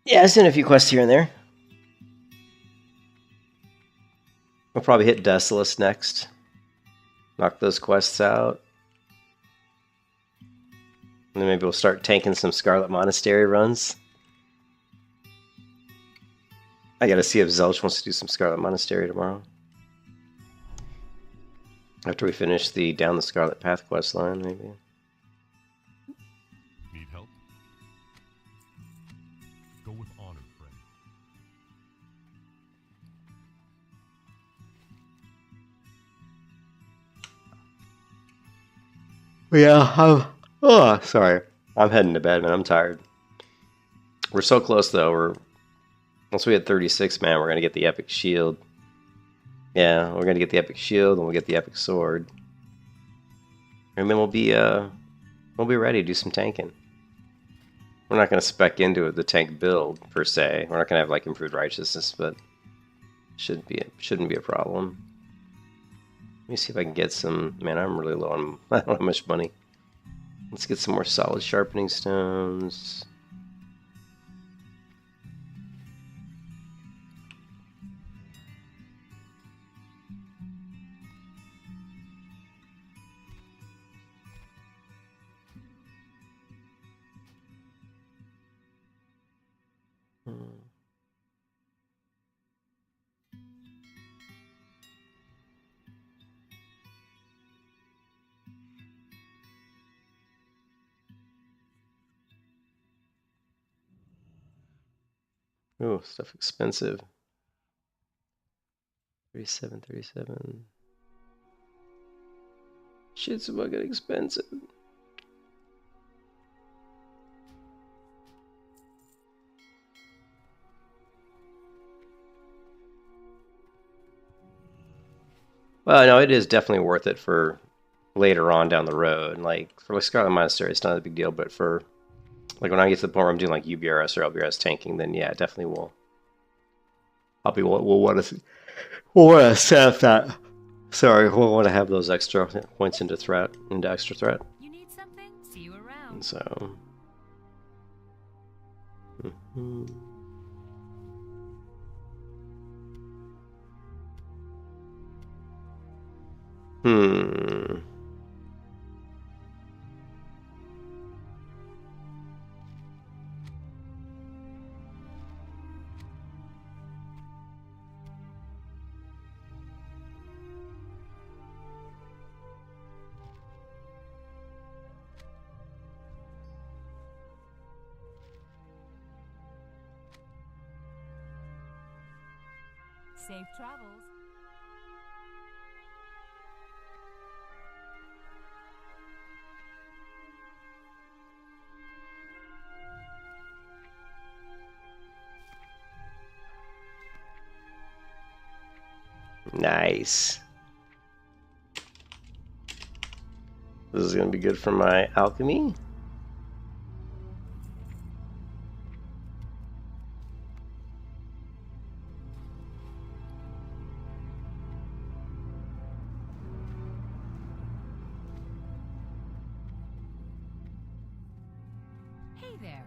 Yeah, I've seen a few quests here and there. We'll probably hit Desolus next. Knock those quests out. And then maybe we'll start tanking some Scarlet Monastery runs. I gotta see if Zelch wants to do some Scarlet Monastery tomorrow. After we finish the Down the Scarlet Path quest line, maybe. Need help? Go with honor, friend. Yeah, oh, sorry. I'm heading to bed, man. I'm tired. We're so close, though. Once we hit 36, man, we're gonna get the epic shield. Yeah, we're gonna get the epic shield, and we'll get the epic sword, and then we'll be ready to do some tanking. We're not gonna spec into the tank build per se. We're not gonna have like improved righteousness, but shouldn't be a problem. Let me see if I can get some. Man, I'm really low on. I don't have much money. Let's get some more solid sharpening stones. Oh, stuff expensive. 37. Shit's fucking expensive. Well, no, it is definitely worth it for later on down the road. Like, for like Scarlet Monastery, it's not a big deal, but for like when I get to the point where I'm doing like UBRS or LBRS tanking, then yeah, definitely we'll want to set that. Sorry, we'll want to have those extra points into extra threat. You need something? See you around. And so. Safe travels. Nice. This is going to be good for my alchemy. there.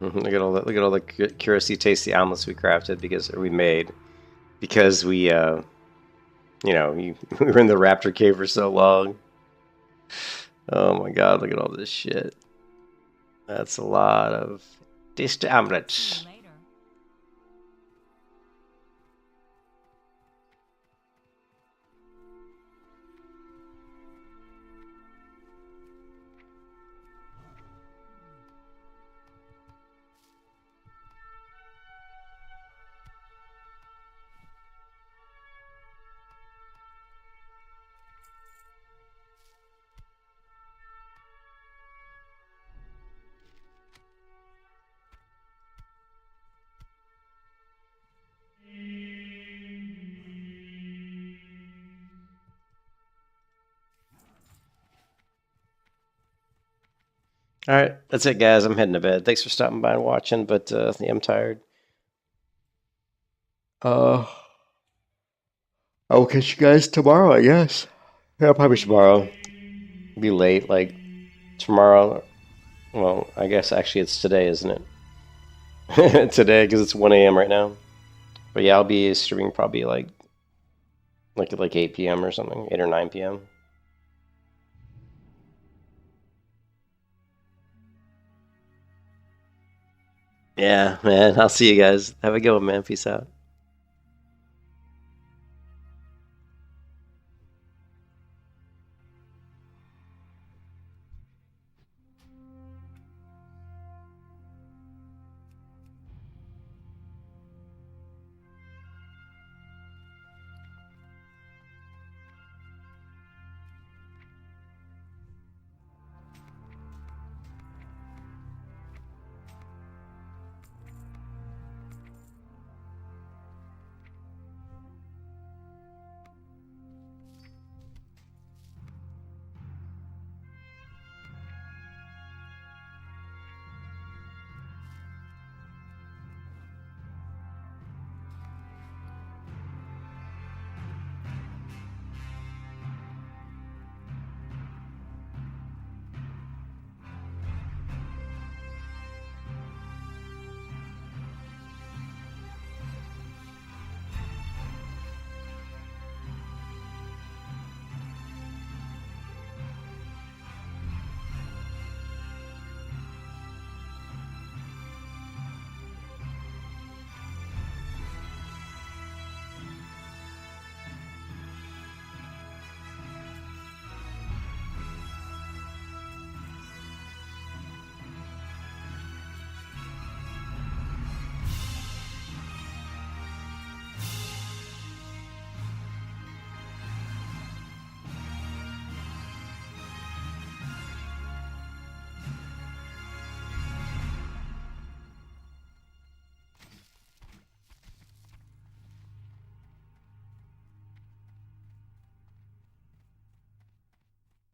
Look at all that! Look at all the curacy, tasty omelets we crafted we made because we, you know, we were in the raptor cave for so long. Oh my god! Look at all this shit. That's a lot of tasty omelets. Alright, that's it guys, I'm heading to bed. Thanks for stopping by and watching, but yeah, I'm tired. I will catch you guys tomorrow, I guess. Yeah, probably tomorrow. It'll be late, like tomorrow. Well, I guess actually it's today, isn't it? Today, because it's 1 a.m. right now. But yeah, I'll be streaming probably like at like 8 p.m. or something, 8 or 9 p.m. Yeah, man. I'll see you guys. Have a good one, man. Peace out.